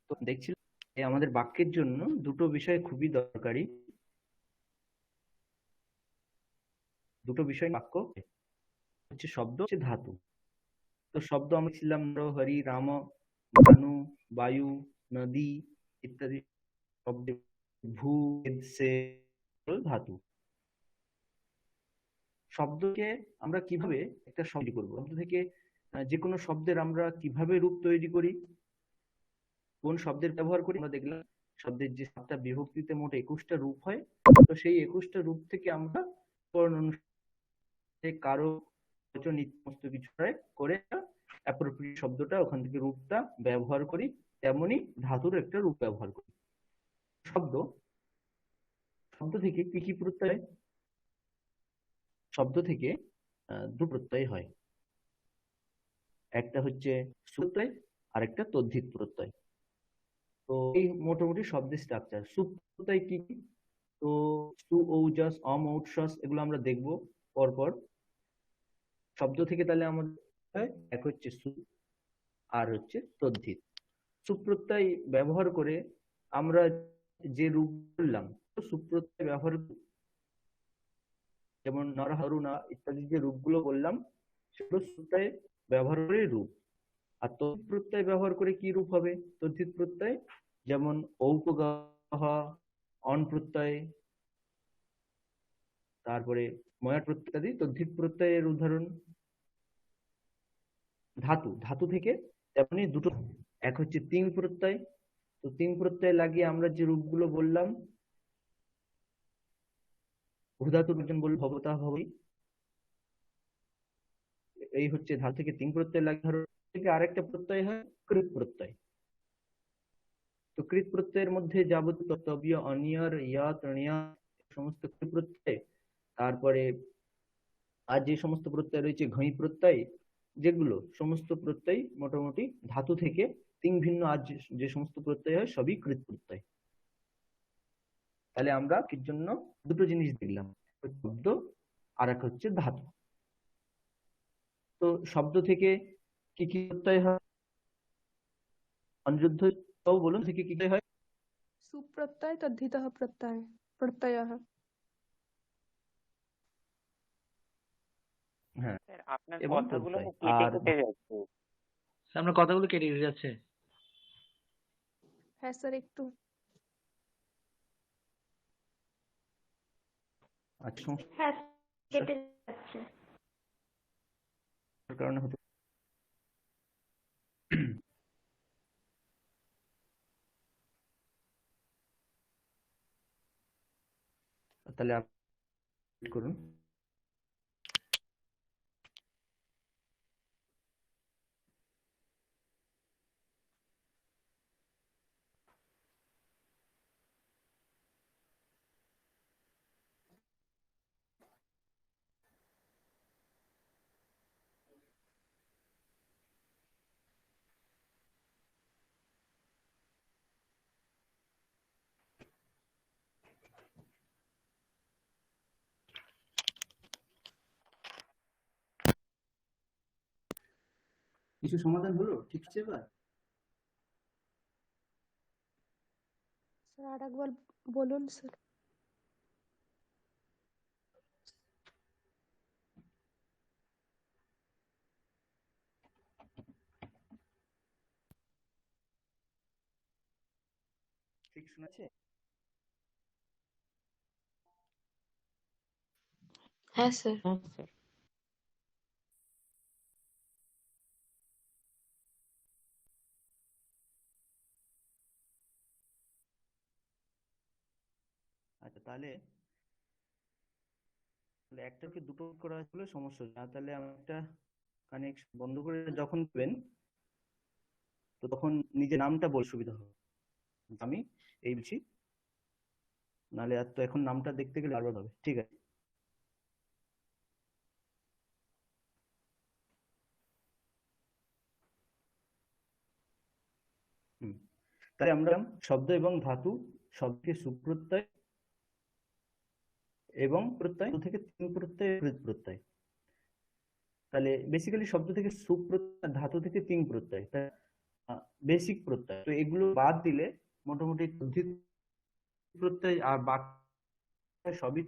তো দেখছিলাম আমাদের বাক্যের জন্য দুটো বিষয় খুবই দরকারি। দুটো বিষয় বাক্য হচ্ছে শব্দ, হচ্ছে ধাতু। তো শব্দ আমরা ছিলাম হরি, রাম, ভানু, বায়ু, নদী ইত্যাদি শব্দ। ভূ, সে ধাতু। শব্দকে আমরা কিভাবে একটা শব্দ করব, শব্দ থেকে যে কোনো শব্দের আমরা কিভাবে রূপ তৈরি করি, কোন শব্দের ব্যবহার করি। আমরা দেখলাম শব্দের যে 7টা বিভক্তিতে মোট 21টা রূপ হয়। তো সেই 21টা রূপ থেকে আমরা বর্ণ অনুসারে কারো বচন সমস্ত কিছু করে অ্যাপ্রোপ্রিয়েট শব্দটা ওখান থেকে রূপটা ব্যবহার করি। তেমনি ধাতুর একটা রূপ ব্যবহার করি। শব্দ শব্দ থেকে কি কি প্রত্যয়? শব্দ থেকে দু প্রত্যয় হয়। একটা হচ্ছে সুপ্রত্যয় আর একটা তদ্ধিত প্রত্যয়। তো এই মোটামুটি শব্দের স্ট্রাকচার। সুপ্রত্যয় কি কি? তো সু, ঔজস, অম, ঔৎসস এগুলো আমরা দেখবো পরপর। শব্দ থেকে তাহলে আমাদের এক হচ্ছে সু আর হচ্ছে তদ্ধিত। সুপ্রত্যয় ব্যবহার করে আমরা যে রূপ বললাম, সুপ্রত্যয় ব্যবহার যেমন নরহরুণা ইত্যাদি যে রূপগুলো বললাম সেগুলো সুপ্রত্যয় ব্যবহার করে রূপ। আর তদ্ধিত প্রত্যয় ব্যবহার করে কি রূপ হবে? তদ্ধিত প্রত্যয় যেমন ঔপগহ, অন প্রত্যয়, তারপরে ময়াট প্রত্যয় ইত্যাদি তদ্ধিত প্রত্যয়ের উদাহরণ। ধাতু ধাতু থেকে তেমনি দুটো, এক হচ্ছে তিং প্রত্যয়। তো তিং প্রত্যয় লাগিয়ে আমরা যে রূপগুলো বললাম, ভূধাতুর বচন বলল ভবতা ভবই, এই হচ্ছে ধাতু থেকে তিং প্রত্যয় লাগিয়ে। ধরো থেকে আরেকটা প্রত্যয় হয় কৃত প্রত্যয়। তো কৃত প্রত্যয়ের মধ্যে যাবতীয় তত্ত্বীয়, অনিয়র, ইয়া, তৃণীয়া সমস্ত কৃত প্রত্যয়। তারপরে আর যে সমস্ত প্রত্যয় রয়েছে ঘই প্রত্যয়, যেগুলো সমস্ত প্রত্যয় মোটামুটি ধাতু থেকে তিন ভিন্ন আর যে সমস্ত প্রত্যয় হয় সবই কৃত প্রত্যয়। তাহলে আমরা এর জন্য দুটো জিনিস দেখলাম, শব্দ আর এক হচ্ছে ধাতু। তো শব্দ থেকে কি কি প্রত্যয় হয়? অনিরুদ্ধ বলুন, থেকে কি কি হয়? सुप्रत्यय तद्धितः प्रत्ययः। হ্যাঁ, স্যার আপনার এবং কথাগুলো প্রত্যয়। কেটে আর কেটে যাচ্ছে। আপনার কথাগুলো কেটে কেটে যাচ্ছে। হ্যাঁ স্যার একটু। আচ্ছা, হ্যাঁ কেটে যাচ্ছে। কারণে হতে তাহলে আপনি করুন। কিছু সমাধান হলো? ঠিক আছে এবার? স্যার আরেকবার বলুন স্যার। ঠিক শোনাচ্ছে? হ্যাঁ স্যার। আচ্ছা, তাহলে একটাকে দুটো করা হলে সমস্যা না। তাহলে আমি একটা কানেক্ট বন্ধ করে যখন দেবেন, তো তখন নিজের নামটা বল সুবিধা হবে। আমি এই বলছি, নাহলে আর তো এখন নামটা দেখতে গেলে বারবার হবে। ঠিক আছে, হুম। তাই আমরা শব্দ এবং ধাতু শব্দকে সুপ্রত্যয় এবং প্রত্যয় থেকে তিন প্রত্যয় কৃত প্রত্যয়। তাহলে বেসিক্যালি শব্দ থেকে সুপ্রত্যয়, ধাতু থেকে তিন প্রত্যয়। বেসিক প্রত্যয়। তো এগুলো বাদ দিলে মোটামুটি তদ্ধিত প্রত্যয় আর বাকি সবই।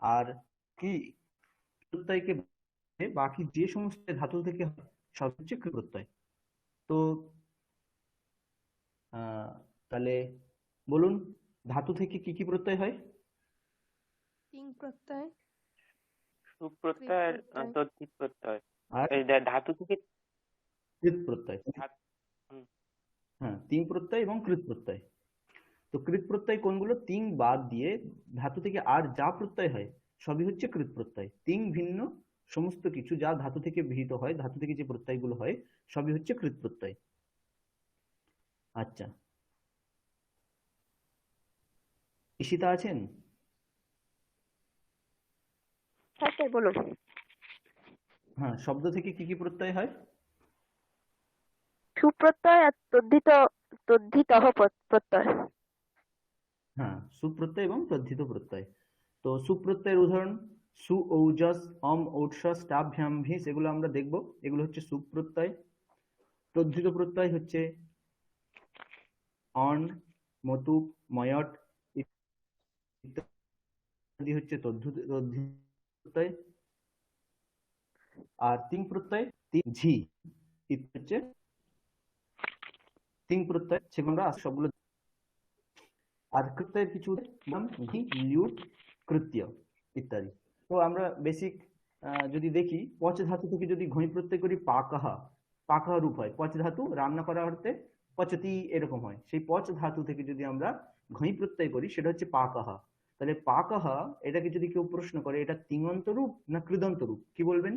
আর কি প্রত্যয়কে বাকি যে সমস্ত ধাতু থেকে হয় সব হচ্ছে কৃৎ প্রত্যয়। তো তাহলে বলুন ধাতু থেকে কি কি প্রত্যয় হয়? তিং প্রত্যয়, সুপ্রত্যয় আর প্রত্যয়। তদ্ধিত প্রত্যয়। আর এই ধাতু থেকে কৃৎ প্রত্যয়। হুম। হ্যাঁ, তিং প্রত্যয় এবং কৃৎ প্রত্যয়। তো কৃৎ প্রত্যয় কোনগুলো? তিং বাদ দিয়ে ধাতু থেকে আর যা প্রত্যয় হয় সবই হচ্ছে কৃৎ প্রত্যয়। তিং ভিন্ন সমস্ত কিছু যা ধাতু থেকে বিহিত হয়, ধাতু থেকে যে প্রত্যয়গুলো হয় সবই হচ্ছে কৃৎ প্রত্যয়। আচ্ছা, ঈশিতা আছেন? হ্যাঁ স্যার বলুন। হ্যাঁ, শব্দ থেকে কি কি প্রত্যয় হয়? সুপ্রত্যয় আর তদ্ধিতঃ প্রত্যয়। হ্যাঁ, সুপ্রত্যয় এবং তদ্ধিত প্রত্যয়। তো সুপ্রত্যয়ের উদাহরণ সু, ঔজস, ঔৎস, টাভ, ভ্যাম, ভিস, এগুলো আমরা দেখব। এগুলো হচ্ছে সুপ্রত্যয়। তদ্ধিত প্রত্যয় হচ্ছে অন, মতুক, ময়ট ইত্যাদি হচ্ছে তদ্ধিত প্রত্যয়। আর তিং প্রত্যয় ঝি ইত্যাদি হচ্ছে তিং প্রত্যয়, সেগুলো আমরা সবগুলো। আর কৃত্যয়ের কিছু নাম ঘি, লিউট, কৃত্য ইত্যাদি। তো আমরা বেসিক যদি দেখি, পচ ধাতু থেকে যদি ঘই প্রত্যয় করি পাকাহা, পাকাহা রূপ হয়। পচ ধাতু রান্না করা অর্থে পচতি এরকম হয়। সেই পচ ধাতু থেকে যদি আমরা ঘই প্রত্যয় করি সেটা হচ্ছে পাকাহা। তাহলে পাকাহা এটাকে যদি কেউ প্রশ্ন করে এটা তিঙন্ত রূপ না কৃদন্ত রূপ, কি বলবেন?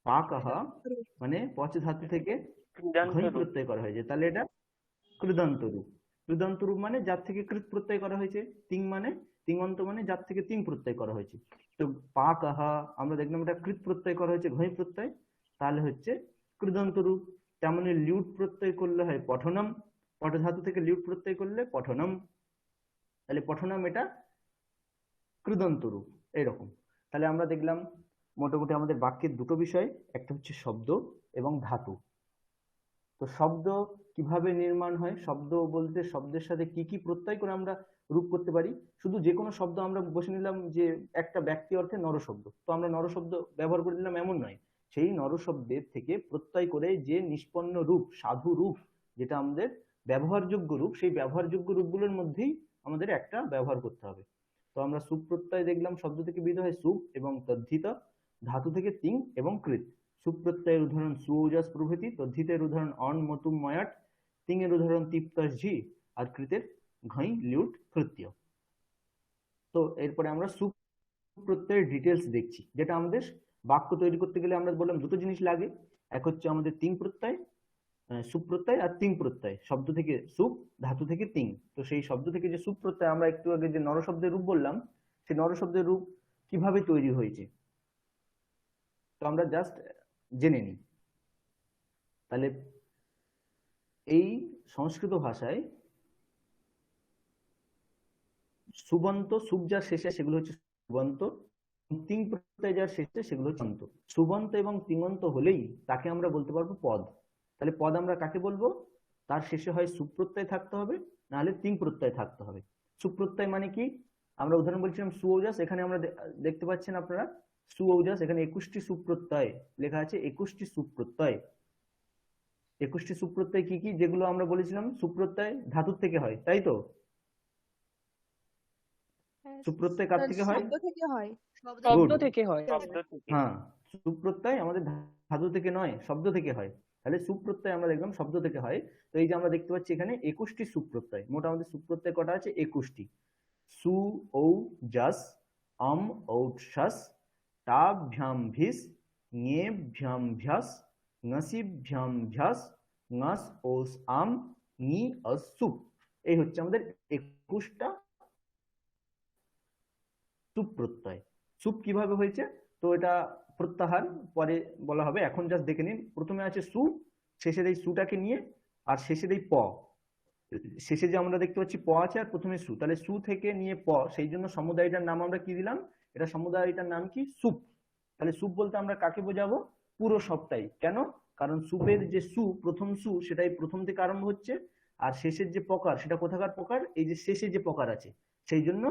পাকাহা মানে পচ ধাতু থেকে কৃদন্ত ঘই রূপ। প্রত্যয় করা হয়েছে, তাহলে এটা কৃদন্ত রূপ। কৃদন্ত রূপ মানে যার থেকে কৃত প্রত্যয় করা হয়েছে। তিং মানে তিঙন্ত মানে যার থেকে তিং প্রত্যয় করা হয়েছে। তো পা কাহা আমরা দেখলাম এটা কৃত প্রত্যয় করা হয়েছে ঘই প্রত্যয়, তাহলে হচ্ছে কৃদন্ত রূপ। তেমনি লিউট প্রত্যয় করলে হয় পঠনম, পট ধাতু থেকে লিউট প্রত্যয় করলে পঠনম, তাহলে পঠনম এটা কৃদন্ত রূপ। এরকম। তাহলে আমরা দেখলাম মোটামুটি আমাদের বাক্যের দুটো বিষয়, একটা হচ্ছে শব্দ এবং ধাতু। তো শব্দ কিভাবে নির্মাণ হয়, শব্দ বলতে শব্দের সাথে কি কি প্রত্যয় করে আমরা রূপ করতে পারি। শুধু যে কোনো শব্দ আমরা বসে নিলাম যে একটা ব্যক্তি অর্থে নরশব্দ, তো আমরা নরশব্দ ব্যবহার করে দিলাম এমন নয়। সেই নরশব্দের থেকে প্রত্যয় করে যে নিষ্পন্ন রূপ, সাধু রূপ, যেটা আমাদের ব্যবহারযোগ্য রূপ, সেই ব্যবহারযোগ্য রূপগুলোর মধ্যেই আমাদের একটা ব্যবহার করতে হবে। তো আমরা সুপ প্রত্যয় দেখলাম শব্দ থেকে বিহিত হয় সুপ এবং তদ্ধিত, ধাতু থেকে তিং এবং কৃত। সুপ্রত্যয়ের উদাহরণ সু, ওজস প্রভৃতি। তদ্ধিতের উদাহরণ অন, মতুম, ময়াট। তিং এর উদাহরণ তিপ্তস, ঝি। আর কৃতের ঘই, লিউট, কৃত্য। তো এরপরে আমরা সুপ্রত্যয়ের ডিটেলস দেখছি, যেটা আমাদের বাক্য তৈরি করতে গেলে আমরা বললাম দুটো জিনিস লাগে। এক হচ্ছে আমাদের তিং প্রত্যয়, সুপ্রত্যয়, আর তিং প্রত্যয়। শব্দ থেকে সুপ, ধাতু থেকে তিং। তো সেই শব্দ থেকে যে সুপ্রত্যয়, আমরা একটু আগে যে নরশব্দের রূপ বললাম, সেই নরশব্দের রূপ কিভাবে তৈরি হয়েছে তো আমরা জাস্ট জেনে নিই। তাহলে এই সংস্কৃত ভাষায় সুবন্ত, সুব যার শেষে সেগুলো হচ্ছে সুবন্ত, তিং প্রত্যয় যার শেষে সেগুলো হচ্ছে অন্ত। সুবন্ত এবং তিঙন্ত হলেই তাকে আমরা বলতে পারবো পদ। তাহলে পদ আমরা কাকে বলবো? তার শেষে হয় সুপ্রত্যয় থাকতে হবে, নাহলে তিং প্রত্যয় থাকতে হবে। সুপ্রত্যয় মানে কি? আমরা উদাহরণ বলছিলাম সুঔজাস, এখানে আমরা দেখতে পাচ্ছেন আপনারা সুঔজাস, এখানে 21টি সুপ্রত্যয় লেখা আছে, 21টি সুপ্রত্যয়। 21টি সুপ্রত্যয় কি কি? যেগুলো আমরা বলেছিলাম সুপ্রত্যয় ধাতুর থেকে হয়, তাই তো? হ্যাঁ, সুপ্রত্যয় কার থেকে হয়? শব্দ থেকে হয়। শব্দ থেকে হয়। শব্দ থেকে। হ্যাঁ, সুপ্রত্যয় আমাদের ধাতু থেকে নয়, শব্দ থেকে হয়। তাহলে সুপ্রত্যয় আমরা দেখলাম শব্দ থেকে হয়। তো এই যে আমরা দেখতে পাচ্ছি এখানে 21টি সুপ্রত্যয়। মোট আমাদের সুপ্রত্যয় কটা আছে? 21টি। সু, ঔ, জস, ঔৎসস, টাভ, ভ্যাম, ভিস, ঞে, ভ্যাম, ভ্যাস, ঙসি, ভ্যাম, ভ্যাস, ঙস, ওস, ঙি, অস, সুপ। এই হচ্ছে আমাদের 21টা সুপ্রত্যয়। সুপ কিভাবে হয়েছে তো এটা প্রত্যাহার পরে বলা হবে, এখন জাস্ট দেখে নিন। প্রথমে আছে সু, শেষের এই সুটাকে নিয়ে, আর শেষের এই প, শেষে যে আমরা দেখতে পাচ্ছি প আছে আর প্রথমে সু, তাহলে সু থেকে নিয়ে প, সেই জন্য সমুদায়টার নাম আমরা কি দিলাম? এটা সমুদায়টার নাম কি? সুপ। তাহলে সুপ বলতে আমরা কাকে বোঝাবো? পুরো সবটাই। কেন? কারণ সুপের যে সু, প্রথম সু, সেটাই প্রথম থেকে আরম্ভ হচ্ছে, আর শেষের যে প্রকার সেটা কোথাকার প্রকার? এই যে শেষে যে প্রকার আছে, সেই জন্য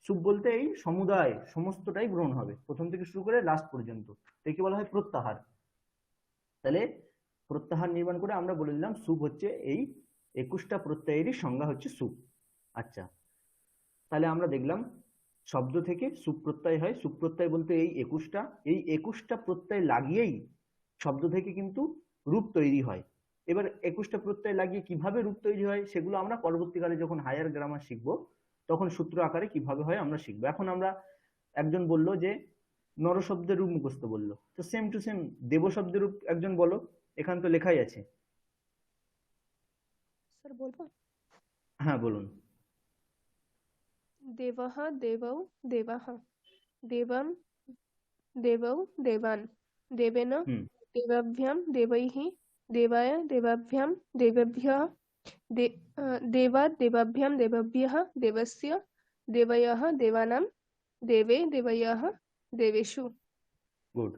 সুপ বলতে এই সমুদায় সমস্তটাই গ্রহণ হবে, প্রথম থেকে শুরু করে লাস্ট পর্যন্ত। একে বলা হয় প্রত্যাহার। তাহলে প্রত্যাহার নির্মাণ করে আমরা বলে দিলাম সুপ হচ্ছে এই 21টা প্রত্যয়েরই সংজ্ঞা হচ্ছে সুপ। আচ্ছা, তাহলে আমরা দেখলাম শব্দ থেকে সুপ প্রত্যয় হয়। সুপ প্রত্যয় বলতে এই 21টা প্রত্যয় লাগিয়েই শব্দ থেকে কিন্তু রূপ তৈরি হয়। এবার 21টা প্রত্যয় লাগিয়ে কিভাবে রূপ তৈরি হয় সেগুলো আমরা পরবর্তীকালে যখন হায়ার গ্রামার শিখবো তখন সূত্র আকারে কিভাবে হয় আমরা শিখবো। এখন আমরা, একজন বললো যে নর শব্দের রূপ মুখস্থ বললো, তো সেম টু সেম দেব শব্দের রূপ একজন বলো, এখানে তো লেখাই আছে। স্যার বলবো? হ্যাঁ বলুন। দেবः দেবौ দেবাः, দেবং দেবৌ দেবান, দেবেন হুম দেবাভ্যাম দেবৈः, দেবায় দেবাভ্যাম দেবেভ্যः, দেবাৎ দেবাভ্যাম দেবেভ্যः, দেবस्य দেবয়ः দেবানাং, দেবে দেবয়ः দেবেষু। গুড।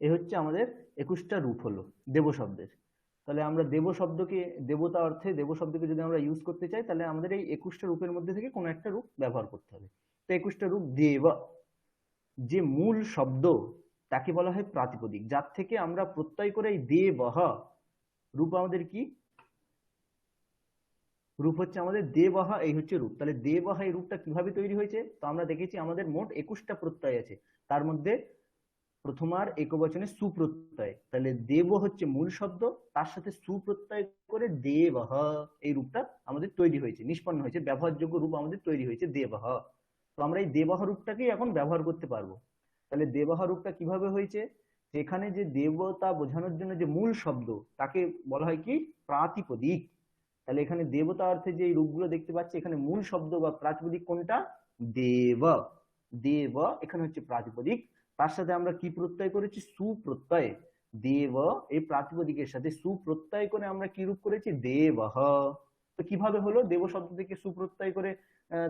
এ হচ্ছে আমাদের 21টা রূপ হলো দেব শব্দের। তাহলে আমরা দেব শব্দকে, দেবতা অর্থে দেব শব্দকে যদি আমরা ইউজ করতে চাই তাহলে আমাদের এই 21টা রূপের মধ্যে থেকে কোনো একটা রূপ ব্যবহার করতে হবে। তো 21টা রূপ দেব, যে মূল শব্দ তাকে বলা হয় প্রাতিপদিক, যার থেকে আমরা প্রত্যয় করে এই দেবহ রূপ, আমাদের কি রূপ হচ্ছে আমাদের দেবহ, এই হচ্ছে রূপ। তাহলে দেবহ এই রূপটা কিভাবে তৈরি হয়েছে? তো আমরা দেখেছি আমাদের মোট 21টা প্রত্যয় আছে, তার মধ্যে প্রথমার একবচনে সুপ্রত্যয়। তাহলে দেব হচ্ছে মূল শব্দ, তার সাথে সুপ্রত্যয় করে দেবহ এই রূপটা আমাদের তৈরি হয়েছে, নিষ্পন্ন হয়েছে, ব্যবহারযোগ্য রূপ আমাদের তৈরি হয়েছে দেবহ। তো আমরা এই দেবহ রূপটাকেই এখন ব্যবহার করতে পারবো। তাহলে দেবহ রূপটা কিভাবে হয়েছে? যেখানে যে দেবতা বোঝানোর জন্য যে মূল শব্দ তাকে বলা হয় কি? প্রাতিপদিক। তাহলে এখানে দেবতা অর্থে যে এই রূপগুলো দেখতে পাচ্ছি, এখানে মূল শব্দ বা প্রাতিপদিক কোনটা? দেব। দেব এখানে হচ্ছে প্রাতিপদিক, তার সাথে আমরা কি প্রত্যয় করেছি? সুপ্রত্যয়। দেব এই প্রাতিপদিকের সাথে সুপ্রত্যয় করে আমরা কি রূপ করেছি? দেবহ। তো কিভাবে হলো দেব শব্দ থেকে সুপ্রত্যয় করে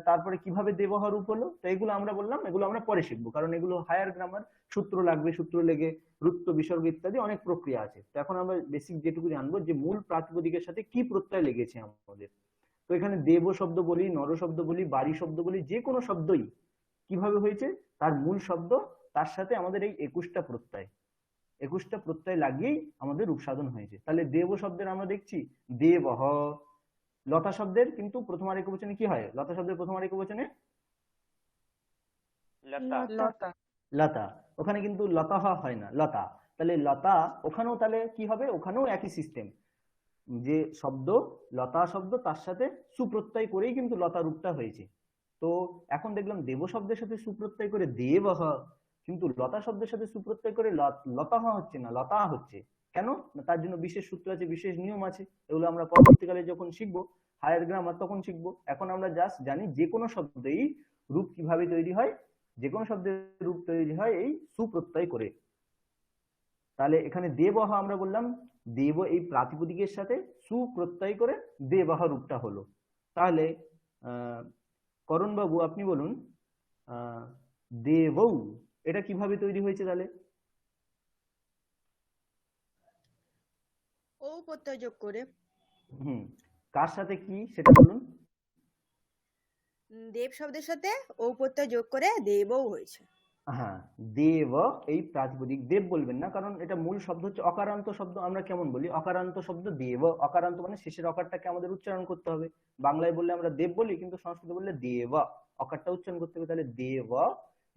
তারপরে কিভাবে দেবহ রূপ হলো? তো এগুলো আমরা বললাম এগুলো আমরা পরে শিখবো, কারণ এগুলো হায়ার গ্রামার, সূত্র লাগবে, সূত্র লেগে রুত্ব বিসর্গ ইত্যাদি অনেক প্রক্রিয়া আছে। তো এখন আমরা বেসিক যেটুকু জানবো যে মূল প্রাতিপদিকের সাথে কি প্রত্যয় লেগেছে আমাদের। তো এখানে দেব শব্দ বলি, নর শব্দ বলি, বাড়ি শব্দ বলি, যে কোনো শব্দই কিভাবে হয়েছে? তার মূল শব্দ, তার সাথে আমাদের এই 21টা প্রত্যয়, 21টা প্রত্যয় লাগিয়েই আমাদের রূপ সাধন হয়েছে। তাহলে দেব শব্দের আমরা দেখছি দেবহ। লতা শব্দের কিন্তু প্রথমার একবচনে কি হয়? লতা শব্দের প্রথমার একবচনে লতা। লতা। লতা। ওখানে কিন্তু লতাহ হয় না, লতা। তাহলে লতা ওখানেও তাহলে কি হবে? ওখানেও একই সিস্টেম, যে শব্দ লতা শব্দ তার সাথে সুপ্রত্যয় করেই কিন্তু লতা রূপটা হয়েছে। তো এখন দেখলাম দেব শব্দের সাথে সুপ্রত্যয় করে দেবহ, কিন্তু লতা শব্দের সাথে সুপ্রত্যয় করে লতাহ হচ্ছে না, লতা হচ্ছে। কেন? না তার জন্য বিশেষ সূত্র আছে, বিশেষ নিয়ম আছে, এগুলো আমরা পরবর্তীকালে যখন শিখবো হায়ার গ্রামার তখন শিখবো। এখন আমরা জাস্ট জানি যে কোনো শব্দেই রূপ কিভাবে তৈরি হয়, যে কোনো শব্দের রূপ তৈরি হয় এই সুপ্রত্যয় করে। তাহলে এখানে দেবহ আমরা বললাম দেব এই প্রাতিপদিকের সাথে সুপ্রত্যয় করে দেবহ রূপটা হলো। তাহলে করণ বাবু আপনি বলুন দেবৌ এটা কিভাবে তৈরি হয়েছে? তাহলে ও প্রত্যয় যোগ করে। কার সাথে কি সেটা বলুন। দেব শব্দের সাথে ও প্রত্যয় যোগ করে দেবও হয়েছে। হ্যাঁ, দেব এই প্রাতিপদিক, দেব বলবেন না কারণ এটা মূল শব্দ হচ্ছে অকারান্ত শব্দ। আমরা কেমন বলি? অকারান্ত শব্দ দেব। অকারান্ত মানে শেষের অকারটাকে আমাদের উচ্চারণ করতে হবে। বাংলায় বললে আমরা দেব বলি, কিন্তু সংস্কৃতে বললে দেব, অকারটা উচ্চারণ করতে হবে। তাহলে দেব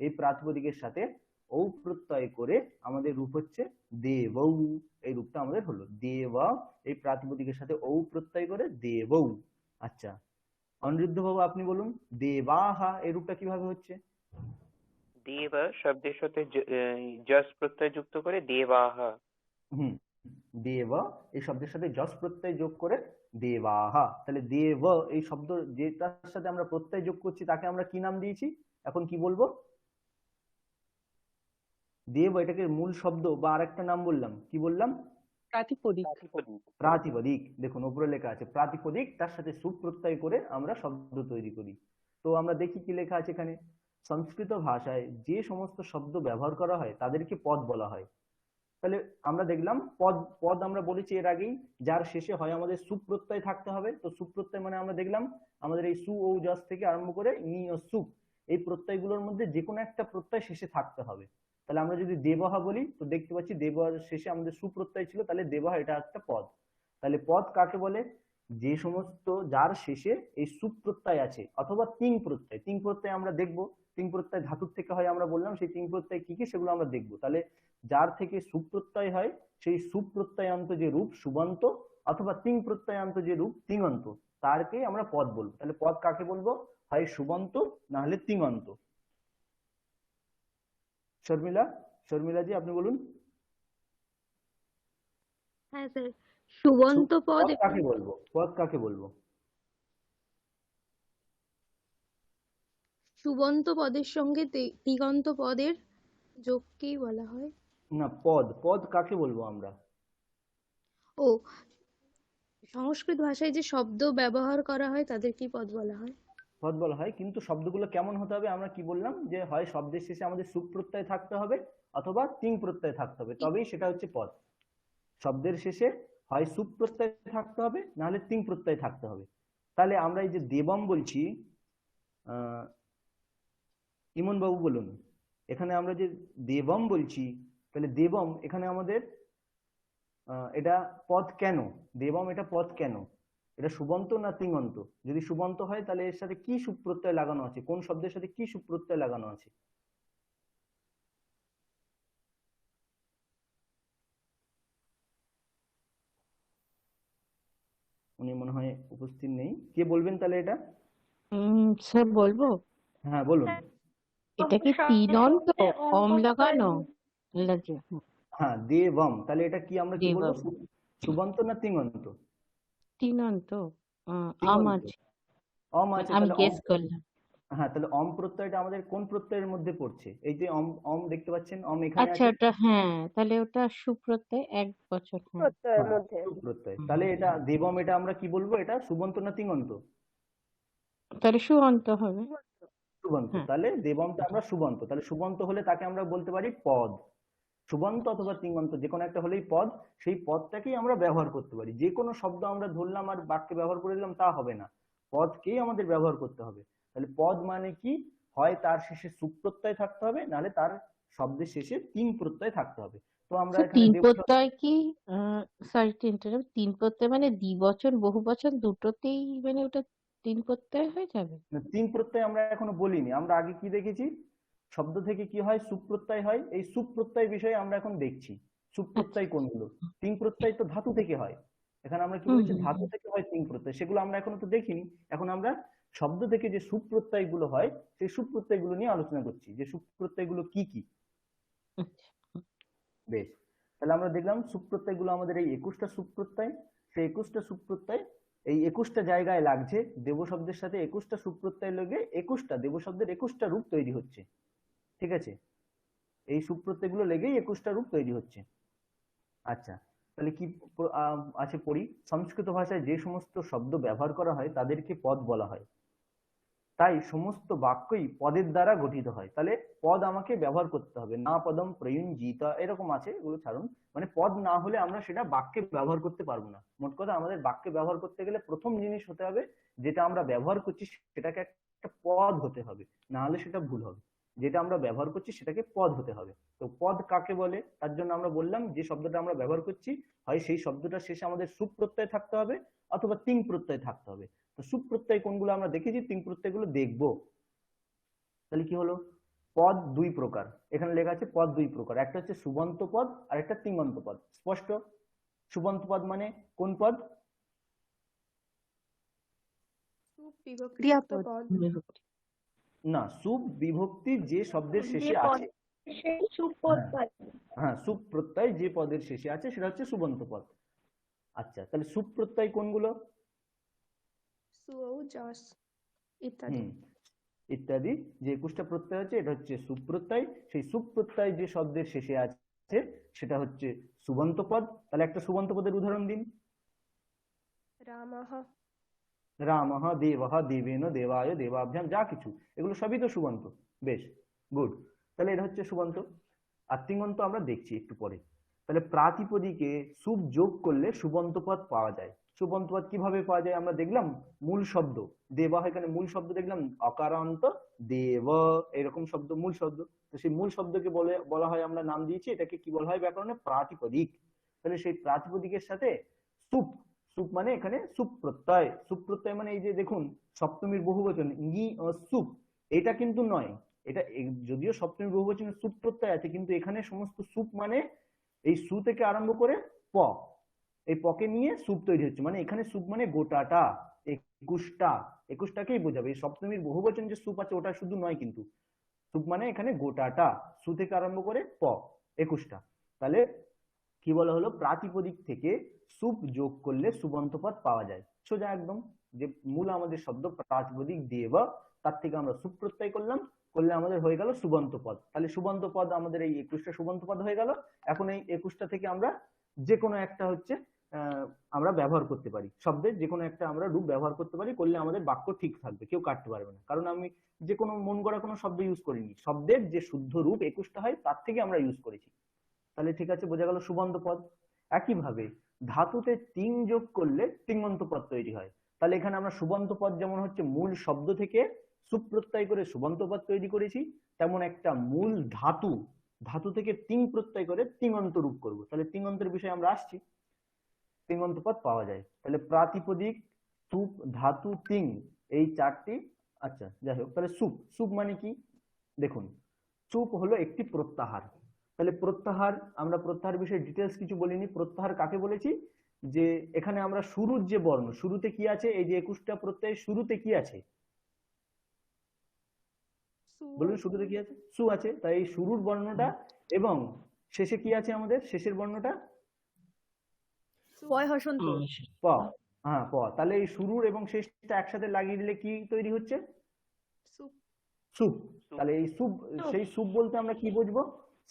এই প্রাতিপদিকের সাথে ঔ প্রত্যয় করে আমাদের রূপ হচ্ছে দেবৌ। এই রূপটা আমাদের হলো দেব এই প্রাতিপদিকের সাথে ঔ প্রত্যয় করে দেবৌ। আচ্ছা, অনিরুদ্ধ বাবু আপনি বলুন দেবাহা এই রূপটা কিভাবে হচ্ছে? দেব শব্দের সাথে যশ প্রত্যয় যুক্ত করে দেবাহ। দেব এই শব্দের সাথে যশ প্রত্যয় যোগ করে দেবাহা। তাহলে দেব এই শব্দ যেটার সাথে আমরা প্রত্যয় যোগ করছি তাকে আমরা কি নাম দিয়েছি? এখন কি বলবো? দেব এটাকে মূল শব্দ বা আরেকটা নাম বললাম, কি বললাম? প্রাতিপদিক। প্রাতিপদিক। দেখুন উপরে লেখা আছে প্রাতিপদিক, তার সাথে সুপ্রত্যয় করে আমরা শব্দ তৈরি করি। তো আমরা দেখি কি লেখা আছে এখানে। সংস্কৃত ভাষায় যে সমস্ত শব্দ ব্যবহার করা হয় তাদেরকে পদ বলা হয়। তাহলে আমরা দেখলাম পদ পদ আমরা বলেছি এর আগেই, যার শেষে হয় আমাদের সুপ্রত্যয় থাকতে হবে। তো সুপ্রত্যয় মানে আমরা দেখলাম আমাদের এই সু ও যস থেকে আরম্ভ করে নি ও সুপ, এই প্রত্যয়গুলোর মধ্যে যে কোনো একটা প্রত্যয় শেষে থাকতে হবে। তাহলে আমরা যদি দেবহা বলি তো দেখতে পাচ্ছি দেবহার শেষে আমাদের সুপ্রত্যয় ছিল, তাহলে দেবহা এটা একটা পদ। তাহলে পদ কাকে বলে? যে সমস্ত যার শেষে এই সুপ্রত্যয় আছে অথবা তিং প্রত্যয়। তিং প্রত্যয় আমরা দেখবো, তিং প্রত্যয় ধাতুর থেকে হয় আমরা বললাম, সেই তিং প্রত্যয় কি কি সেগুলো আমরা দেখবো। তাহলে যার থেকে সুপ্রত্যয় হয় সেই সুপ্রত্যয়ান্ত যে রূপ সুবন্ত অথবা তিং প্রত্যয়ান্ত যে রূপ তিঙন্ত, তারকেই আমরা পদ বলবো। তাহলে পদ কাকে বলবো? হয় সুবন্ত না হলে তিঙন্ত। শর্মিলা, শর্মিলা জি আপনি বলুন। হ্যাঁ স্যার, সুবন্ত পদ পদ কাকে বলবো? পদ কাকে বলবো? সুবন্ত পদের সঙ্গে দিগন্ত পদের যোগকেই বলা হয়। না, পদ পদ কাকে বলবো আমরা? ও, সংস্কৃত ভাষায় যে শব্দ ব্যবহার করা হয় তাদেরকেই পদ বলা হয়। পদ বলা হয়, কিন্তু শব্দগুলো কেমন হতে হবে? আমরা কি বললাম যে হয় শব্দের শেষে আমাদের সুপ্রত্যয় থাকতে হবে অথবা তিং প্রত্যয় থাকতে হবে, তবেই সেটা হচ্ছে পদ। শব্দের শেষে হয় সুপ্রত্যয় থাকতে হবে না হলে তিং প্রত্যয় থাকতে হবে। তাহলে আমরা এই যে দেবম বলছি, আহ ইমন বাবু বলুন, এখানে আমরা যে দেবম বলছি, তাহলে দেবম এখানে আমাদের এটা পদ কেন? দেবম এটা পদ কেন? এটা সুবন্ত না তিঙন্ত? যদি সুবন্ত হয় তাহলে এর সাথে কি সুপ্রত্যয় লাগানো আছে? কোন শব্দের সাথে কি সুপ্রত্যয় লাগানো আছে? উনি মনে হয় উপস্থিত নেই। কে বলবেন তাহলে এটা? স্যার বলবো? হ্যাঁ বলুন। এটা কি তিনন্ত অম লাগানো লাগে? হ্যাঁ দেবম, তাহলে এটা কি আমরা কি বলবো? দেবম সুবন্ত না তিঙন্ত? তিনন্ত আম তিঙন্ত। আছে, অম আছে, আমি তাহলে গেস করলাম। হ্যাঁ, তাহলে অম প্রত্যয়টা আমাদের কোন প্রত্যয়ের মধ্যে পড়ছে? এই যে অম অম দেখতে পাচ্ছেন, অম এখানে আচ্ছা, আছে। ওটা হ্যাঁ, তাহলে ওটা সুপ্রত্যয়, এক বছর। হ্যাঁ, প্রত্যয়ের হ্যাঁ মধ্যে সুপ্রত্যয়। তাহলে এটা দেবম, এটা আমরা কি বলবো? এটা সুবন্ত না তিঙন্ত? তাহলে সুঅন্ত হবে। সুবন্ত। হ্যাঁ, তাহলে দেবমটা আমরা সুবন্ত, তাহলে সুবন্ত হলে তাকে আমরা বলতে পারি পদ। সুবন্ত অথবা তিঙন্ত যে কোনো একটা হলেই পদ। সেই পদটাকেই আমরা ব্যবহার করতে পারি। যে কোনো শব্দ আমরা ধরলাম আর বাক্যে ব্যবহার করে দিলাম তা হবে না, পদকেই আমাদের ব্যবহার করতে হবে। তাহলে পদ মানে কি? হয় তার শেষে সুপ্রত্যয় থাকতে হবে, নাহলে তার শব্দের শেষে তিন প্রত্যয় থাকতে হবে। তো আমরা স্যার এখানে তিন দেব প্রত্যয় কি, সরি টু ইন্টারাপ্ট, তিন প্রত্যয় মানে দ্বিবচন বহু বচন দুটোতেই মানে ওটা তিন প্রত্যয় হয়ে যাবে? তিন প্রত্যয় আমরা এখনো বলিনি। আমরা আগে কি দেখেছি? শব্দ থেকে কি হয়? সুপ্রত্যয় হয়। এই সুপ্রত্যয় বিষয়ে আমরা এখন দেখছি। সুপ্রত্যয় আচ্ছা, কোনগুলো? তিন প্রত্যয় তো ধাতু থেকে হয়। এখানে আমরা কি হুম বলেছি? হুম ধাতু থেকে হয় তিন প্রত্যয়, সেগুলো আমরা এখনো তো দেখিনি। এখন আমরা শব্দ থেকে যে সুপ্রত্যয় গুলো হয় সেই সুপ্রত্যয় গুলো নিয়ে আলোচনা করছি, যে সুপ্রত্যয় গুলো কি কি। আচ্ছা, বেশ, তাহলে আমরা দেখলাম সুপ্রত্যয় গুলো আমাদের এই 21টা সুপ্রত্যয়। সেই 21টা সুপ্রত্যয় এই 21টা জায়গায় লাগছে। দেব শব্দের সাথে 21টা সুপ্রত্যয় লেগে 21টা দেব শব্দের 21টা রূপ তৈরি হচ্ছে। ঠিক আছে, এই সুপ্রত্যয় গুলো লেগেই 21টা রূপ তৈরি হচ্ছে। আচ্ছা, তাহলে কি আছে পড়ি। সংস্কৃত ভাষায় যে সমস্ত শব্দ ব্যবহার করা হয় তাদেরকে পদ বলা হয়। তাই সমস্ত বাক্যই পদের দ্বারা গঠিত হয়। তাহলে পদ আমাকে ব্যবহার করতে হবে। না পদম প্রয়ুঞ্জিত এরকম আছে, এগুলো ছাড়ুন। মানে পদ না হলে আমরা সেটা বাক্যে ব্যবহার করতে পারবো না। মোট কথা আমাদের বাক্যে ব্যবহার করতে গেলে প্রথম জিনিস হতে হবে যেটা আমরা ব্যবহার করছি সেটাকে একটা পদ হতে হবে, না হলে সেটা ভুল হবে। যেটা আমরা ব্যবহার করছি সেটাকে পদ হতে হবে। তো পদ কাকে বলে? তার জন্য আমরা বললাম যে শব্দটা আমরা ব্যবহার করছি হয় সেই শব্দটার শেষে আমাদের সুপ্রত্যয় থাকতে হবে অথবা তিং প্রত্যয় থাকতে হবে। তো সুপ্রত্যয় কোনগুলো আমরা দেখেছি, তিন প্রত্যয়গুলো দেখবো। তাহলে কি হলো? পদ দুই প্রকার। এখানে লেখা আছে পদ দুই প্রকার, একটা হচ্ছে সুবন্ত পদ আর একটা তিঙন্ত পদ। স্পষ্ট? সুবন্ত পদ মানে কোন পদ? সুবিভক্তি ক্রিয়াপদ পদ। বিভক্তি। না, সুব বিভক্তি যে শব্দের শেষে আছে। হ্যাঁ হ্যাঁ, সুব প্রত্যয় যে পদের শেষে আছে সেটা হচ্ছে সুবন্ত পদ। আচ্ছা, তাহলে সুব প্রত্যয় কোনগুলো? সু ও যস ইত্যাদি। হুম, ইত্যাদি যে 21টা প্রত্যয় আছে এটা হচ্ছে সুপ্রত্যয়। সেই সুপ্রত্যয় যে শব্দের শেষে আছে সেটা হচ্ছে সুবন্ত পদ। তাহলে একটা সুবন্ত পদের উদাহরণ দিন। রামঃ, রামঃ, দেবঃ, দেবেন, দেবায়, দেবাভ্যাম, যা কিছু এগুলো সবই তো সুবন্ত। বেশ, গুড। তাহলে এটা হচ্ছে সুবন্ত। আর তিঙন্ত আমরা দেখছি একটু পরে। তাহলে প্রাতিপদিকে সুপ যোগ করলে সুবন্ত পদ পাওয়া যায়। সুবন্ত পদ কিভাবে পাওয়া যায় আমরা দেখলাম, মূল শব্দ দেবা, এখানে মূল শব্দ দেখলাম অকারান্ত দেব, এরকম শব্দ মূল শব্দ। তো সেই মূল শব্দকে বলা হয়, আমরা নাম দিয়েছি এটাকে কি বলা হয় ব্যাকরণে, প্রাতিপদিক। তাহলে সেই প্রাতিপদিকের সাথে সুপ, সুপ মানে এখানে সুপ প্রত্যয়, সুপ প্রত্যয় মানে এই যে দেখুন সপ্তমীর বহুবচন ই ও সুপ, এটা কিন্তু নয়, এটা যদিও সপ্তমীর বহুবচনে সুপ প্রত্যয় আছে, কিন্তু এখানে সমস্ত সুপ মানে এই সু থেকে আরম্ভ করে প, এই পকে নিয়ে সুপ তৈরি হচ্ছে, মানে এখানে সুপ মানে গোটাটা, 21টা, 21টাকেই বোঝাবে। এই সপ্তমীর বহুবচন যে সুপ আছে ওটা শুধু নয়, কিন্তু সুপ মানে এখানে গোটাটা, সু থেকে আরম্ভ করে প, 21টা। তাহলে কি বলা হলো, প্রাতিপদিক থেকে সুপ যোগ করলে সুবন্ত পদ পাওয়া যায়। সোজা একদম, যে মূল আমাদের শব্দ প্রাতিপদিক দেব, তার থেকে আমরা সুপ প্রত্যয় করলাম, করলে আমাদের হয়ে গেল সুবন্ত পদ। তাহলে সুবন্ত পদ আমাদের এই 21টা সুবন্ত পদ হয়ে গেল। এখন এই 21টা থেকে আমরা যে কোনো একটা হচ্ছে আমরা ব্যবহার করতে পারি, শব্দের যে কোনো একটা আমরা রূপ ব্যবহার করতে পারি, করলে আমাদের বাক্য ঠিক থাকবে, কেউ কাটতে পারবে না। কারণ আমি যে কোনো মন গড়া কোনো শব্দ ইউজ করিনি, শব্দের যে শুদ্ধ রূপ 21টা হয় তার থেকে আমরা ইউজ করেছি। তাহলে ঠিক আছে, বোঝা গেল সুবন্ত পদ। একইভাবে ধাতুতে তিং যোগ করলে তিঙন্ত পদ তৈরি হয়। তাহলে এখানে আমরা সুবন্ত পদ যেমন হচ্ছে মূল শব্দ থেকে সুপ্রত্যয় করে সুবন্ত পদ তৈরি করেছি, তেমন একটা মূল ধাতু, ধাতু থেকে তিং প্রত্যয় করে তিঙন্ত রূপ করব। তাহলে তিঙন্তের বিষয়ে আমরা আসছি, তিঙন্ত পদ পাওয়া যায়। তাহলে প্রাতিপদিক, সুপ, ধাতু, তিং, এই চারটি। আচ্ছা যাই হোক, তাহলে সুপ, সুপ মানে কি দেখুন, সুপ হলো একটি প্রত্যাহার। তাহলে প্রত্যাহার, আমরা প্রত্যাহার বিষয়ে ডিটেলস কিছু বলিনি। প্রত্যাহার কাকে বলেছি, যে এখানে আমরা শুরুর যে বর্ণ, শুরুতে কি আছে, এই যে 21টা প্রত্যয়ের শুরুতে কি আছে সু বলুন, শুরুতে কি আছে, সু আছে। তাই এই শুরুর বর্ণটা এবং শেষে কি আছে, আমাদের শেষের বর্ণটা পয় হসন্ত। প, হ্যাঁ প। তাহলে এই শুরুর এবং শেষটা একসাথে লাগিয়ে দিলে কি তৈরি হচ্ছে, সুপ সুপ। তাহলে এই সুপ, সেই সুপ বলতে আমরা কি বুঝবো,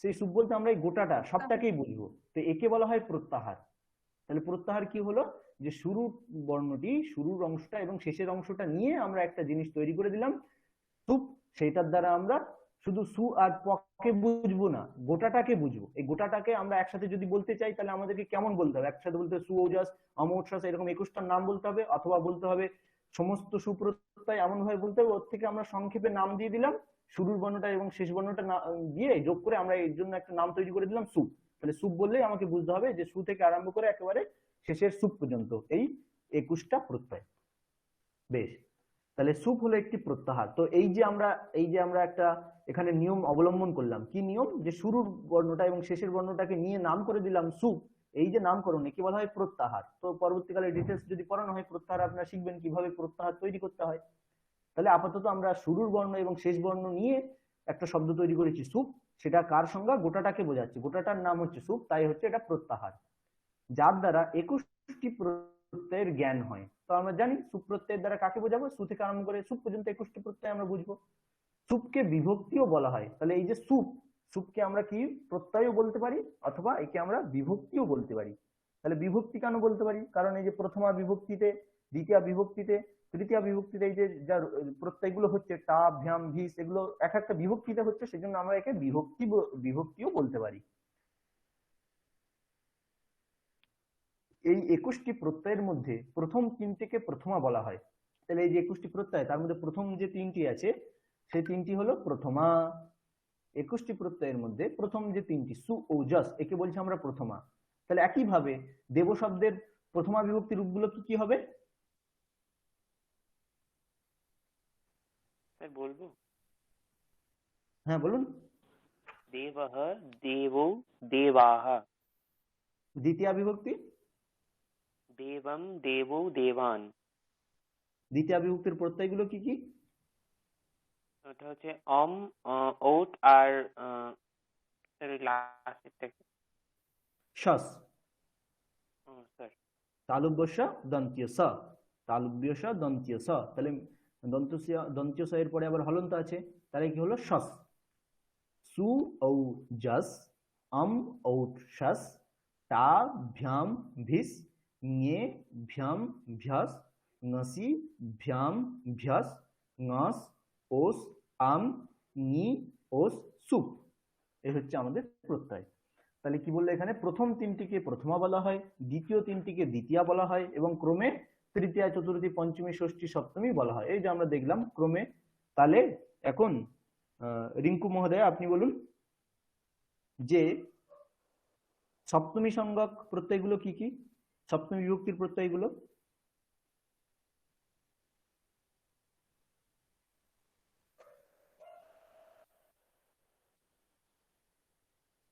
সেই সুপ বলতে আমরা এই গোটাটা সবটাকেই বুঝবো। তো একে বলা হয় প্রত্যাহার। তাহলে প্রত্যাহার কি হলো, যে শুরুর বর্ণটি, শুরুর অংশটা এবং শেষের অংশটা নিয়ে আমরা একটা জিনিস তৈরি করে দিলাম সুপ। সেটার দ্বারা আমরা শুধু সু আর পকে বুঝবো না, গোটাটাকে বুঝবো। এই গোটাটাকে আমরা একসাথে যদি বলতে চাই, তাহলে আমাদেরকে কেমন বলতে হবে, একসাথে বলতে হবে সুওজস, অমোৎসস, এরকম 21টার নাম বলতে হবে, অথবা বলতে হবে সমস্ত সুপ্রত্যয়, এমন ভাবে বলতে হবে। ওর থেকে আমরা সংক্ষেপে নাম দিয়ে দিলাম, শুরুর বর্ণটা এবং শেষ বর্ণটা দিয়ে যোগ করে আমরা এর জন্য একটা নাম তৈরি করে দিলাম সুপ। তাহলে সুপ বললেই আমাকে বুঝতে হবে যে সু থেকে আরম্ভ করে একেবারে শেষের সুপ পর্যন্ত এই 21টা প্রত্যয়। বেশ, তাহলে সুপ হলো একটি প্রত্যাহার। তো এই যে আমরা একটা এখানে নিয়ম অবলম্বন করলাম, কি নিয়ম, যে শুরুর বর্ণটা এবং শেষের বর্ণটাকে নিয়ে নাম করে দিলাম সুপ। এই যে নামকরণ একে বলা হয় প্রত্যাহার। তো পরবর্তীকালে ডিটেলস যদি পড়ানো হয় প্রত্যাহার, আপনারা শিখবেন কিভাবে প্রত্যাহার তৈরি করতে হয়। তাহলে আপাতত আমরা শুরুর বর্ণ এবং শেষ বর্ণ নিয়ে একটা শব্দ তৈরি করেছি সুপ। সেটা কার সংজ্ঞা, গোটাটাকে বোঝাচ্ছে, গোটাটার নাম হচ্ছে সুপ, তাই হচ্ছে এটা প্রত্যাহার, যার দ্বারা 21টি প্রত্যয়ের জ্ঞান হয়। তো আমরা জানি সুপ প্রত্যয়ের দ্বারা কাকে বোঝাবো, সু থেকে আরম্ভ করে সুপ পর্যন্ত 21টি প্রত্যয় আমরা বুঝবো। সুপকে বিভক্তিও বলা হয়। তাহলে এই যে সুপ, সুপকে আমরা কি প্রত্যয়ও বলতে পারি, অথবা একে আমরা বিভক্তিও বলতে পারি। তাহলে বিভক্তি কেন বলতে পারি, কারণ এই যে প্রথমা বিভক্তিতে, দ্বিতীয় বিভক্তিতে, তৃতীয় বিভক্তিতে এই যে যা প্রত্যয়গুলো হচ্ছে টা, ভ্যাম, ভিস, এগুলো এক একটা বিভক্তিতে হচ্ছে, সেজন্য আমরা একে বিভক্তিও বলতে পারি। এই 21টি প্রত্যয়ের মধ্যে প্রথম তিনটিকে প্রথমা বলা হয়। তাহলে এই যে 21টি প্রত্যয়, তার মধ্যে প্রথম যে তিনটি আছে সেই তিনটি হলো প্রথমা। 21টি প্রত্যয়ের মধ্যে প্রথম যে তিনটি সু ও যস, একে বলছি আমরা প্রথমা। তাহলে একইভাবে দেব শব্দের প্রথমা বিভক্তি রূপগুলো কি কি হবে, স্যার বলবো? হ্যাঁ বলুন। দেবঃ, দেবৌ, দেবাः। দ্বিতীয় বিভক্তি, দেবং, দেবৌ, দেবান। দ্বিতীয় বিভক্তির প্রত্যয়গুলো কি কি, ওটা হচ্ছে অম, ওট আর লাস্টেরটা কি? শস, স্যার তালব্যস্য দন্ত্য স, তালব্যস্য দন্ত্য স। তাহলে দন্ত্য স এর পরে আবার হলন্ত আছে, তাহলে কি হলো শস। সু ঔ যস, অম ঔট শস, টা ভ্যাম ভিস, ঞে ভ্যাম ভ্যাস, ঙসি ভ্যাম ভ্যাস, ঙস ওস আম নি ওস সুপ, এই হচ্ছে আমাদের প্রত্যয়। তাহলে কি বললো এখানে, প্রথম তিনটিকে প্রথমা বলা হয়, দ্বিতীয় তিনটিকে দ্বিতীয়া বলা হয় এবং ক্রমে তৃতীয়া চতুর্থী পঞ্চমী ষষ্ঠী সপ্তমী বলা হয়। এই যে আমরা দেখলাম ক্রমে। তাহলে এখন রিঙ্কু মহোদয় আপনি বলুন যে সপ্তমী সংজ্ঞক প্রত্যয়গুলো কি কি, সপ্তমী বিভক্তির প্রত্যয়গুলো।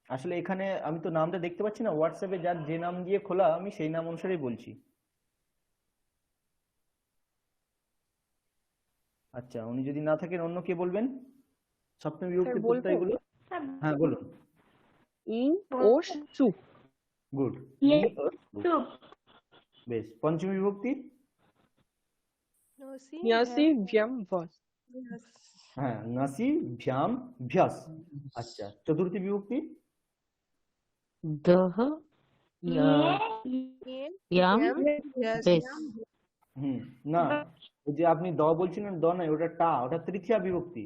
আসলে এখানে আমি তো নামটা দেখতে পাচ্ছি না, হোয়াটসঅ্যাপে যার যে নাম দিয়ে খোলা আমি সেই নাম অনুসারেই বলছি। আচ্ছা, উনি যদি না থাকেন অন্য কে বলবেন সপ্তমী বিভক্তির বলবো? প্রত্যয়গুলো? হ্যাঁ বলুন। ই ও সু। গুড। বেশ। পঞ্চমী বিভক্তি? ন্যাসি ভ্যাম ভস। হ্যাঁ, নাসি ভ্যাম ভ্যাস। আচ্ছা, চতুর্থী বিভক্তি? দহ ইয়াম বেশ। না, ওই যে আপনি দ বলছিলেন, দ নয়, ওটা টা, ওটা তৃতীয়া বিভক্তি।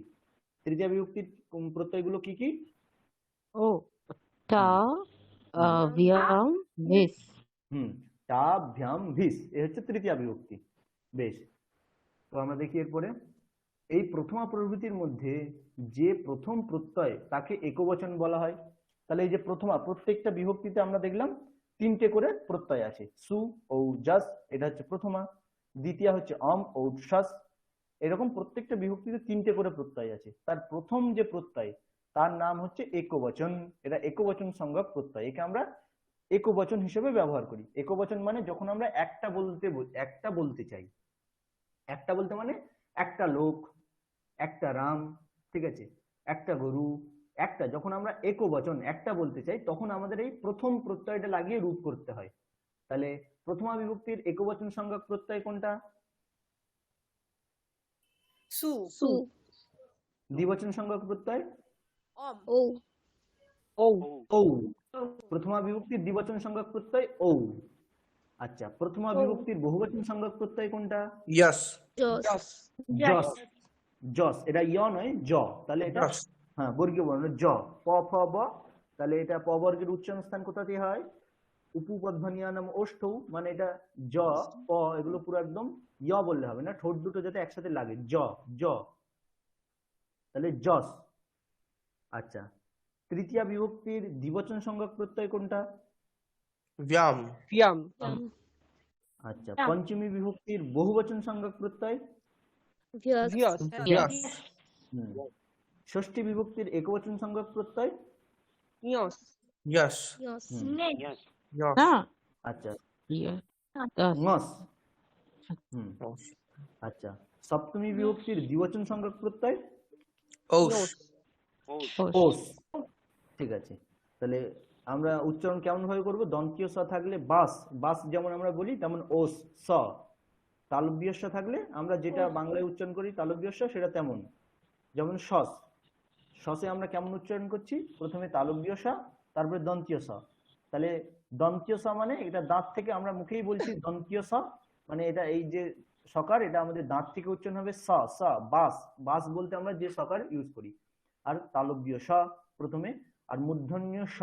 তৃতীয়া বিভক্তির প্রত্যয়গুলো কি কি? ও টা ভিয়াম বেশ। টা ভ্যাম ভিস, এ হচ্ছে তৃতীয়া বিভক্তি। বেশ। তো আমরা দেখি এরপরে, এই প্রথমা প্রভৃতির মধ্যে যে প্রথম প্রত্যয় তাকে একবচন বলা হয়। তাহলে এই যে প্রথমা, প্রত্যেকটা বিভক্তিতে আমরা দেখলাম তিনটে করে প্রত্যয় আছে। সু ও জাস, এটা হচ্ছে প্রথমা। দ্বিতীয় হচ্ছে অম ও শাস, এরকম প্রত্যেকটা বিভক্তিতে তিনটে করে প্রত্যয় আছে। তার প্রথম যে প্রত্যয় তার নাম হচ্ছে একবচন। এটা একবচন সংজ্ঞক প্রত্যয়, একে আমরা একবচন হিসেবে ব্যবহার করি। একবচন মানে যখন আমরা একটা বলতে চাই, একটা বলতে মানে একটা লোক, একটা রাম, ঠিক আছে, একটা গরু, একটা, যখন আমরা একবচন একটা বলতে চাই তখন আমাদের এই প্রথম প্রত্যয়টা লাগিয়ে রূপ করতে হয়। তাহলে প্রথমা বিভক্তির একবচন সংজ্ঞক প্রত্যয় কোনটা? সু। সু। দ্বিবচন সংজ্ঞক প্রত্যয়? অম। ও। ও। ঔ। প্রথমা বিভক্তির দ্বিবচন সংজ্ঞক প্রত্যয় ঔ। আচ্ছা, প্রথমা বিভক্তির বহুবচন সংজ্ঞক প্রত্যয় কোনটা? Yes Jos. জস। জস, এটা ইয় নয়, জ। তাহলে এটা यस হ্যাঁ বর্গীয় বর্ণ জ, প ফ ব। তাহলে এটা প বর্গের উচ্চারণ স্থান কোথা দিয়ে হয়? উপপধ্বনিয়ানাম ওষ্ঠৌ, মানে এটা জ প এগুলো পুরো একদম ইয় বললে হবে না, ঠোঁট দুটো যাতে একসাথে লাগে, জ জ। তাহলে জস। আচ্ছা, তৃতীয়া বিভক্তির দ্বিবচন সংজ্ঞক প্রত্যয় কোনটা? व्याम ভ্যাম। আচ্ছা, পঞ্চমী বিভক্তির বহুবচন সংজ্ঞক প্রত্যয়? ভিয়াস। ভিয়াস। यस ষষ্ঠী বিভক্তির একবচন সংজ্ঞক প্রত্যয়? নিয়স। यस ইয়স। Yes. यस না আচ্ছা, ইয়া দশ। নস। আচ্ছা, সপ্তমী বিভক্তির দ্বিবচন সংজ্ঞক প্রত্যয়? ओस ওস। ঠিক আছে, তাহলে আমরা উচ্চারণ কেমন ভাবে করবো? দন্তীয় স থাকলে বাস, বাস যেমন আমরা বলি তেমন ওস স। তালব্য স থাকলে আমরা যেটা বাংলায় উচ্চারণ করি তালব্য স, সেটা তেমন। যেমন সস, সসে আমরা কেমন উচ্চারণ করছি? প্রথমে তালব্য স, তারপরে দন্তীয় স। তাহলে দন্তীয় স মানে এটা দাঁত থেকে, আমরা মুখেই বলছি দন্তীয় স, মানে এটা এই যে সকার, এটা আমাদের দাঁত থেকে উচ্চারণ হবে স স। বাস, বাস বলতে আমরা যে সকার ইউজ করি। আর তালব্য স প্রথমে, আর মূর্ধন্য স,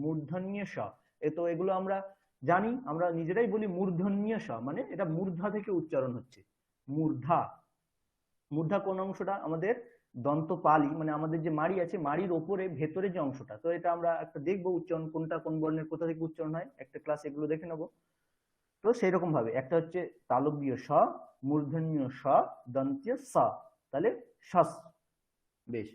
মূর্ধন্য স, তো এগুলো আমরা জানি, আমরা নিজেরাই বলি মূর্ধন্য স, মানে এটা মূর্ধা থেকে উচ্চারণ হচ্ছে। মূর্ধা, মূর্ধা কোন অংশটা? আমাদের দন্তপালি, মানে আমাদের যে মাড়ি আছে, মাড়ির ওপরে ভেতরে যে অংশটা। তো এটা আমরা একটা দেখবো উচ্চারণ কোনটা কোন বর্ণের কোথা থেকে উচ্চারণ হয়, একটা ক্লাস এগুলো দেখে নেবো। তো সেই রকম ভাবে একটা হচ্ছে তালব্য স, মূর্ধন্য স, দন্ত্য স, তাহলে সস। বেশ,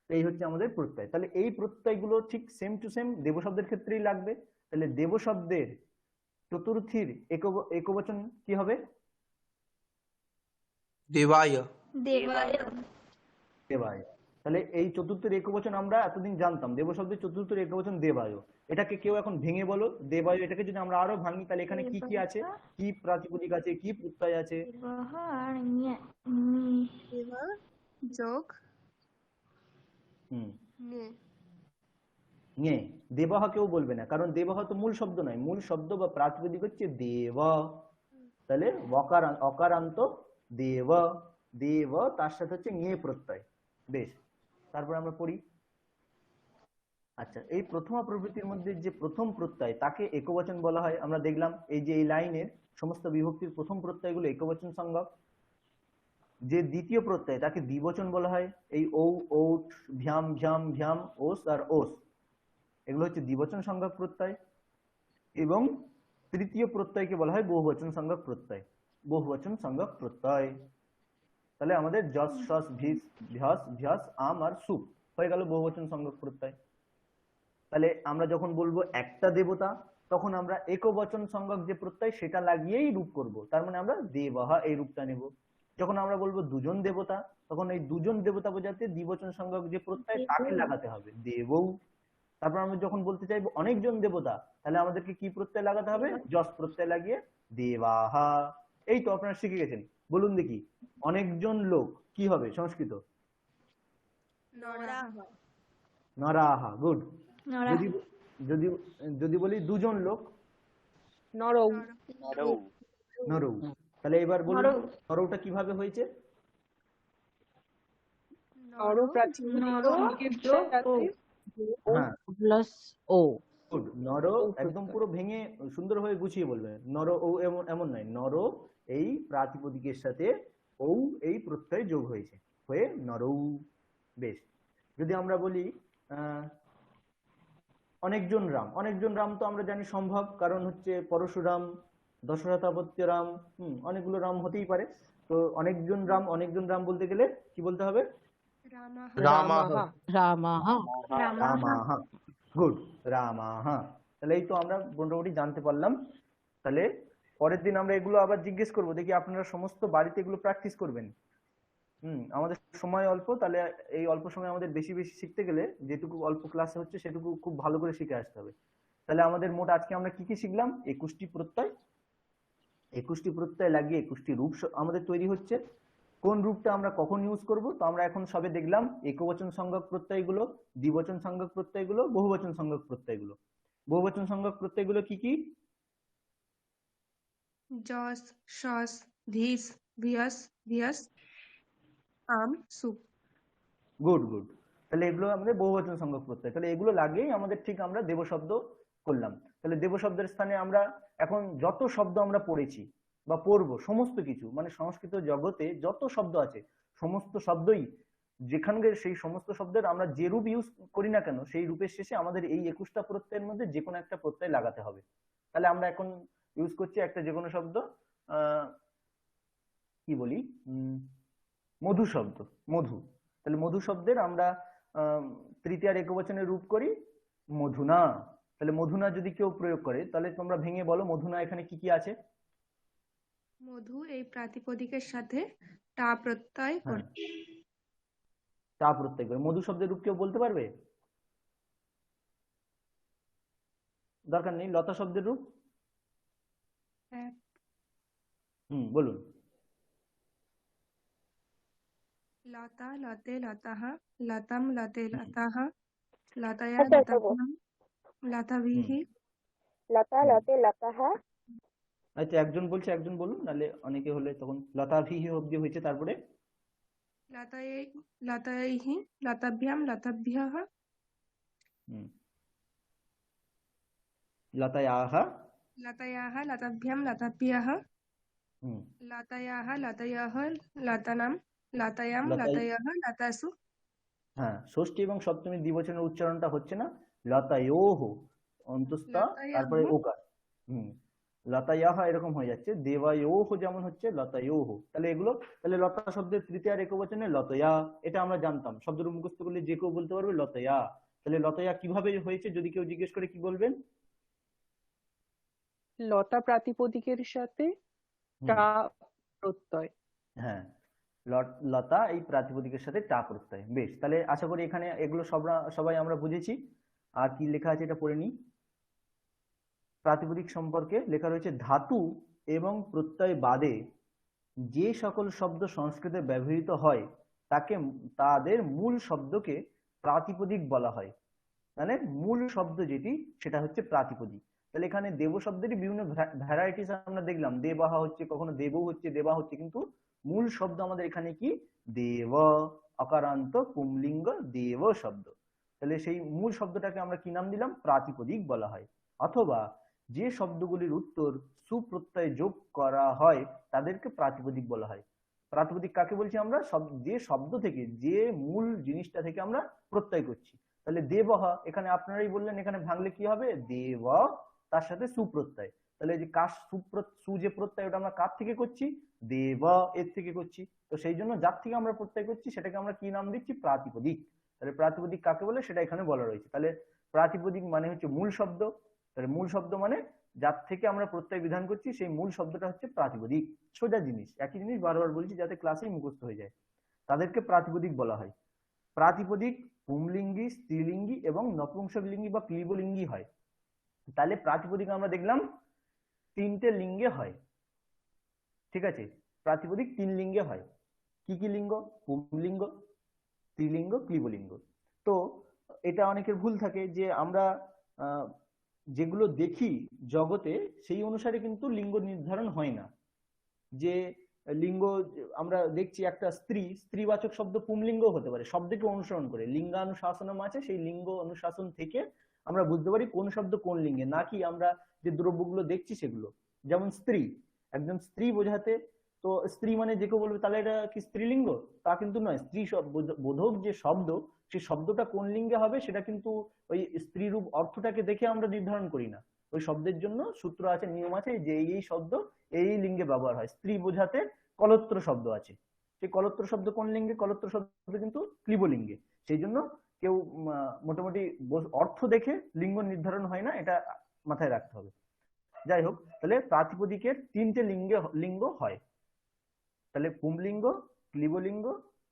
এই হচ্ছে আমাদের প্রত্যয়। তাহলে এই প্রত্যয়গুলো ঠিক সেম টু সেম দেব শব্দের ক্ষেত্রেই লাগবে। তাহলে দেব শব্দের চতুর্থীর একবচন কি হবে? देवाय দেবায়। দেবায়। তাহলে এই চতুর্থের একবচন আমরা এতদিন জানতাম, দেব শব্দের চতুর্থের একবচন দেবায়। এটাকে কেউ এখন ভেঙে বলো, দেবায় এটাকে যদি আমরা আরো ভাঙি তাহলে এখানে কি কি আছে, কি প্রাতিপদিক আছে, কি প্রত্যয় আছে? আর দেবা যোগ নে। ঞে। দেবহ কেউ বলবে না, কারণ দেবহ তো মূল শব্দ নয়, মূল শব্দ বা প্রাতিপদিক হচ্ছে দেব। তাহলে অকারান্ত দেব, দেব তার সাথে হচ্ছে ঞে প্রত্যয়। বেশ, তারপর আমরা পড়ি। আচ্ছা, এই প্রথমা প্রভৃতির মধ্যে যে প্রথম প্রত্যয় তাকে একবচন বলা হয়। আমরা দেখলাম এই যে এই লাইনের সমস্ত বিভক্তির প্রথম প্রত্যয়গুলো একবচন সংজ্ঞক। যে দ্বিতীয় প্রত্যয় তাকে দ্বিবচন বলা হয়। এই ঔ, ঔট, ভ্যাম, ঝ্যাম, ভ্যাম, ওস আর ওস এগুলো হচ্ছে দ্বিবচন সংজ্ঞক প্রত্যয়। এবং তৃতীয় প্রত্যয়কে বলা হয় বহুবচন সংজ্ঞক প্রত্যয়। বহুবচন সংজ্ঞক প্রত্যয়। তাহলে আমাদের যশ, শস, ভিস, ভ্যাস, ভ্যাস, আম আর সুপ হয়ে গেল বহুবচন সংজ্ঞক প্রত্যয়। তাহলে আমরা যখন বলবো একটা দেবতা, তখন আমরা একবচন সংজ্ঞক যে প্রত্যয় সেটা লাগিয়েই রূপ করব। তার মানে আমরা দেবহ এই রূপটা নেব। যখন আমরা বলবো দুজন দেবতা, তখন এই দুজন দেবতা বোঝাতে দ্বিবচন সংজ্ঞক যে প্রত্যয় তাকে লাগাতে হবে, দেবৌ। তারপর আমরা যখন বলতে চাইবো অনেকজন দেবতা, তাহলে আমাদেরকে কি প্রত্যয় লাগাতে হবে, যশ প্রত্যয় লাগিয়ে দেবাহা। এই তো আপনারা শিখে গেছেন। বলুন দেখি, অনেকজন লোক কি হবে সংস্কৃত? নরাহা। গুড। যদি যদি যদি বলি দুজন লোক, নরৌ। নরৌ। তাহলে এবার বলুন নরৌটা কিভাবে হয়েছে? নরৌ প্রাতিপদিকের সাথে হ্যাঁ, প্লাস ও। গুড। নর একদম পুরো ভেঙে সুন্দরভাবে গুছিয়ে বলবেন। নর ও এমন এমন নয়, নর এই প্রাতিপদিকের সাথে ও এই প্রত্যয় যোগ হয়েছে, হয়ে নরৌ। বেশ। যদি আমরা বলি অনেকজন রাম, অনেকজন রাম তো আমরা জানি সম্ভব, কারণ হচ্ছে পরশুরাম, দশরথাপত্য রাম, অনেকগুলো রাম হতেই পারে। তো অনেকজন রাম, অনেকজন রাম বলতে গেলে কি বলতে হবে? রামাহ। রামাহ। রামাহ। গুড, রামাহ। তাহলে এই তো আমরা মোটামুটি জানতে পারলাম। তাহলে পরের দিন আমরা এগুলো আবার জিজ্ঞেস করবো, দেখি আপনারা সমস্ত বাড়িতে এগুলো প্র্যাকটিস করবেন। আমাদের সময় অল্প, তাহলে এই অল্প সময় আমাদের বেশি বেশি শিখতে গেলে যেটুকু অল্প ক্লাসে হচ্ছে সেটুকু খুব ভালো করে শিখে আসতে হবে। তাহলে আমাদের মোট আজকে আমরা কি কি শিখলাম? 21টি প্রত্যয়। 21টি প্রত্যয় লাগিয়ে 21টি রূপ আমাদের তৈরি হচ্ছে। কোন রূপটা আমরা কখন ইউজ করব? তো আমরা এখন সবে দেখলাম একবচন সংজ্ঞক প্রত্যয়গুলো, দ্বিবচন সংজ্ঞক প্রত্যয়গুলো, বহুবচন সংজ্ঞক প্রত্যয়গুলো। বহুবচন সংজ্ঞক প্রত্যয়গুলো কি কি? যশ, শস, ধীস, ভিয়স, ভিয়স, আম, সুপ। Good good. তাহলে এগুলো আমাদের বহুবচন সংজ্ঞক প্রত্যয়। তাহলে এগুলো লাগেই আমাদের ঠিক আমরা দেব শব্দ করলাম। তাহলে দেব শব্দের স্থানে আমরা এখন যত শব্দ আমরা পড়েছি বা পড়বো, সমস্ত কিছু মানে সংস্কৃত জগতে যত শব্দ আছে সমস্ত শব্দই যেখানকার সেই সমস্ত শব্দের আমরা যে রূপ ইউজ করি না কেন, সেই রূপের শেষে আমাদের এই 21টা প্রত্যয়ের মধ্যে যে কোনো একটা প্রত্যয় লাগাতে হবে। তাহলে আমরা এখন ইউজ করছি একটা যে কোনো শব্দ, কি বলি, মধু শব্দ, মধু। তাহলে মধু শব্দের আমরা তৃতীয়ার একবচনের রূপ করি মধুনা। তাহলে মধুনা যদি কেউ প্রয়োগ করে, তাহলে তোমরা ভেঙে বলো মধুনা এখানে কি কি আছে? মধু এই প্রাতিপদিকের সাথে টা প্রত্যয় করে। টা প্রত্যয় করে। মধু শব্দের রূপ কেউ বলতে পারবে? দরকার নেই। লতা শব্দের রূপ? হ্যাঁ। বলুন। লতা, লতে, লতাহ, লতাম, লতে, লতাহ, লতায়া, লতাভ্যাম, লতাভিঃ, লতা, লতে, লতাহ। আচ্ছা, একজন বলছে, একজন বলুন, নাহলে অনেকে হলে তখন লতাভিহি অব্দি হয়েছে, তারপরে লতায়ে, লতায়ৈঃ, লতাভ্যাম, লতাভ্যঃ, লতায়াহ, লতায়াহ, লতাভ্যাম, লতাভ্যঃ, লতায়াহ, লতয়ঃ, লতানাম, লতায়াম, লতয়ঃ, লতাসু। হ্যাঁ, ষষ্ঠী এবং সপ্তমী দ্বিবচনের উচ্চারণটা হচ্ছে না, লতায়োহ অন্তস্থ, তারপরে ওকার। লতায়াহ এরকম হয়ে যাচ্ছে, দেবায়োহ যেমন হচ্ছে লতায়োহ। তাহলে এগুলো, তাহলে লতা শব্দের তৃতীয় একবচনে লতয়া, এটা আমরা জানতাম। শব্দটা মুখস্থ করলে যে কেউ বলতে পারবে লতয়া। তাহলে লতয়া কিভাবে হয়েছে যদি কেউ জিজ্ঞেস করে, কি বলবেন? লতা প্রাতিপদিকের সাথে টা প্রত্যয়। হ্যাঁ, লতা এই প্রাতিপদিকের সাথে টা প্রত্যয়। বেশ, তাহলে আশা করি এখানে এগুলো সবাই আমরা বুঝেছি। আর কি লেখা আছে এটা পড়ে নিই। প্রাতিপদিক সম্পর্কে লেখা রয়েছে, ধাতু এবং প্রত্যয় বাদে যে সকল শব্দ সংস্কৃতে ব্যবহৃত হয় তাদের মূল শব্দকে প্রাতিপদিক বলা হয়। মানে মূল শব্দ যেটি সেটা হচ্ছে প্রাতিপদিক। তাহলে এখানে দেব শব্দেরই বিভিন্ন ভ্যারাইটিস আমরা দেখলাম। দেবাহা হচ্ছে, কখনো দেবও হচ্ছে, দেবা হচ্ছে, কিন্তু মূল শব্দ আমাদের এখানে কি? দেব। অকারান্ত পুংলিঙ্গ দেব শব্দ। তাহলে সেই মূল শব্দটাকে আমরা কি নাম দিলাম? প্রাতিপদিক বলা হয়। অথবা যে শব্দগুলির উত্তর সুপ্রত্যয় যোগ করা হয় তাদেরকে প্রাতিপদিক বলা হয়। প্রাতিপদিক কাকে বলছি আমরা? যে শব্দ থেকে, যে মূল জিনিসটা থেকে আমরা প্রত্যয় করছি। তাহলে দেবহ, এখানে আপনারাই বললেন এখানে ভাঙলে কি হবে? দেব, তার সাথে সুপ্রত্যয়। তাহলে যে কার সু যে প্রত্যয়, ওটা আমরা কার থেকে করছি? দেব এর থেকে করছি। তো সেই জন্য যার থেকে আমরা প্রত্যয় করছি সেটাকে আমরা কি নাম দিচ্ছি? প্রাতিপদিক। তাহলে প্রাতিপদিক কাকে বলে সেটা এখানে বলা রয়েছে। তাহলে প্রাতিপদিক মানে হচ্ছে মূল শব্দ। তাহলে মূল শব্দ মানে যার থেকে আমরা প্রত্যয় বিধান করছি সেই মূল শব্দটা হচ্ছে প্রাতিপদিক। সোজা জিনিস, একই জিনিস বারবার বলছি যাতে ক্লাসেই মুখস্থ হয়ে যায়। তাদেরকে প্রাতিপদিক বলা হয়। প্রাতিপদিক পুংলিঙ্গি, স্ত্রীলিঙ্গি এবং নপুংসকলিঙ্গি বা ক্লীবলিঙ্গি হয়। তাহলে প্রাতিপদিক আমরা দেখলাম তিনটে লিঙ্গে হয়, ঠিক আছে? প্রাতিপদিক 3 লিঙ্গে হয়। কি কি লিঙ্গ? পুংলিঙ্গ, স্ত্রীলিঙ্গ, ক্লীবলিঙ্গ। তো এটা অনেকের ভুল থাকে যে আমরা যেগুলো দেখি জগতে সেই অনুসারে কিন্তু লিঙ্গ নির্ধারণ হয় না। যে লিঙ্গ আমরা দেখছি একটা স্ত্রীবাচক শব্দ পুংলিঙ্গ হতে পারে, শব্দকে অনুসরণ করে লিঙ্গানুশাসনম আছে, সেই লিঙ্গ অনুশাসন থেকে আমরা বুঝতে পারি কোন শব্দ কোন লিঙ্গে, নাকি আমরা যে দ্রব্যগুলো দেখছি সেগুলো। যেমন স্ত্রী, একজন স্ত্রী বোঝাতে তো স্ত্রী মানে যে কেউ বলবে তাহলে এটা কি স্ত্রীলিঙ্গ? তা কিন্তু নয়। স্ত্রী বোধক যে শব্দ, সেই শব্দটা কোন লিঙ্গে হবে সেটা কিন্তু ওই স্ত্রীরূপ অর্থটাকে দেখে আমরা নির্ধারণ করি না। ওই শব্দের জন্য সূত্র আছে, নিয়ম আছে যে এই শব্দ এই লিঙ্গে ব্যবহার হয়। স্ত্রী বোঝাতে কলত্র শব্দ আছে, সেই কলত্র শব্দ কোন লিঙ্গে? কলত্র শব্দ কিন্তু ক্লীবলিঙ্গে। সেই জন্য কেউ মোটামুটি অর্থ দেখে লিঙ্গ নির্ধারণ হয় না, এটা মাথায় রাখতে হবে। যাই হোক, তাহলে প্রাতিপদিকের 3টে লিঙ্গ হয়। তাহলে পুংলিঙ্গ, ক্লীবলিঙ্গ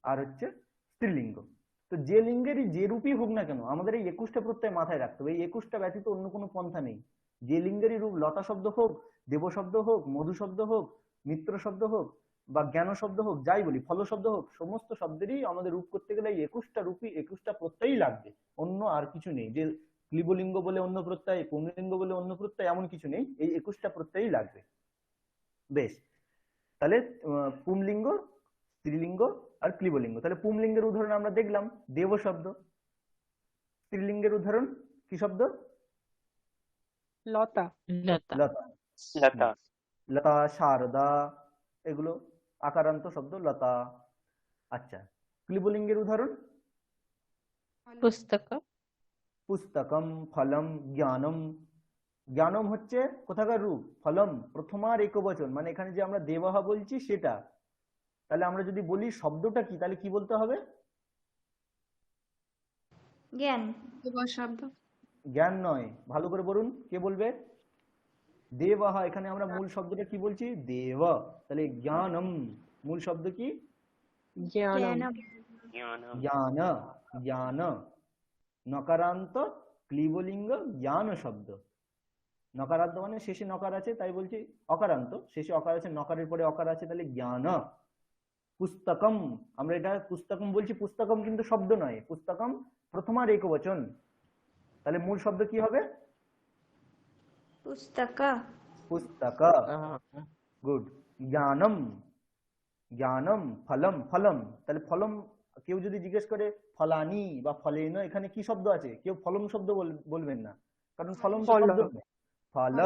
আর হচ্ছে স্ত্রীলিঙ্গ। তো যে লিঙ্গেরই যে রূপই হোক না কেন আমাদের এই 21টা প্রত্যয় মাথায় রাখতে হবে। এই 21টা ব্যতীত অন্য কোনো পন্থা নেই। যে লিঙ্গেরই রূপ, লতা শব্দ হোক, দেব শব্দ হোক, মধু শব্দ হোক, মিত্র শব্দ হোক বা জ্ঞান শব্দ হোক, যাই বলি, ফল শব্দ হোক, সমস্ত শব্দেরই আমাদের রূপ করতে গেলে এই 21টা রূপই 21টা প্রত্যয়ই লাগবে, অন্য আর কিছু নেই। যে ক্লীবলিঙ্গ বলে অন্য প্রত্যয়, পুংলিঙ্গ বলে অন্য প্রত্যয়, এমন কিছু নেই। এই 21টা প্রত্যয়ই লাগবে। বেশ, তাহলে পুংলিঙ্গ, স্ত্রীলিঙ্গ আর ক্লীবলিঙ্গ। তাহলে পুংলিঙ্গের উদাহরণ আমরা দেখলাম দেব শব্দ। স্ত্রীলিঙ্গের উদাহরণ কি শব্দ? লতা। লতা। লতা, লতা। লতা, শারদা, এগুলো আকারান্ত শব্দ, লতা। আচ্ছা, ক্লীবলিঙ্গের উদাহরণ? পুস্তক। পুস্তকম, ফলম, জ্ঞানম। জ্ঞানম হচ্ছে কোথাকার রূপ? ফলম, প্রথমার একবচন, মানে এখানে যে আমরা দেবহ বলছি সেটা। তাহলে আমরা যদি বলি শব্দটা কি, তাহলে কি বলতে হবে? জ্ঞান। শব্দ। জ্ঞান নয়, ভালো করে বলুন, কে বলবে? দেবহ। এখানে আমরা মূল শব্দটা কি বলছি? দেব। তাহলে জ্ঞানম মূল শব্দ কি? জ্ঞানম। জ্ঞানম। জ্ঞান, জ্ঞান। নকারান্ত ক্লীবলিঙ্গ জ্ঞান শব্দ। নকারান্ত মানে শেষে নকার আছে, তাই বলছি অকারান্ত, শেষে অকার আছে, নকারের পরে অকার আছে, তাহলে জ্ঞান। পুস্তকম, আমরা এটা পুস্তকম বলছি, পুস্তকম কিন্তু শব্দ নয়, পুস্তকম প্রথমার একবচন। তাহলে মূল শব্দ কি হবে? পুস্তক। পুস্তক। গুড। জ্ঞানম, জ্ঞানম। ফলম, ফলম। তাহলে ফলম, কেউ যদি জিজ্ঞেস করে ফলানি বা ফলেন এখানে কি শব্দ আছে, কেউ ফলম শব্দ বলবেন না, কারণ ফলম তো শব্দ নয়। ফল,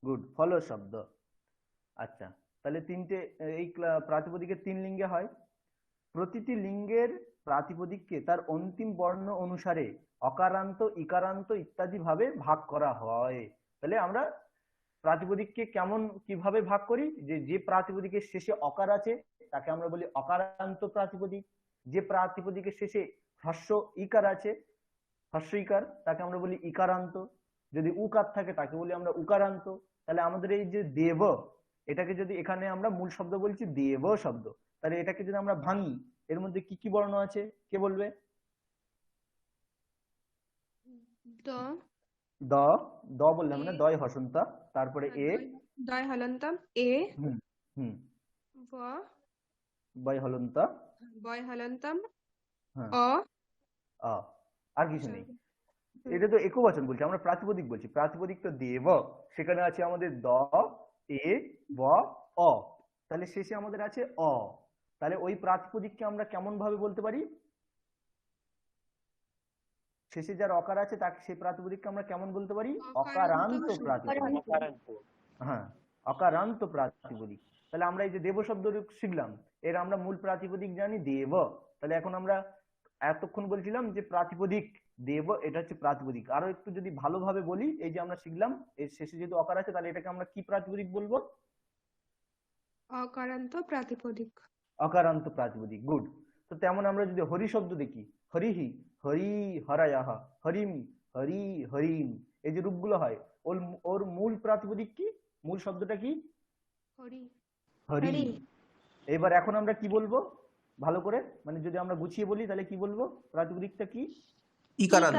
গুড, ফল শব্দ। আচ্ছা, তাহলে তিনটে, এই প্রাতিপদিকের 3 লিঙ্গে হয়। প্রতিটি লিঙ্গের প্রাতিপদিককে তার অন্তিম বর্ণ অনুসারে অকারান্ত, ইকারান্ত ইত্যাদি ভাবে ভাগ করা হয়। তাহলে আমরা প্রাতিপদিককে কিভাবে ভাগ করি? যে প্রাতিপদিকের শেষে অকার আছে তাকে আমরা বলি অকারান্ত প্রাতিপদিক। যে প্রাতিপদিকের শেষে হ্রস্ব ইকার আছে, হ্রস্ব ইকার, তাকে আমরা বলি ইকারান্ত। যদি উকার থাকে তাকে বলি আমরা উকারান্ত। তাহলে আমাদের এই যে দেব, এটাকে যদি এখানে আমরা মূল শব্দ বলছি দেব শব্দ, তাহলে এটাকে যদি আমরা ভাঙি, এর মধ্যে কি কি বর্ণ আছে কে বলবে? দ, দ বললাম না, দয় হসন্তা, তারপরে এ, দয় হলন্তম, এ, বয় হলন্তা, বয় হলন্তম, হ্যাঁ, অ, আ, আর কিছু নেই। এটা তো একবচন বলছি, আমরা প্রাতিপদিক বলছি। প্রাতিপদিক তো দেব, সেখানে আছে আমাদের দ, এ, ব, অ, তাহলে শেষে আমাদের আছে অ। তাহলে ওই প্রাতিপদিককে আমরা কেমন ভাবে বলতে পারি? শেষে যার অকার আছে তাকে সেই প্রাতিপদিককে আমরা কেমন বলতে পারি? অকারান্ত প্রাতিপদিক। অকারান্ত। হ্যাঁ, অকারান্ত প্রাতিপদিক। তাহলে আমরা এই যে দেব শব্দ শিখলাম, এর আমরা মূল প্রাতিপদিক জানি দেব। তাহলে এখন আমরা এতক্ষণ বলছিলাম যে প্রাতিপদিক দেব, এটা হচ্ছে প্রাতিপদিক। আরো একটু যদি ভালোভাবে বলি, এই যে আমরা শিখলাম এর শেষে যেহেতু অকার আছে, তাহলে এটাকে আমরা কি প্রাতিপদিক বলবো? অকারান্ত প্রাতিপদিক। অকারান্ত প্রাতিপদিক। গুড। তো তেমন আমরা যদি হরি শব্দ দেখি, হরিহি, হরি হরায়াহ, হরিম, হরি হরিম, এই যে রূপগুলো হয়, ওর মূল প্রাতিপদিক কি? মূল শব্দটা কি? হরি। হরি। হরি। এবার এখন আমরা কি বলবো ভালো করে, মানে যদি আমরা গুছিয়ে বলি তাহলে কি বলবো? প্রাতিপদিকটা কি? ইকারান্ত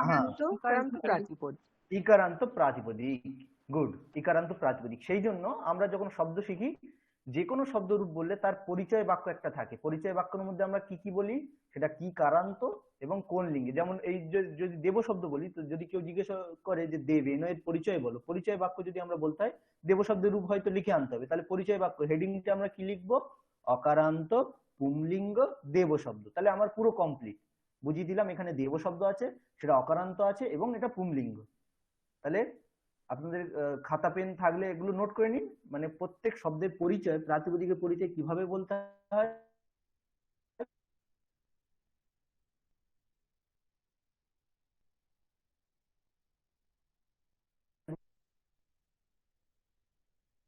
হ্যাঁ, ইকারান্ত প্রাতিপদ। ইকারান্ত প্রাতিপদিক। গুড, ইকারান্ত প্রাতিপদিক। সেই জন্য আমরা যখন শব্দ শিখি, যে কোনো শব্দরূপ বললে তার পরিচয় বাক্য একটা থাকে। পরিচয় বাক্যের মধ্যে আমরা কি কি বলি, সেটা কি কারান্ত এবং কোন লিঙ্গে। যেমন এই যদি দেব শব্দ বলি, তো যদি কেউ জিজ্ঞেস করে যে দেবে এর পরিচয় বলো, পরিচয় বাক্য যদি আমরা বলতে হয়, দেব শব্দের রূপ হয়তো লিখে আনতে হবে। তাহলে পরিচয় বাক্য হেডিংটা আমরা কি লিখবো? অকারান্ত পুংলিঙ্গ দেব শব্দ। তাহলে আমার পুরো কমপ্লিট বুঝিয়ে দিলাম। এখানে দেব শব্দ আছে, সেটা অকারান্ত আছে এবং এটা পুংলিঙ্গ। তাহলে আপনাদের খাতা পেন থাকলে এগুলো নোট করে নিন, মানে প্রত্যেক শব্দের পরিচয়, প্রাতিপদিকের পরিচয় কিভাবে বলতে হয়,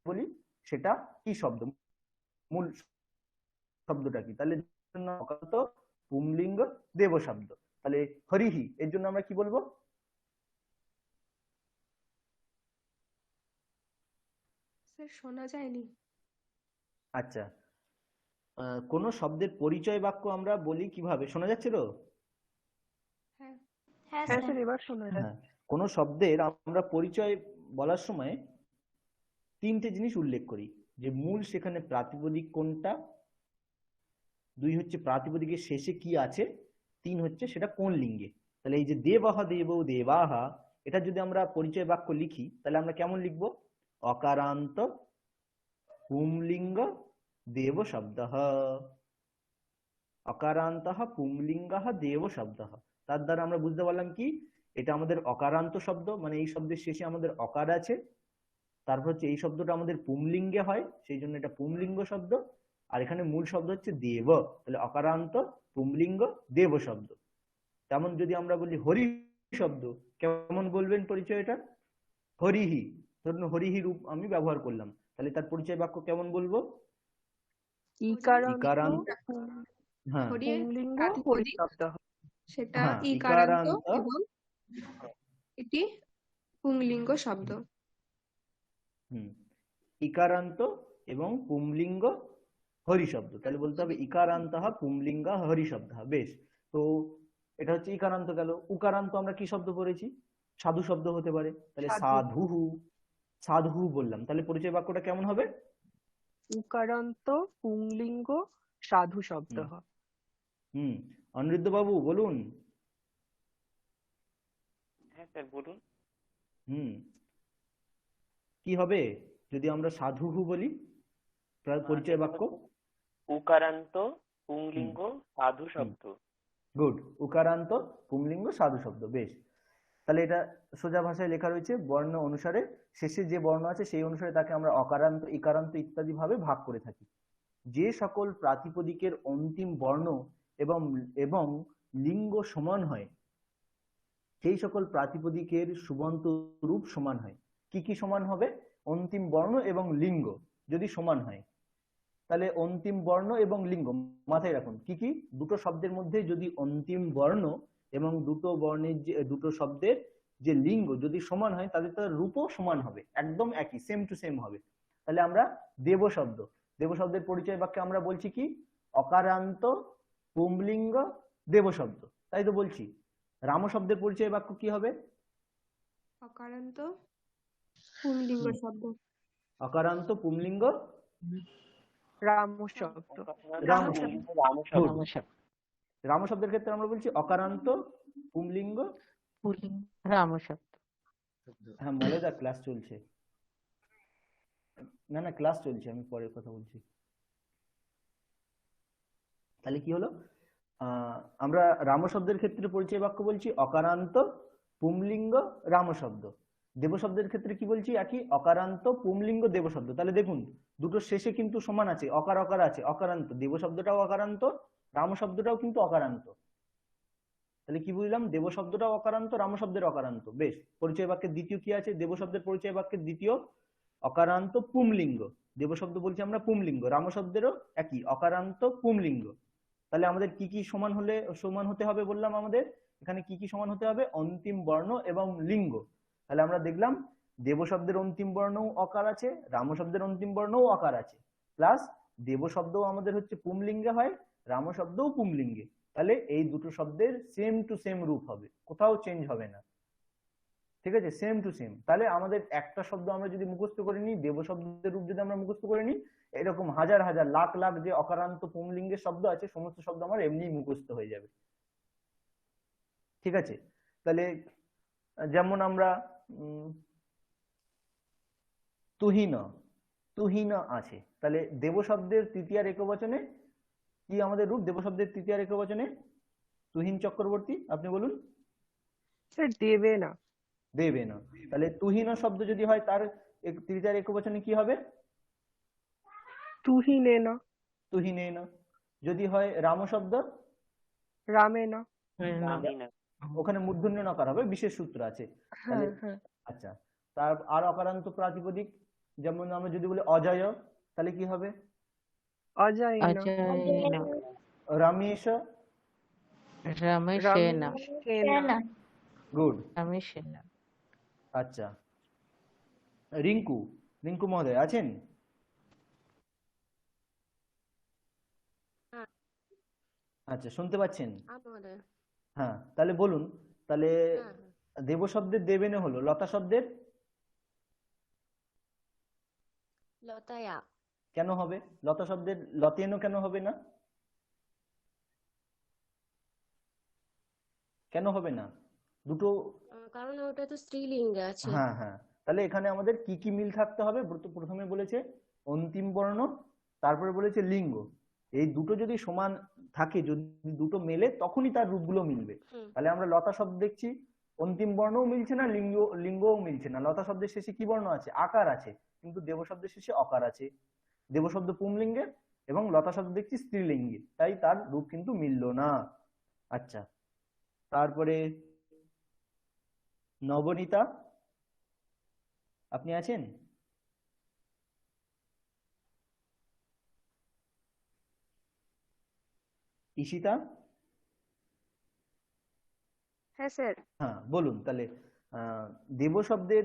বলি সেটা কি শব্দ, মূল শব্দটা কি। তাহলে অকারান্ত পুংলিঙ্গ দেব শব্দ। তাহলে হরিহি এর জন্য আমরা কি বলবো? স্যার শোনা যায়নি। আচ্ছা, কোন শব্দের পরিচয় বাক্য আমরা বলি কিভাবে? শোনা যাচ্ছে তো? হ্যাঁ। হ্যাঁ হ্যাঁ স্যার। স্যার, এবার শোনা যায়। হ্যাঁ, কোন শব্দের আমরা পরিচয় বলার সময় তিনটে জিনিস উল্লেখ করি, যে মূল সেখানে প্রাতিপদিক কোনটা, দুই হচ্ছে প্রাতিপদিকের শেষে কি আছে, তিন হচ্ছে সেটা কোন লিঙ্গে। তাহলে এই যে দেবাহা দেব দেবাহা, এটা যদি আমরা পরিচয় বাক্য লিখি তাহলে আমরা কেমন লিখবো? অকারান্ত পুংলিঙ্গ দেব শব্দ, অকারান্ত পুংলিঙ্গ দেব শব্দ। তার দ্বারা আমরা বুঝতে পারলাম কি, এটা আমাদের অকারান্ত শব্দ, মানে এই শব্দের শেষে আমাদের অকার আছে। তারপর হচ্ছে এই শব্দটা আমাদের পুংলিঙ্গে হয়, সেই জন্য এটা পুংলিঙ্গ শব্দ। আর এখানে মূল শব্দ হচ্ছে দেব, তাহলে অকারান্ত পুংলিঙ্গ দেব শব্দ। তেমন যদি আমরা বলি হরি শব্দ, কেমন বলবেন পরিচয়টা? হরিহি, ধরুন হরিহি রূপ আমি ব্যবহার করলাম, তাহলে তার পরিচয় বাক্য কেমন বলবো? ইকারান্ত, হ্যাঁ হরি পুংলিঙ্গ প্রাতিপদিক, শব্দ। সেটা হ্যাঁ, ইকারান্ত ইকারান্ত, এবং এটি পুংলিঙ্গ শব্দ। ইকারান্ত এবং পুংলিঙ্গ হরি শব্দ। তাহলে বলতে হবে ইকারান্ত পুংলিঙ্গ হরি শব্দ। বেশ, তো এটা হচ্ছে ইকারান্ত গেল। উকারান্ত আমরা কি শব্দ পড়েছি? সাধু শব্দ হতে পারে। তাহলে সাধুহু, সাধুহু বললাম, তাহলে পরিচয় বাক্যটা কেমন হবে? উকারান্ত পুংলিঙ্গ সাধু শব্দ। অনিরুদ্ধ বাবু বলুন। হ্যাঁ স্যার বলুন। কি হবে যদি আমরা সাধুহু বলি পরিচয় বাক্য? উকারান্ত পুংলিঙ্গ সাধু শব্দ। গুড, উকারান্ত পুংলিঙ্গ সাধু শব্দ। বেশ, তাহলে এটা সোজা ভাষায় লেখা রয়েছে, বর্ণ অনুসারে শেষে যে বর্ণ আছে সেই অনুসারে তাকে আমরা অকারান্ত, ইকারান্ত ইত্যাদি ভাবে ভাগ করে থাকি। যে সকল প্রাতিপদিকের অন্তিম বর্ণ এবং লিঙ্গ সমান হয়, সেই সকল প্রাতিপদিকের সুবন্ত রূপ সমান হয়। কি কি সমান হবে? অন্তিম বর্ণ এবং লিঙ্গ যদি সমান হয়, তাহলে অন্তিম বর্ণ এবং লিঙ্গ মাথায় রাখুন। কি কি? দুটো শব্দের মধ্যে যদি অন্তিম বর্ণ এবং দুটো শব্দের যে লিঙ্গ যদি সমান হয়, তাদের রূপও সমান হবে, একদম একই, সেম টু সেম হবে। তাহলে আমরা দেব শব্দ, দেব শব্দের পরিচয় বাক্যে আমরা বলছি কি? অকারান্ত পুংলিঙ্গ দেব শব্দ, তাই তো বলছি। রাম শব্দের পরিচয় বাক্য কি হবে? অকারান্ত পুংলিঙ্গ শব্দ। অকারান্ত পুংলিঙ্গ রাম শব্দ। রাম রাম শব্দ। রাম শব্দের ক্ষেত্রে আমরা বলছি অকারান্ত পুংলিঙ্গ রাম শব্দ। হ্যাঁ, মলেদা ক্লাস চলছে। না ক্লাস চলছে, আমি পরের কথা বলছি। তাহলে কি হলো, আমরা রাম শব্দের ক্ষেত্রে পরিচয় বাক্য বলছি অকারান্ত পুংলিঙ্গ রাম শব্দ। দেব শব্দের ক্ষেত্রে কি বলছি, একই অকারান্ত পুংলিঙ্গ দেব শব্দ। তাহলে দেখুন দুটো শেষে কিন্তু সমান আছে, অকার অকার আছে, অকারান্ত। দেব শব্দটাও অকারান্ত, রাম শব্দটাও কিন্তু অকারান্ত। তাহলে কি বুঝলাম, দেব শব্দটাও অকারান্ত, রাম শব্দের অকারান্ত। বেশ, পরিচয় বাক্যের দ্বিতীয় কি আছে, দেব শব্দের পরিচয় বাক্যের দ্বিতীয় অকারান্ত পুংলিঙ্গ। দেব শব্দ বলছি আমরা পুংলিঙ্গ, রাম শব্দেরও একই অকারান্ত পুংলিঙ্গ। তাহলে আমাদের কি কি সমান হতে হবে বললাম, আমাদের এখানে কি কি সমান হতে হবে, অন্তিম বর্ণ এবং লিঙ্গ। তাহলে আমরা দেখলাম দেব শব্দের অন্তিম বর্ণও অকার আছে, রাম শব্দের অন্তিম বর্ণও অকার আছে, প্লাস দেব শব্দও আমাদের হচ্ছে পুংলিঙ্গে হয়, রাম শব্দও পুংলিঙ্গে। তাহলে এই দুটো শব্দের সেম টু সেম রূপ হবে, কোথাও চেঞ্জ হবে না, ঠিক আছে, সেম টু সেম। তাহলে আমাদের একটা শব্দ আমরা যদি মুখস্থ করে নিই, দেব শব্দের রূপ যদি আমরা মুখস্থ করে নিই, এরকম হাজার হাজার লাখ লাখ যে অকারান্ত পুংলিঙ্গের শব্দ আছে, সমস্ত শব্দ আমার এমনি মুখস্থ হয়ে যাবে, ঠিক আছে। তাহলে যেমন আমরা তুহিন, তুহিন আছে, তাহলে দেব শব্দের তৃতীয়ার একবচনে কি আমাদের রূপ, দেব শব্দের তৃতীয়ার একবচনে তুহিন চক্রবর্তী, আপনি বলুন। স্যার দেবে না। দেবে না। তাহলে তুহিন শব্দ যদি হয় তার তৃতীয়ার একবচনে কি হবে, তুহিনে না। তুহিনে না। যদি হয় রাম শব্দ, রামে না। রামিনা। ওখানে মূর্ধন্য নকার হবে, বিশেষ সূত্র আছে। তাহলে হ্যাঁ হ্যাঁ। আচ্ছা, তার আর অকারান্ত প্রাতিপদিক, যেমন আমরা যদি বলি অজয়, তাহলে কি হবে, অজয় না। অজয়েন রমেশ, রমেশেন রমেশেনা। গুড। রমেশেন আচ্ছা, রিঙ্কু, রিঙ্কু মহোদয় আছেন? আচ্ছা, শুনতে পাচ্ছেন? হ্যাঁ, তাহলে বলুন, তাহলে দেব শব্দের দেবেনে হলো, লতা শব্দের লতায়া। কেন হবে, লতা শব্দের লতেনও কেন হবে না, কেন হবে না, দুটো, কারণ ওটা তো স্ত্রীলিঙ্গ আছে। হ্যাঁ হ্যাঁ। তাহলে এখানে আমাদের কি কি মিল থাকতে হবে, প্রথমে বলেছে অন্তিম বর্ণ, তারপরে বলেছে লিঙ্গ। এই দুটো যদি সমান থাকে, যদি দুটো মেলে, তখনই তার রূপগুলো মিলবে। তাহলে আমরা লতা শব্দ দেখছি, অন্তিম বর্ণও মিলছে না, লিঙ্গও মিলছে না। লতা শব্দের শেষে কি বর্ণ আছে, আকার আছে, কিন্তু দেব শব্দের শেষে অকার আছে। দেব শব্দ পুংলিঙ্গের এবং লতা শব্দ দেখছি স্ত্রীলিঙ্গে, তাই তার রূপ কিন্তু মিললো না। আচ্ছা, তারপরে নবনীতা, আপনি আছেন? ঈশিতা, হ্যাঁ স্যার। হ্যাঁ বলুন। তাহলে দেব শব্দের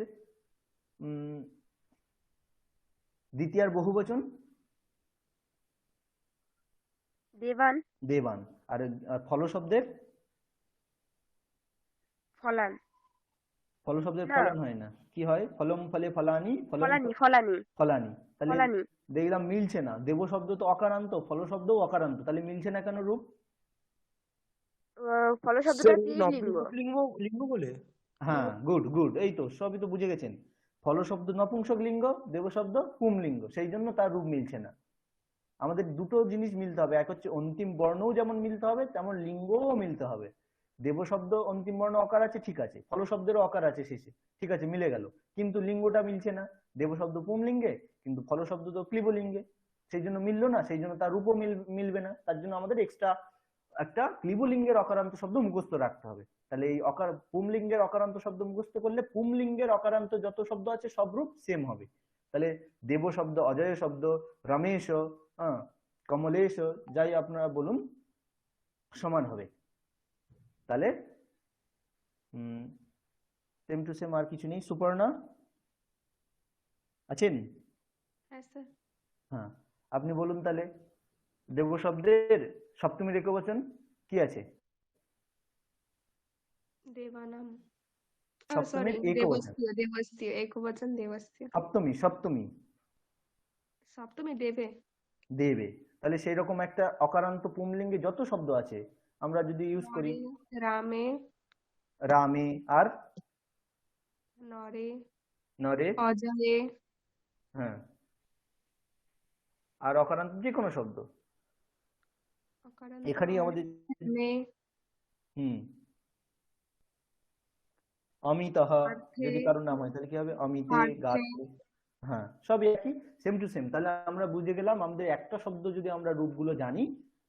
দ্বিতীয়ার বহুবচন দেবান। দেবান। আর ফল শব্দের, ফলান। ফল শব্দের না। ফলন হয় না, কি হয়, ফলম ফলে ফলানি, ফলানি। ফলানি। ফলানি। তাহলে ফলানি। দেখলাম মিলছে না, দেব শব্দ তো অকারান্ত, ফল শব্দও অকারান্ত, তাহলে মিলছে না কেন রূপ? ফল শব্দটা স্ত্রীলিঙ্গ। লিঙ্গ বলে। হ্যাঁ, গুড গুড, এই তো সবই তো বুঝে গেছেন। ফল শব্দ নপুংসক লিঙ্গ, দেব শব্দ পুংলিঙ্গ, সেই জন্য তার রূপ মিলছে না। আমাদের দুটো জিনিস মিলতে হবে, এক হচ্ছে অন্তিম বর্ণও যেমন মিলতে হবে, তেমন লিঙ্গও মিলতে হবে। দেব শব্দ অন্তিম বর্ণ অকার আছে, ঠিক আছে, ফল শব্দেরও অকার আছে শেষে, ঠিক আছে, মিলে গেল, কিন্তু লিঙ্গটা মিলছে না। দেব শব্দ পুংলিঙ্গে, কিন্তু ফল শব্দ তো ক্লীবলিঙ্গে, সেই জন্য মিললো না, সেই জন্য তার রূপও মিলবে না। তার জন্য আমাদের এক্সট্রা একটা ক্লীবলিঙ্গের অকারান্ত শব্দ মুখস্থ রাখতে হবে। তাহলে এই পুংলিঙ্গের অকারান্ত শব্দ মুখস্থ করলে পুংলিঙ্গের অকারান্ত যত শব্দ আছে সব রূপ সেম হবে। তাহলে দেব শব্দ, অজয় শব্দ, রমেশ, কমলেশ, যাই আপনারা বলুন, সমান হবে। তাহলে সেম টু সেম, আর কিছু নেই। সুপর্ণা আছেন? হ্যাঁ স্যার। হ্যাঁ, আপনি বলুন তাহলে দেব শব্দের সপ্তমীর একবচন কি আছে? দেবানাম। সপ্তমীর সরি, একবচন, দেবস্তীয়। দেবস্তীয় একবচন, দেবস্তীয়। সপ্তমী, সপ্তমী সপ্তমী দেবে। দেবে। তাহলে সেই রকম একটা অকারান্ত পুংলিঙ্গে যত শব্দ আছে আমরা যদি ইউজ করি, রামে। রামে, আর নরে। নরে, অজয়ে। হ্যাঁ, আর অকারান্ত যে কোনো শব্দ, অকারান্ত এখানেই হয় আমাদের মে হুম অমিতঃ অর্থে যদি কারোর নাম হয় তাহলে কি হবে? অমিতে, অর্থে গাতে। হ্যাঁ, সব একই, সেম টু সেম। তাহলে আমরা বুঝে গেলাম আমাদের একটা শব্দ যদি আমরা রূপগুলো জানি,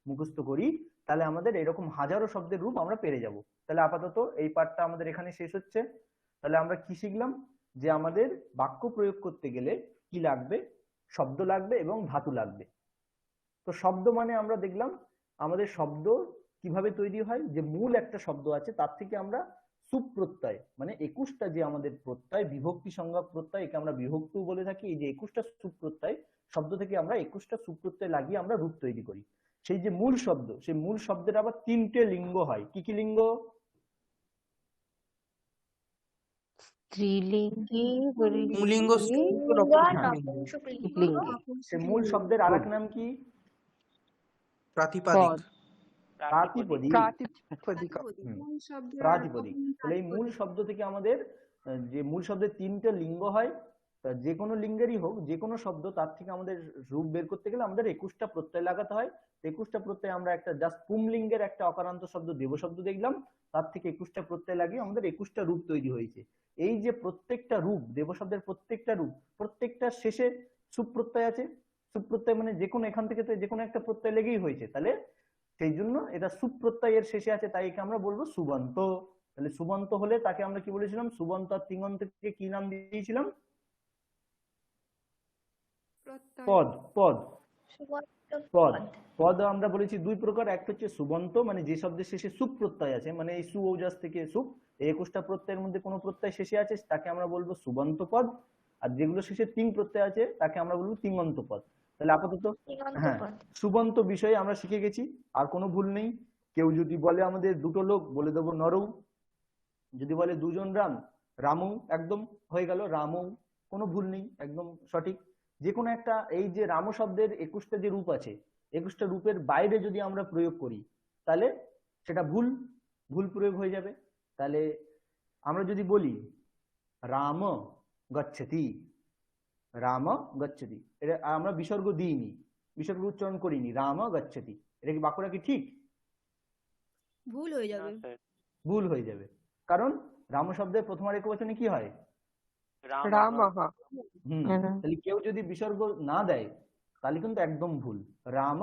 মুখস্থ করি, তাহলে আমাদের এরকম হাজারো শব্দের রূপ আমরা পেরে যাব। তাহলে আপাতত এই পার্টটা আমাদের এখানে শেষ হচ্ছে। তাহলে আমরা কি শিখলাম? যে আমাদের বাক্য প্রয়োগ করতে গেলে কি লাগবে? শব্দ লাগবে এবং ধাতু লাগবে। তো শব্দ মানে আমরা দেখলাম আমাদের শব্দ কিভাবে তৈরি হয়, যে মূল একটা শব্দ আছে তার থেকে আমরা সুপ্রত্যয় মানে 21টা যে আমাদের প্রত্যয়, বিভক্তি সংজ্ঞক প্রত্যয়, একে আমরা বিভক্তিও বলে থাকি। এই যে 21টা সুপ্রত্যয় শব্দ থেকে আমরা 21টা সুপ্রত্যয় লাগিয়ে আমরা রূপ তৈরি করি। সেই যে মূল শব্দ, সেই মূল শব্দের আবার 3টে লিঙ্গ হয়। কি কি লিঙ্গ? স্ত্রীলিঙ্গে, পুংলিঙ্গ, স্ত্রীলিঙ্গে, স্ত্রীলিঙ্গ, হ্যাঁ, নপুংসকলিঙ্গ, সেই মূল শব্দের আরেক নাম কি? প্রাতিপাদিক। পদ, প্রাতিপদিক। প্রাতিপদিকা। মূল শব্দের প্রাতিপদিক। আরেকটা তাহলে এই মূল শব্দ থেকে আমাদের যে মূল শব্দের 3টে লিঙ্গ হয়, তা যে কোনো লিঙ্গেরই হোক, যে কোনো শব্দ তার থেকে আমাদের রূপ বের করতে গেলে আমাদের 21টা প্রত্যয় লাগাতে হয়। 21টা প্রত্যয় আমরা একটা জাস্ট পুংলিঙ্গের একটা অকারান্ত শব্দ দেব শব্দ দেখলাম, তার থেকে 21টা প্রত্যয় লাগিয়ে আমাদের 21টা রূপ তৈরি হয়েছে। এই যে প্রত্যেকটা রূপ, দেব শব্দের প্রত্যেকটা রূপ, প্রত্যেকটার শেষে সুপ্রত্যয় আছে। সুপ্রত্যয় মানে যে কোনো এখান থেকে তো যে কোনো একটা প্রত্যয় লেগেই হয়েছে, তাহলে সেই জন্য এটা সুপ্রত্যয়ের শেষে আছে, তাই একে আমরা বলবো সুবন্ত। তাহলে সুবন্ত হলে তাকে আমরা কি বলেছিলাম? সুবন্ত আর তিঙন্তকে কি নাম দিয়েছিলাম? প্রত্যয় পদ। পদ পদ পদ। পদ আমরা বলেছি দুই প্রকার। একটা হচ্ছে সুবন্ত, মানে যে শব্দের শেষে সুপ প্রত্যয় আছে, মানে এই সু ঔজাস থেকে সুপ, এই 21টা প্রত্যয়ের মধ্যে কোনো প্রত্যয় শেষে আছে তাকে আমরা বলবো সুবন্ত পদ। আর যেগুলো শেষে তিং প্রত্যয় আছে তাকে আমরা বলবো তিঙন্ত পদ। তাহলে আপাতত হ্যাঁ, সুবন্ত বিষয়ে আমরা শিখে গেছি, আর কোনো ভুল নেই। কেউ যদি বলে আমাদের দুটো লোক, বলে দেবো নরৌ। যদি বলে দুজন রাম, রামু, একদম হয়ে গেল রামু, কোনো ভুল নেই, একদম সঠিক। যে কোনো একটা, এই যে রাম শব্দের 21টা যে রূপ আছে, 21টা রূপের বাইরে যদি আমরা প্রয়োগ করি তাহলে সেটা ভুল, ভুল প্রয়োগ হয়ে যাবে। তাহলে আমরা যদি বলি রাম গচ্ছতি, রাম গচ্ছতি, এটা আমরা বিসর্গ দিইনি, বিসর্গ উচ্চারণ করিনি, রাম গচ্ছতি, এটা কি বাক্যটা কি ঠিক? ভুল হয়ে না যাবে। স্যার, ভুল হয়ে যাবে, কারণ রাম শব্দের প্রথম আর একবচনে কি হয়? রামঃ। রামঃ। তাহলে কেউ যদি বিসর্গ না দেয় তাহলে কিন্তু একদম ভুল। রাম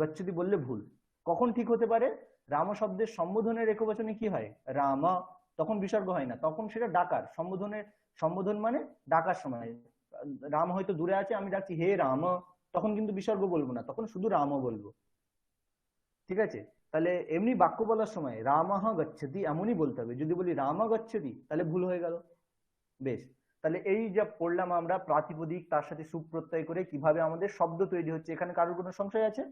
গচ্ছতি বললে ভুল। কখন ঠিক হতে পারে? রাম শব্দের সম্বোধনের একবচনে কি হয়? রাম, তখন বিসর্গ হয় না, তখন সেটা ডাকার। সম্বোধন মানে ডাকার সময়। রাম হয়তো দূরে আছে, আমি ডাকছি হে রাম, তখন কিন্তু বিসর্গ বলবো না, তখন শুধু রাম বলবো। ঠিক আছে? তাহলে এমনি বাক্য বলার সময় রামঃ গচ্ছতি এমনই বলতে হবে। যদি বলি রাম গচ্ছতি তাহলে ভুল হয়ে গেল। বেশ, তাহলে এই যা পড়লাম আমরা প্রাতিপদিক, তার সাথে সুপ্রত্যয় করে কিভাবে আমাদের শব্দ তৈরি হচ্ছে। এখানে কারোর কোনো সংশয় আছে?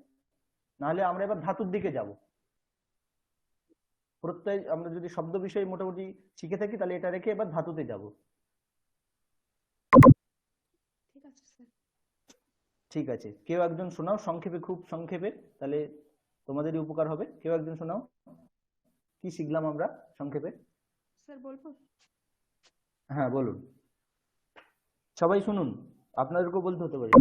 নাহলে আমরা এবার ধাতুর দিকে যাব। প্রত্যয় আমরা যদি শব্দ বিষয়ে মোটামুটি শিখে থাকি তাহলে এটা রেখে এবার ধাতুতে যাব। ঠিক আছে স্যার। ঠিক আছে, কেউ একজন শোনাও সংক্ষেপে, খুব সংক্ষেপে, তাহলে তোমাদেরই উপকার হবে। কেউ একজন শোনাও, কি শিখলাম আমরা সংক্ষেপে? স্যার বলবো? হ্যাঁ বলুন, সবাই শুনুন, আপনাদেরকেও বলতে হতে পারে।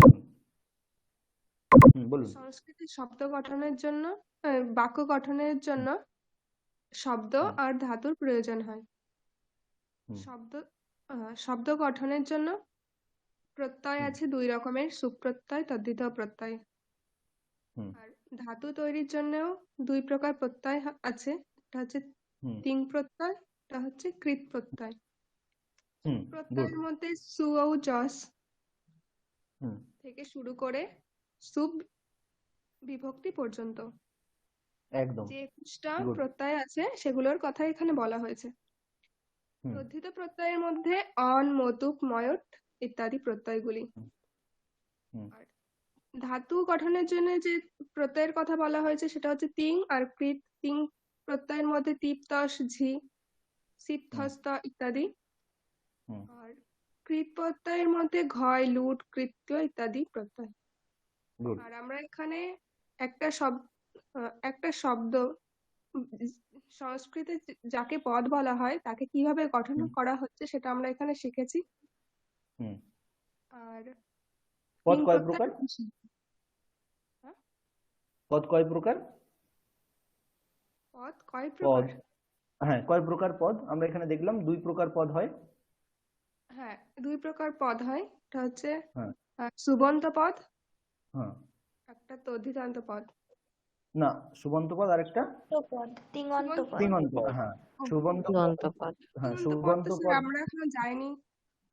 বলুন। সংস্কৃতে শব্দ গঠনের জন্য বাক্য গঠনের জন্য শব্দ আর ধাতুর প্রয়োজন হয়। শব্দ গঠনের জন্য প্রত্যয় আছে দুই রকমের, সুপ্রত্যয়, তদ্ধিত প্রত্যয়। আর ধাতু তৈরির জন্যও দুই প্রকার প্রত্যয় আছে, এটা হচ্ছে তিং প্রত্যয়, এটা হচ্ছে কৃৎ প্রত্যয়। প্রত্যয়ের মধ্যে সু ও যস থেকে শুরু করে সুব বিভক্তি পর্যন্ত একদম যে 21টা প্রত্যয় আছে সেগুলোর কথা এখানে বলা হয়েছে। তদ্ধিত প্রত্যয়ের মধ্যে অন, মতুক, ময়ট ইত্যাদি প্রত্যয়গুলি। আর ধাতু গঠনের জন্য যে প্রত্যয়ের কথা বলা হয়েছে সেটা হচ্ছে তিং আর কৃৎ। তিং প্রত্যয়ের মধ্যে তিপ, তস, ঝি, সিপ, থস, ত ইত্যাদি। আর কৃৎ প্রত্যয়ের মধ্যে ঘয়, লুট, কৃত্য ইত্যাদি প্রত্যয়। আর আমরা এখানে একটা শব্দ সংস্কৃতে যাকে পদ বলা হয় তাকে কিভাবে গঠন করা হচ্ছে সেটা আমরা এখানে শিখেছি। আর পদ কয় প্রকার? পদ কয় প্রকার? পদ কয় পদ, প্রকার? হ্যাঁ কয় প্রকার পদ আমরা এখানে দেখলাম? 2 প্রকার পদ হয়। হ্যাঁ, 2 প্রকার পদ হয়। এটা হচ্ছে হ্যাঁ সুবন্ত পদ, হ্যাঁ একটা তদ্ধিতান্ত পদ। না, সুবন্ত পদ আরেকটা পদ তিঙন্ত সুবন্ত পদ তিঙন্ত। হ্যাঁ ও, সুবন্ত দিগন্ত পদ, পদ। হ্যাঁ তিঙন্ত পদ সুবন্ত তো স্যার পদ, আমরা এখনো যাইনি।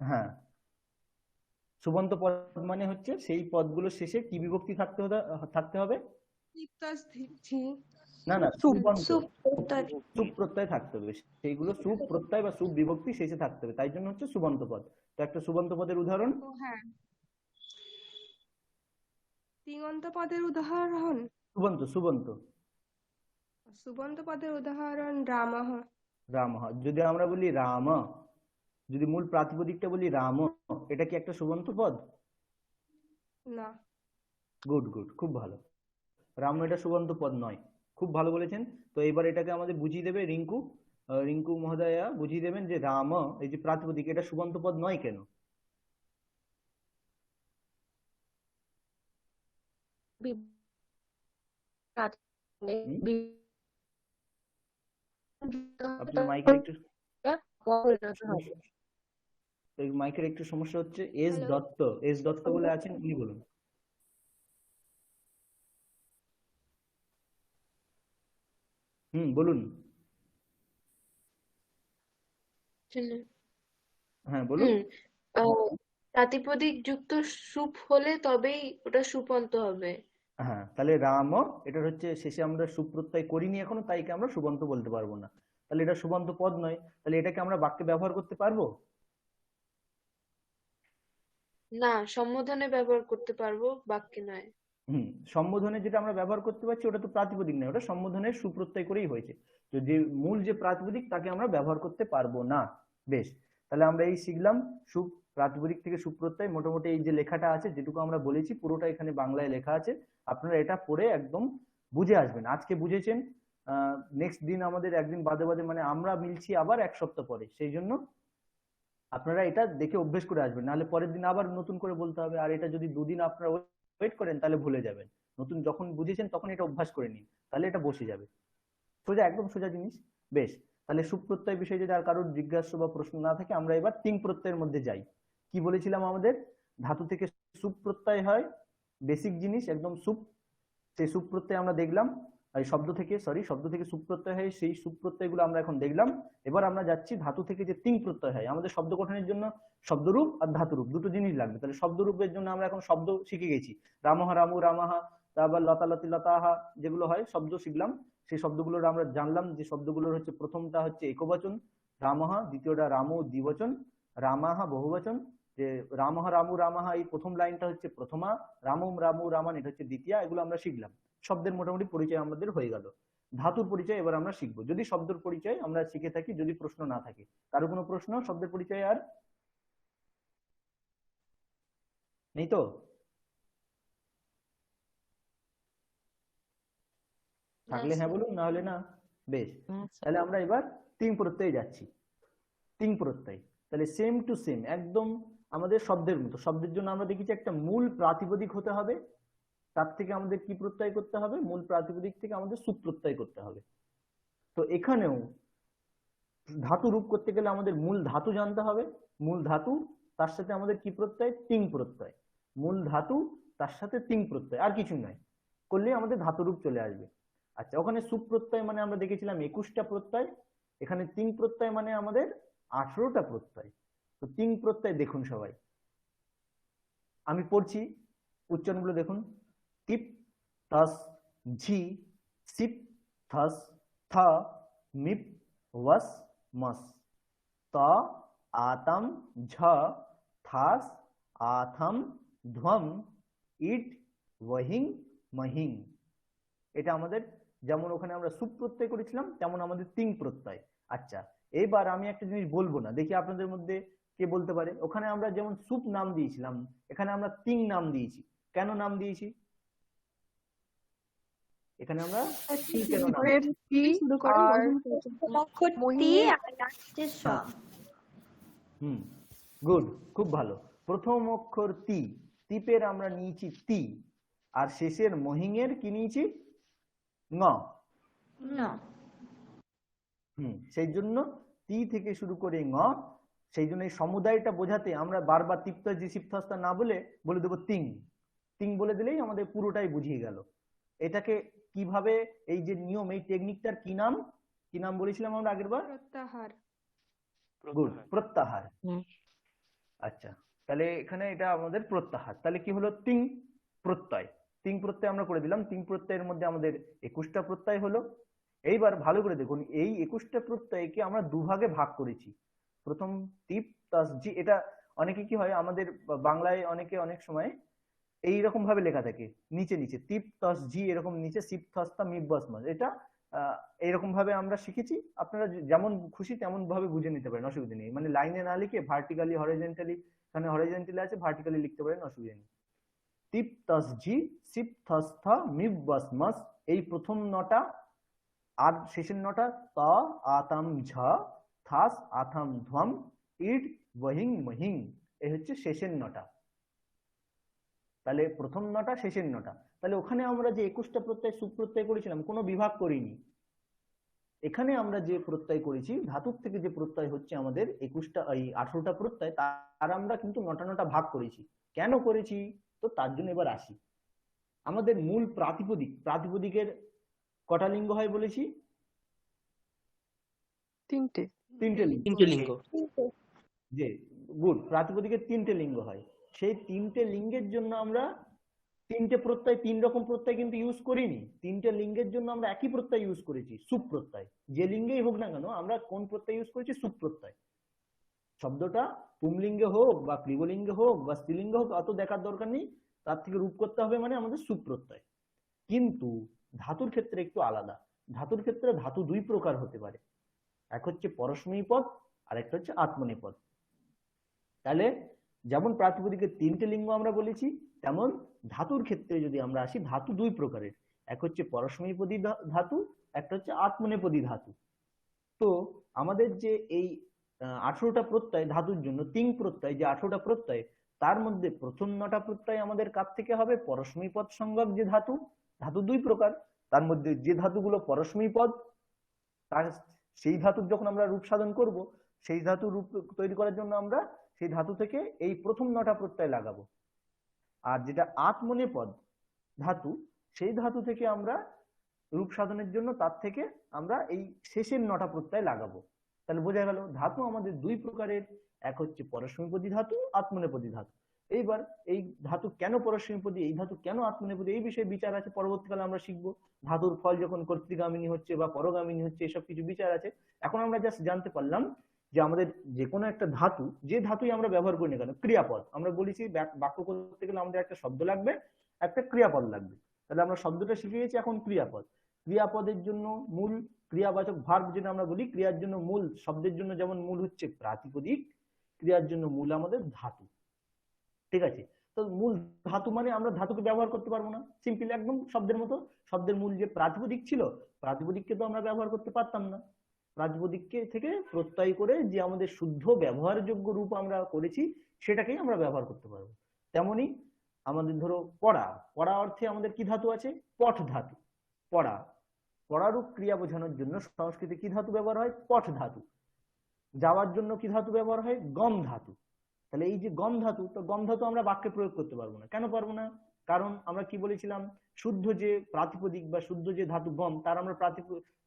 হ্যাঁ সুবন্ত পদ মানে হচ্ছে সেই পদগুলোর শেষে কি বিভক্তি থাকতে হবে? ইত্যাদি। না না, সুবন্ত সুপ প্রত্যয় সুপ প্রত্যয় থাকতে হবে, সেইগুলো সুপ প্রত্যয় বা সুপ বিভক্তি শেষে থাকতে হবে, তাই জন্য হচ্ছে সুবন্ত পদ। তো একটা সুবন্ত পদের উদাহরণ, ও হ্যাঁ, তিঙন্ত পদের উদাহরণ, সুবন্ত সুবন্ত সুবন্ত পদের উদাহরণ রামঃ। রাম। যদি আমরা বলি রাম, যদি মূল প্রাতিপদিকটা বলি রাম, এটা কি একটা সুবন্ত পদ? না, গুড গুড, খুব ভালো। রাম এটা সুবন্ত পদ নয়, খুব ভালো বলেছেন। তো এবার এটাকে আমাদের বুঝিয়ে দেবে রিঙ্কু, রিঙ্কু মহোদয়া বুঝিয়ে দেবেন যে রাম এই যে প্রাতিপদিক এটা সুবন্ত পদ নয় কেন? হুম? আপনার মাইকের একটু মাইকের একটু সমস্যা হচ্ছে। S hello, Dutta, S Dutta বলে আছেন, উনি বলুন। বলুন। হ্যাঁ বলুন। প্রাতিপদিক যুক্ত সুপ হলে তবেই ওটা সুপন্ত হবে। হ্যাঁ, তাহলে রাম এটার হচ্ছে শেষে আমরা সুপ্রত্যয় করিনি এখনো, তাই কি আমরা সুবন্ত বলতে পারবো না, তাহলে এটা সুবন্ত পদ নয়। তাহলে এটাকে আমরা বাক্যে ব্যবহার করতে পারবো? না, সম্বোধনে ব্যবহার করতে পারবো, বাক্যে নয়। সম্বোধনে যেটা আমরা ব্যবহার করতে পারছি ওটা তো প্রাতিপদিক নয়, ওটা সম্বোধনের সুপ্রত্যয় করেই হয়েছে। তো যে মূল যে প্রাতিপদিক তাকে আমরা ব্যবহার করতে পারবো না। বেশ, তাহলে আমরা এই শিখলাম সুপ প্রাতিপদিক থেকে সুপ্রত্যয়। মোটামুটি এই যে লেখাটা আছে যেটুকু আমরা বলেছি পুরোটা এখানে বাংলায় লেখা আছে, আপনারা এটা পড়ে একদম বুঝে আসবেন। আজকে বুঝেছেন, নেক্সট দিন আমাদের একদিন বাদে বাদে মানে আমরা মিলছি আবার 1 সপ্তাহ পরে, সেই জন্য আপনারা এটা দেখে অভ্যেস করে আসবেন, নাহলে পরের দিন আবার নতুন করে বলতে হবে। আর এটা যদি 2 দিন আপনারা ওয়েট করেন তাহলে ভুলে যাবেন। নতুন যখন বুঝেছেন তখন এটা অভ্যাস করে নিন, তাহলে এটা বসে যাবে। সোজা, একদম সোজা জিনিস। বেশ, তাহলে সুপ্রত্যয় বিষয়ে যদি আর কারোর জিজ্ঞাসা বা প্রশ্ন না থাকে আমরা এবার তিন প্রত্যয়ের মধ্যে যাই। কি বলেছিলাম, আমাদের ধাতু থেকে সুপ্রত্যয় হয়, বেসিক জিনিস একদম সুপ, সেই সুপ্রত্যয় আমরা দেখলাম। শব্দ থেকে সুপ্রত্যয় হয়, সেই সুপ্রত্যয়গুলো আমরা এখন দেখলাম। এবার আমরা যাচ্ছি ধাতু থেকে যে তিন প্রত্যয় হয়। আমাদের শব্দ গঠনের জন্য শব্দরূপ আর ধাতুরূপ দুটো জিনিস লাগবে। তাহলে শব্দরূপের জন্য আমরা এখন শব্দ শিখে গেছি, রামহা রামু রামাহা, তারপর লতা লতি লতাহা, যেগুলো হয় শব্দ শিখলাম। সেই শব্দগুলোর আমরা জানলাম যে শব্দগুলোর হচ্ছে প্রথমটা হচ্ছে একবচন রামহা, দ্বিতীয়টা রামু দ্বিবচন, রামাহা বহুবচন। যে রামহা রামু রামাহা এই প্রথম লাইনটা হচ্ছে প্রথমা, রামুম রামু রামান এটা হচ্ছে দ্বিতীয়া। এগুলো আমরা শিখলাম, শব্দের মোটামুটি পরিচয় আমাদের হয়ে গেল। ধাতুর পরিচয় এবার আমরা শিখবো, যদি শব্দের পরিচয় আমরা শিখে থাকি, যদি প্রশ্ন না থাকে। কারো কোনো প্রশ্ন শব্দের পরিচয় আর নেই তো? থাকলে হ্যাঁ বলুন, না হলে না। বেশ, তাহলে আমরা এবার তিন প্রত্যয়ে যাচ্ছি। তিন প্রত্যয়, তাহলে সেম টু সেম একদম আমাদের শব্দের মতো। শব্দের জন্য আমরা দেখেছি একটা মূল প্রাতিপদিক হতে হবে, তার থেকে আমাদের কি প্রত্যয় করতে হবে? মূল প্রাতিপদিক থেকে আমাদের সুপ্রত্যয় করতে হবে। তো এখানেও ধাতু রূপ করতে গেলে আমাদের মূল ধাতু জানতে হবে। মূল ধাতু, তার সাথে আমাদের কি প্রত্যয়? তিং প্রত্যয়। মূল ধাতু, তার সাথে তিং প্রত্যয়, আর কিছু নয়, করলে আমাদের ধাতু রূপ চলে আসবে। আচ্ছা, ওখানে সুপ্রত্যয় মানে আমরা দেখেছিলাম 21টা প্রত্যয়, এখানে তিং প্রত্যয় মানে আমাদের 18টা প্রত্যয়। তো তিং প্রত্যয় দেখুন সবাই, আমি পড়ছি, উচ্চারণগুলো দেখুন। টিপ থস ঝি সিপ থস থ মিপ ওয়াস মস ত আতম ঝ থাস আথম ধ্বম ইট ওহিং মহিং। এটা আমাদের যেমন ওখানে আমরা সুপ প্রত্যয় করেছিলাম তেমন আমাদের তিং প্রত্যয়। আচ্ছা, এবার আমি একটা জিনিস বলবো না, দেখি আপনাদের মধ্যে কে বলতে পারে। ওখানে আমরা যেমন সুপ নাম দিয়েছিলাম, এখানে আমরা তিং নাম দিয়েছি, কেন নাম দিয়েছি? এখানে আমরা তিং কেন নাম দিয়েছি? শুরু করে আর গুড, খুব ভালো। প্রথম অক্ষর তি, টিপের আমরা নিয়েছি তি, আর শেষের মহিং এর কি নিয়েছি? ন। সেই জন্য তি থেকে শুরু করে ঙ, সেই জন্য এই সমুদায়টা বোঝাতে আমরা বারবার তিপ্ত জি সিপ্তস্তা না বলে দেবো তিং। তিং বলে দিলেই আমাদের পুরোটাই বুঝিয়ে গেল। এটাকে কিভাবে, এই যে নিয়ম, এই টেকনিকটার কি নাম বলেছিলাম আমরা আগের বার? প্রত্যাহার। গুড, প্রত্যাহার। আচ্ছা, তাহলে এখানে এটা আমাদের প্রত্যাহার। তাহলে কি হলো? তিং প্রত্যয়। তিং প্রত্যয় আমরা করে দিলাম। তিং প্রত্যয়ের মধ্যে আমাদের 21টা প্রত্যয় হলো। এইবার ভালো করে দেখুন, এই 21টা প্রত্যয়কে আমরা দুভাগে ভাগ করেছি। প্রথম তিপ প্লাস জি, এটা অনেকে কি হয় আমাদের বাংলায় অনেকে অনেক সময় এইরকম ভাবে লেখা থাকে নিচে নিচে তিপ প্লাস জি, এরকম নিচে সিপ থস্তা মিপ বস মাস, এটা এইরকম ভাবে আমরা শিখেছি। আপনারা যেমন খুশি তেমন ভাবে বুঝে নিতে পারেন, অসুবিধা নেই। মানে লাইনে না লিখে ভার্টিক্যালি হরিজন্টালি, এখানে হরিজন্টালি আছে ভার্টিক্যালি লিখতে পারেন, অসুবিধা নেই। তিপ তস জি সিপ থস থ মিপ বস মাস, এই প্রথম নটা। আর শেষের নটা ত আতাম ঝ থাস আথাম ধ্বম ইড ওহিং মহিং, এই হচ্ছে শেষের নটা। তাহলে প্রথম নটা শেষের নটা। তাহলে ওখানে আমরা যে 21টা প্রত্যয় সুপ্রত্যয় করেছিলাম কোনো বিভাগ করিনি। এখানে আমরা যে প্রত্যয় করেছি ধাতুর থেকে, যে প্রত্যয় হচ্ছে আমাদের 18টা প্রত্যয়, তার আমরা কিন্তু নটা ভাগ করেছি। কেন করেছি? তো তার জন্য এবার আসি। আমাদের মূল প্রাতিপদিকের কটা লিঙ্গ হয় বলেছি? তিনটে লিঙ্গ। যে গুড, প্রাতিপদিকের 3টে লিঙ্গ হয়। সেই 3টে লিঙ্গের জন্য আমরা 3টে প্রত্যয়, 3 রকম প্রত্যয় কিন্তু ইউজ করিনি। 3টে লিঙ্গের জন্য আমরা একই প্রত্যয় ইউজ করেছি, সুপ প্রত্যয়। যে লিঙ্গেই হোক না কেন আমরা কোন প্রত্যয় ইউজ করেছি? সুপ প্রত্যয়। শব্দটা পুংলিঙ্গে হোক বা ক্লিবলিঙ্গে হোক বা স্ত্রীলিঙ্গে হোক অত দেখার দরকার নেই, তার থেকে রূপ করতে হবে মানে আমাদের সুপ প্রত্যয়। কিন্তু ধাতুর ক্ষেত্রে একটু আলাদা। ধাতুর ক্ষেত্রে ধাতু 2 প্রকার হতে পারে, এক হচ্ছে পরস্ময়ী পদ আর একটা হচ্ছে আত্মনেপদ। তাহলে যেমন প্রাতিপদিকের 3টে লিঙ্গ আমরা বলেছি, তেমন ধাতুর ক্ষেত্রে যদি আমরা আসি, ধাতু 2 প্রকারের, এক হচ্ছে পরস্ময়ীপদী ধাতু, একটা হচ্ছে আত্মনেপদী ধাতু। তো আমাদের যে এই 18টা প্রত্যয় ধাতুর জন্য, 3 প্রত্যয়, যে 18টা প্রত্যয়, তার মধ্যে প্রথম 9টা প্রত্যয় আমাদের কার থেকে হবে? পরস্ময়ী পদ সংজ্ঞক যে ধাতু 2 প্রকার, তার মধ্যে যে ধাতুগুলো পরস্ময়ী পদ, তার সেই ধাতুর যখন আমরা রূপ সাধন করব, সেই ধাতু রূপ তৈরি করার জন্য আমরা সেই ধাতু থেকে এই প্রথম 9টা প্রত্যয় লাগাবো। আর যেটা আত্মনেপদ ধাতু, সেই ধাতু থেকে আমরা রূপ সাধনের জন্য তার থেকে আমরা এই শেষের 9টা প্রত্যয় লাগাবো। তাহলে বোঝা গেল ধাতু আমাদের 2 প্রকারের, এক হচ্ছে পরস্ময়ীপদী ধাতু, আত্মনেপদী ধাতু। এইবার এই ধাতু কেন পরস্ময়ীপদী, এই ধাতু কেন আত্মনেপদী, এই বিষয়ে বিচার আছে, পরবর্তীকালে আমরা শিখবো। ধাতুর ফল যখন কর্তৃগামিনী হচ্ছে বা পরগামিনী হচ্ছে, এসব কিছু বিচার আছে। এখন আমরা জাস্ট জানতে পারলাম যে আমাদের যে কোনো একটা ধাতু, যে ধাতুই আমরা ব্যবহার করি না কেন, ক্রিয়াপদ, আমরা বলেছি বাক্য করতে গেলে আমাদের একটা শব্দ লাগবে, একটা ক্রিয়াপদ লাগবে। তাহলে আমরা শব্দটা শিখে গেছি, এখন ক্রিয়াপদ। ক্রিয়াপদের জন্য মূল ক্রিয়াবাচক ভার্ব যেটা আমরা বলি, ক্রিয়ার জন্য মূল, শব্দের জন্য যেমন মূল হচ্ছে প্রাতিপদিক, ক্রিয়ার জন্য মূল আমাদের ধাতু। ঠিক আছে? তো মূল ধাতু মানে আমরা ধাতুকে ব্যবহার করতে পারবো না, সিম্পল একদম শব্দের মতো। শব্দের মূল যে প্রাতিপদিক ছিল, প্রাতিপদিককে তো আমরা ব্যবহার করতে পারতাম না। প্রাতিপদিককে থেকে প্রত্যয় করে যে আমাদের শুদ্ধ ব্যবহারযোগ্য রূপ আমরা করেছি, সেটাকেই আমরা ব্যবহার করতে পারবো। তেমনি আমাদের ধরো পড়া, পড়া অর্থে আমাদের কি ধাতু আছে? পঠ ধাতু। পড়া, পড়ারূপ ক্রিয়া বোঝানোর জন্য সংস্কৃতে কি ধাতু ব্যবহার হয়? পঠ ধাতু। যাওয়ার জন্য কি ধাতু ব্যবহার হয়? গম ধাতু। তাহলে এই যে গম ধাতু, তো গম ধাতু আমরা বাক্যে প্রয়োগ করতে পারবো না। কেন পারবো না? কারণ আমরা কি বলেছিলাম, শুদ্ধ যে প্রাতিপদিক বা শুদ্ধ যে ধাতু গম, তার আমরা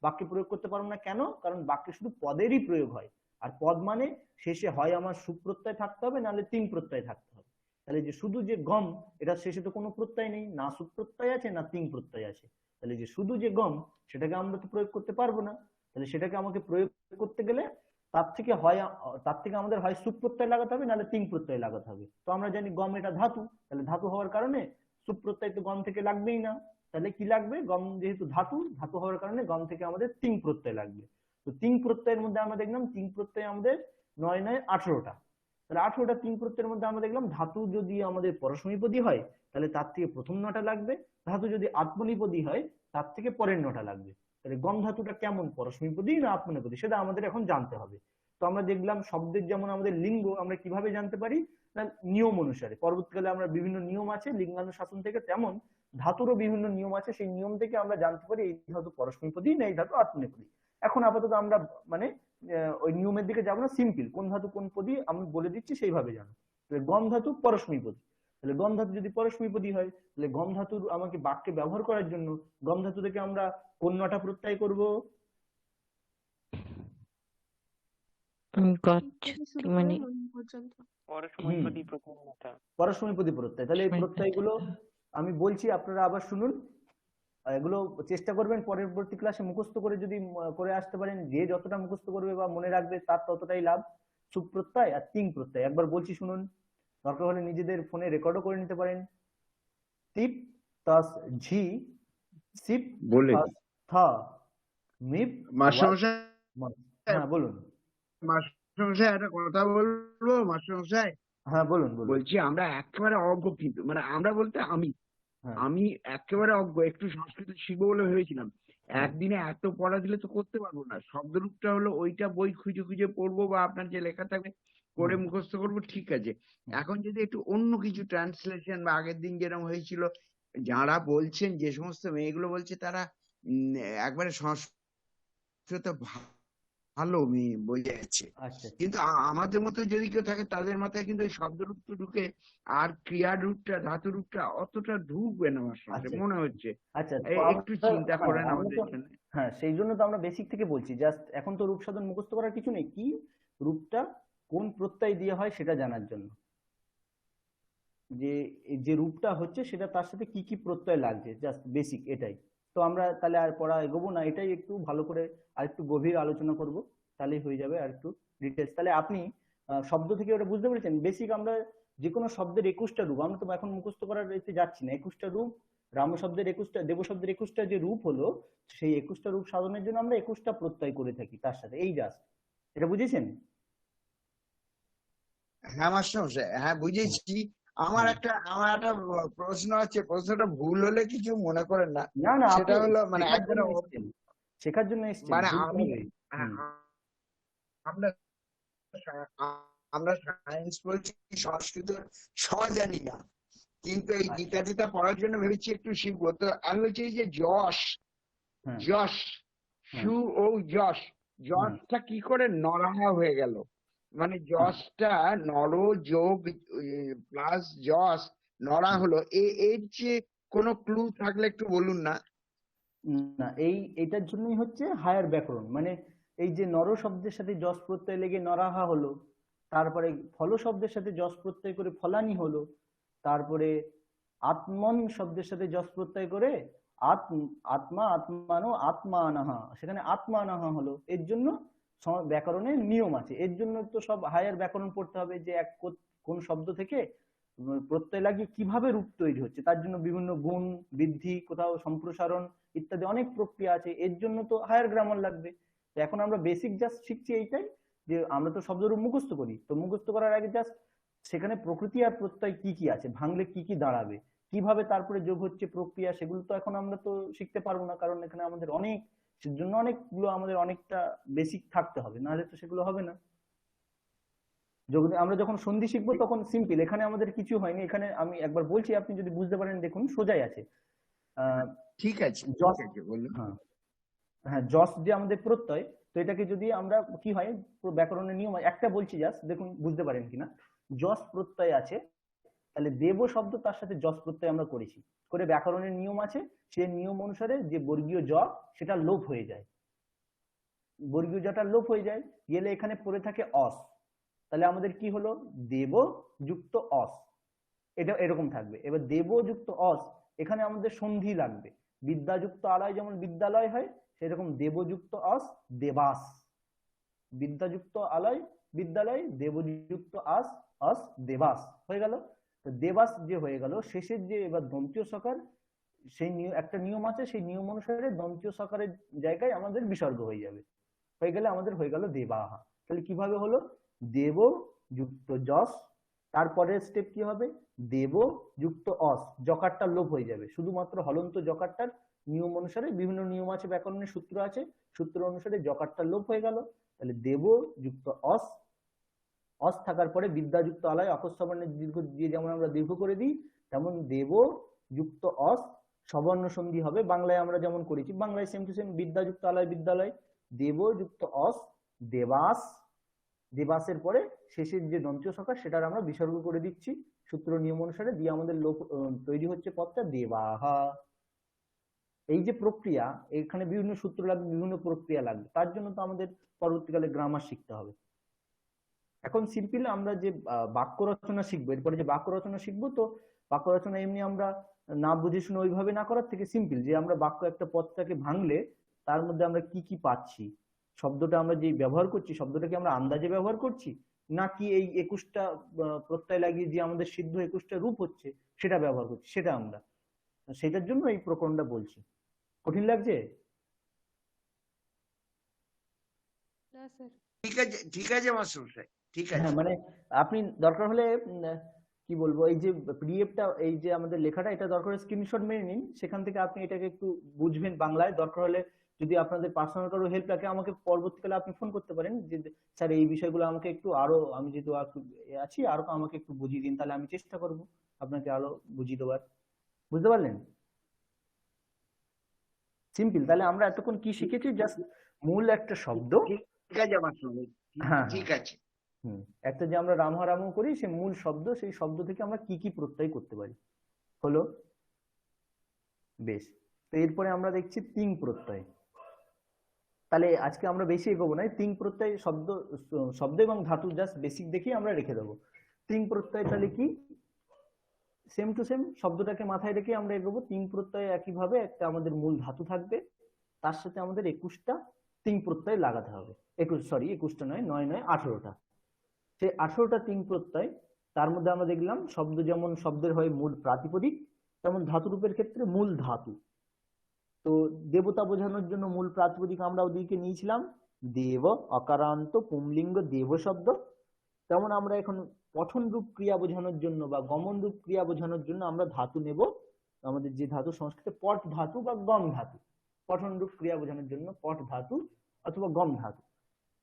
বাক্যে প্রয়োগ করতে পারবো না। কেন? কারণ বাক্যে শুধু পদেরই প্রয়োগ হয়। আর পদ মানে শেষে হয় আমার সুপ্রত্যয় থাকতে হবে, নাহলে 3 প্রত্যয় থাকতে হবে। তাহলে যে শুধু যে গম, এটা শেষে তো কোনো প্রত্যয় নেই, না সুপ্রত্যয় আছে না 3 প্রত্যয় আছে। তাহলে যে শুধু যে গম, সেটাকে আমরা তো প্রয়োগ করতে পারবো না। তাহলে সেটাকে আমাকে প্রয়োগ করতে গেলে তার থেকে আমাদের হয় সুপ প্রত্যয় লাগাতে হবে, নাহলে 3 প্রত্যয় লাগাতে হবে। তো আমরা জানি গম এটা ধাতু, তাহলে ধাতু হওয়ার কারণে সুপ প্রত্যয় তো গম থেকে লাগবেই না। তাহলে কি লাগবে? গম যেহেতু ধাতু, ধাতু হওয়ার কারণে গম থেকে আমাদের 3 প্রত্যয় লাগবে। তো 3 প্রত্যয়ের মধ্যে আমরা দেখলাম 3 প্রত্যয় আমাদের 9 9 18টা। তাহলে 18টা 3 প্রত্যয়ের মধ্যে আমরা দেখলাম ধাতু যদি আমাদের পরস্ময়ীপদী হয়, তাহলে তার থেকে প্রথম 9টা লাগবে। ধাতু যদি আত্মনেপদী হয়, তার থেকে পরের 9টা লাগবে। তাহলে গম ধাতুটা কেমন, পরস্ময়ীপদী না আত্মনেপদী, সেটা আমাদের এখন জানতে হবে। তো আমরা দেখলাম শব্দের যেমন আমাদের লিঙ্গ আমরা কিভাবে জানতে পারি না, নিয়ম অনুসারে। পরবর্তীকালে আমরা বিভিন্ন নিয়ম আছে লিঙ্গানুশাসন থেকে, তেমন ধাতুরও বিভিন্ন নিয়ম আছে। সেই নিয়ম থেকে আমরা জানতে পারি এই ধাতু পরস্ময়ীপদী না এই ধাতু আত্মনেপদী। এখন আপাতত আমরা মানে ওই নিয়মের দিকে যাবো না, সিম্পল কোন ধাতু কোন পদী আমি বলে দিচ্ছি সেইভাবে জানো। তাহলে গম ধাতু পরস্মৈ পদী, তাহলে গম ধাতু যদি পরস্মৈ পদী হয় তাহলে গম ধাতুর আমাকে বাক্যে ব্যবহার করার জন্য গম ধাতু থেকে আমরা কোন নটা প্রত্যয় করব? মানে পর্যন্ত পরস্মৈপদী প্রত্যয়টা। পরস্মৈপদী প্রত্যয়। তাহলে এই প্রত্যয়গুলো আমি বলছি, আপনারা আবার শুনুন, এগুলো চেষ্টা করবেন পরবর্তী ক্লাসে মুখস্থ করে, যদি করে আসতে পারেন, যে যতটা মুখস্থ করবে বা মনে রাখবে তার ততটাই লাভ। সুপ প্রত্যয় আর তিং প্রত্যয় একবার বলছি শুনুন, দরকার হলে নিজেদের ফোনে রেকর্ডও করে নিতে পারেন। টিপ তাস ঝি সিপ বলে থা মিপ মাস্টারমশাই, হ্যাঁ বলুন। মাস্টারমশাই একটা কথা বলবো মাস্টারমশাই। হ্যাঁ বলুন বলুন। বলছি আমরা একেবারে অজ্ঞ, কিন্তু মানে আমরা বলতে আমি একেবারে অজ্ঞ। একটু সংস্কৃত শিখবো বলে ভেবেছিলাম, একদিনে এত পড়া দিলে তো করতে পারবো না। শব্দরূপটা হলো ওইটা বই খুঁজে খুঁজে পড়বো বা আপনার যে লেখা থাকবে পড়ে মুখস্থ করবো, ঠিক আছে। এখন যদি একটু অন্য কিছু ট্রান্সলেশন বা আগের দিন যেরকম হয়েছিল, যারা বলছেন, যে সমস্ত মেয়েগুলো বলছে তারা একবারে সংস্কৃত ভালো মেয়ে বোঝা যাচ্ছে, কিন্তু আমাদের মতো যদি কেউ থাকে তাদের মাথায় কিন্তু শব্দ রূপটা ঢুকে আর ক্রিয়া রূপটা ধাতু রূপটা অতটা ঢুকবে না আমার সাথে মনে হচ্ছে। একটু চিন্তা করেন আমাদের জন্য। হ্যাঁ, সেই জন্য তো আমরা বেসিক থেকে বলছি। জাস্ট এখন তো রূপ সাধন মুখস্থ করার কিছু নেই, কি রূপটা কোন প্রত্যয় দিয়ে হয় সেটা জানার জন্য, যে যে রূপটা হচ্ছে সেটা তার সাথে কি কি প্রত্যয় লাগছে, জাস্ট বেসিক এটাই। তো আমরা তাহলে আর পড়া এগোবো না, এটাই একটু ভালো করে আর একটু গভীর আলোচনা করব, তাহলেই হয়ে যাবে আর একটু ডিটেলস। তাহলে আপনি শব্দ থেকে ওটা বুঝতে পেরেছেন বেসিক। আমরা যে কোনো শব্দের 21টা রূপ, আমরা তো এখন মুখস্থ করার এতে যাচ্ছি না। 21টা রূপ, রাম শব্দের 21টা, দেব শব্দের 21টা যে রূপ হলো, সেই 21টা রূপ সাধনের জন্য আমরা 21টা প্রত্যয় করে থাকি তার সাথে, এই জাস্ট। এটা বুঝেছেন? হ্যাঁ মাস্টারমশাই, হ্যাঁ বুঝেছি। আমার একটা প্রশ্ন আছে, প্রশ্নটা ভুল হলে কিছু মনে করেন না। না না, সেটা হলো মানে শেখার জন্য এসেছেন, মানে আমরা সায়েন্স পড়ছি, সংস্কৃত জানি না, কিন্তু এই গীতা টিতা পড়ার জন্য ভেবেছি একটু শিখবো। তো আমি বলছি যে যশ যশটা কি করে নরহা হয়ে গেল? মানে যশটা নর যোগ প্লাস যশ নরা হলো, এর যে কোনো ক্লু থাকলে একটু বলুন না। না, এইটার জন্যই হচ্ছে হায়ার ব্যাকরণ। মানে এই যে নর শব্দের সাথে যশ প্রত্যয় লেগে নরাহা হলো, তারপরে ফল শব্দের সাথে যশ প্রত্যয় করে ফলানি হলো, তারপরে আত্মন শব্দের সাথে যশ প্রত্যয় করে আত্মা আত্মানো আত্মানাহা, সেখানে আত্মানাহা হলো। এর জন্য ব্যাকরণের নিয়ম আছে, এর জন্য তো সব হায়ার ব্যাকরণ পড়তে হবে, যে কোন শব্দ থেকে প্রত্যয় লাগিয়ে কিভাবে রূপ তৈরি হচ্ছে, তার জন্য বিভিন্ন গুণ বৃদ্ধি, কোথাও সম্প্রসারণ ইত্যাদি অনেক প্রক্রিয়া আছে, এর জন্য তো হায়ার গ্রামার লাগবে। তো এখন আমরা বেসিক জাস্ট শিখছি এইটাই, যে আমরা তো শব্দরূপ মুখস্থ করি, তো মুখস্থ করার আগে জাস্ট সেখানে প্রকৃতি আর প্রত্যয় কি কি আছে, ভাঙলে কি কি দাঁড়াবে, কিভাবে তারপরে যোগ হচ্ছে প্রক্রিয়া, সেগুলো তো এখন আমরা তো শিখতে পারবো না, কারণ এখানে আমাদের সেজন্য অনেকগুলো আমাদের অনেকটা বেসিক থাকতে হবে, নাহলে তো সেগুলো হবে না। আমরা যখন সন্ধি শিখবো তখন সিম্পল, এখানে আমাদের কিছু হয়নি। এখানে আমি একবার বলছি, আপনি যদি বুঝতে পারেন দেখুন, সোজাই আছে। ঠিক আছে, হ্যাঁ, যশ যে আমাদের প্রত্যয়, তো এটাকে যদি আমরা কি হয় ব্যাকরণের নিয়ম একটা বলছি, জাস্ট দেখুন বুঝতে পারেন কিনা। যশ প্রত্যয় আছে, তাহলে দেব শব্দ তার সাথে যশ প্রত্যয় আমরা করেছি, করে ব্যাকরণের নিয়ম আছে, সেই নিয়ম অনুসারে যে বর্গীয় জ সেটা লোপ হয়ে যায়, বর্গীয় জটা লোপ হয়ে যায়, গেলে এখানে পড়ে থাকে অস। তাহলে আমাদের কি হলো, দেব যুক্ত অস, এটা এরকম থাকবে। এবার দেব যুক্ত অস, এখানে আমাদের সন্ধি লাগবে, বিদ্যাযুক্ত আলয় যেমন বিদ্যালয় হয়, সেরকম দেবযুক্ত অস দেবাস, বিদ্যাযুক্ত আলয় বিদ্যালয়, দেবযুক্ত আস অস দেবাস হয়ে গেল। তো দেবাস যে হয়ে গেল, শেষের যে এবার দন্তীয় সকার, সেই একটা নিয়ম আছে, সেই নিয়ম অনুসারে দন্তীয় সকারের জায়গায় আমাদের বিসর্গ হয়ে যাবে, হয়ে গেলে আমাদের হয়ে গেল দেবাহা। তাহলে কিভাবে হলো, দেব যুক্ত যশ, তারপরের স্টেপ কি হবে, দেব যুক্ত অস, জকারটা লোপ হয়ে যাবে, শুধুমাত্র হলন্ত জকারটার নিয়ম অনুসারে, বিভিন্ন নিয়ম আছে, ব্যাকরণের সূত্র আছে, সূত্র অনুসারে জকারটা লোপ হয়ে গেল। তাহলে দেব যুক্ত অস, অস থাকার পরে বিদ্যাযুক্ত আলয়, অকস্বর্ণের দীর্ঘ দিয়ে যেমন আমরা দীর্ঘ করে দিই, তেমন দেব যুক্ত অস সবর্ণ সন্ধি হবে, বাংলায় আমরা যেমন করেছি, বাংলায় সেম টু সেম বিদ্যাযুক্ত আলয় বিদ্যালয়, দেব যুক্ত অস, দেবাস, দেবাসের পরে শেষের যে দন্ত্য সকার সেটার আমরা বিসর্গ করে দিচ্ছি সূত্র নিয়ম অনুসারে, দিয়ে আমাদের লোপ তৈরি হচ্ছে পদটা দেবাহা। এই যে প্রক্রিয়া, এখানে বিভিন্ন সূত্র লাগবে, বিভিন্ন প্রক্রিয়া লাগবে, তার জন্য তো আমাদের পরবর্তীকালে গ্রামার শিখতে হবে। এখন সিম্পল আমরা যে বাক্য রচনা শিখবো, এরপরে যে বাক্য রচনা শিখবো, তো বাক্য রচনা এমনি আমরা না বুঝে শুনে ওইভাবে না করার থেকে সিম্পল যে আমরা বাক্য একটা পদটাকে ভাঙলে তার মধ্যে আমরা কি কি পাচ্ছি, শব্দটা আমরা যে ব্যবহার করছি শব্দটাকে আমরা আন্দাজে ব্যবহার করছি নাকি এই 21টা প্রত্যয় লাগিয়ে যে আমাদের সিদ্ধ 21টা রূপ হচ্ছে সেটা ব্যবহার করছি, সেটা আমরা সেটার জন্য এই প্রকরণটা বলছি। কঠিন লাগছে? না স্যার। ঠিক আছে মাস্টারমশাই, ঠিক আছে। হ্যাঁ, মানে আপনি দরকার হলে কি বলবো, এই যে পিডিএফটা, এই যে আমাদের লেখাটা, এটা দরকার হলে স্ক্রিনশট মেরে নিন, সেখান থেকে আপনি এটাকে একটু বুঝবেন বাংলায়। দরকার হলে যদি আপনাদের পার্সোনাল কারো হেল্প লাগে আমাকে পরবর্তীকালে আপনি ফোন করতে পারেন যে স্যার এই বিষয়গুলো আমাকে একটু আরো, আমি যেহেতু আছি আরো আমাকে একটু বুঝিয়ে দিন, তাহলে আমি চেষ্টা করব আপনাকে আরো বুঝিয়ে দেওয়ার। বুঝতে পারলেন? সিম্পল। তাহলে আমরা এতক্ষণ কি শিখেছি? জাস্ট মূল একটা শব্দ, ঠিক আছে মাস্টারমশাই, হ্যাঁ ঠিক আছে। একটা যে আমরা রামহারামু করি, সেই মূল শব্দ, সেই শব্দ থেকে আমরা কি কি প্রত্যয় করতে পারি, হলো বেশ। তো এরপরে আমরা দেখছি তিং প্রত্যয়। তাহলে আজকে আমরা বেশি এগোবো না, তিং প্রত্যয় শব্দ এবং ধাতু জাস্ট বেসিক দেখেই আমরা রেখে দেবো। তিং প্রত্যয় তাহলে কি? সেম টু সেম শব্দটাকে মাথায় রেখে আমরা এগোবো। তিং প্রত্যয় একইভাবে একটা আমাদের মূল ধাতু থাকবে, তার সাথে আমাদের 21টা তিং প্রত্যয় লাগাতে হবে। 21টা নয়, 18টা। সেই 18টা তিং প্রত্যয়, তার মধ্যে আমরা দেখলাম শব্দ যেমন শব্দের হয় মূল প্রাতিপদিক, তেমন ধাতুরূপের ক্ষেত্রে মূল ধাতু। তো দেবতা বোঝানোর জন্য মূল প্রাতিপদিক আমরা ওদিকে নিয়েছিলাম দেব, অকারান্ত পুংলিঙ্গ দেব শব্দ। তেমন আমরা এখন পঠন রূপ ক্রিয়া বোঝানোর জন্য বা গমন রূপ ক্রিয়া বোঝানোর জন্য আমরা ধাতু নেব, আমাদের যে ধাতু সংস্কৃতে পট ধাতু বা গম ধাতু। পঠন রূপ ক্রিয়া বোঝানোর জন্য পট ধাতু অথবা গম ধাতু।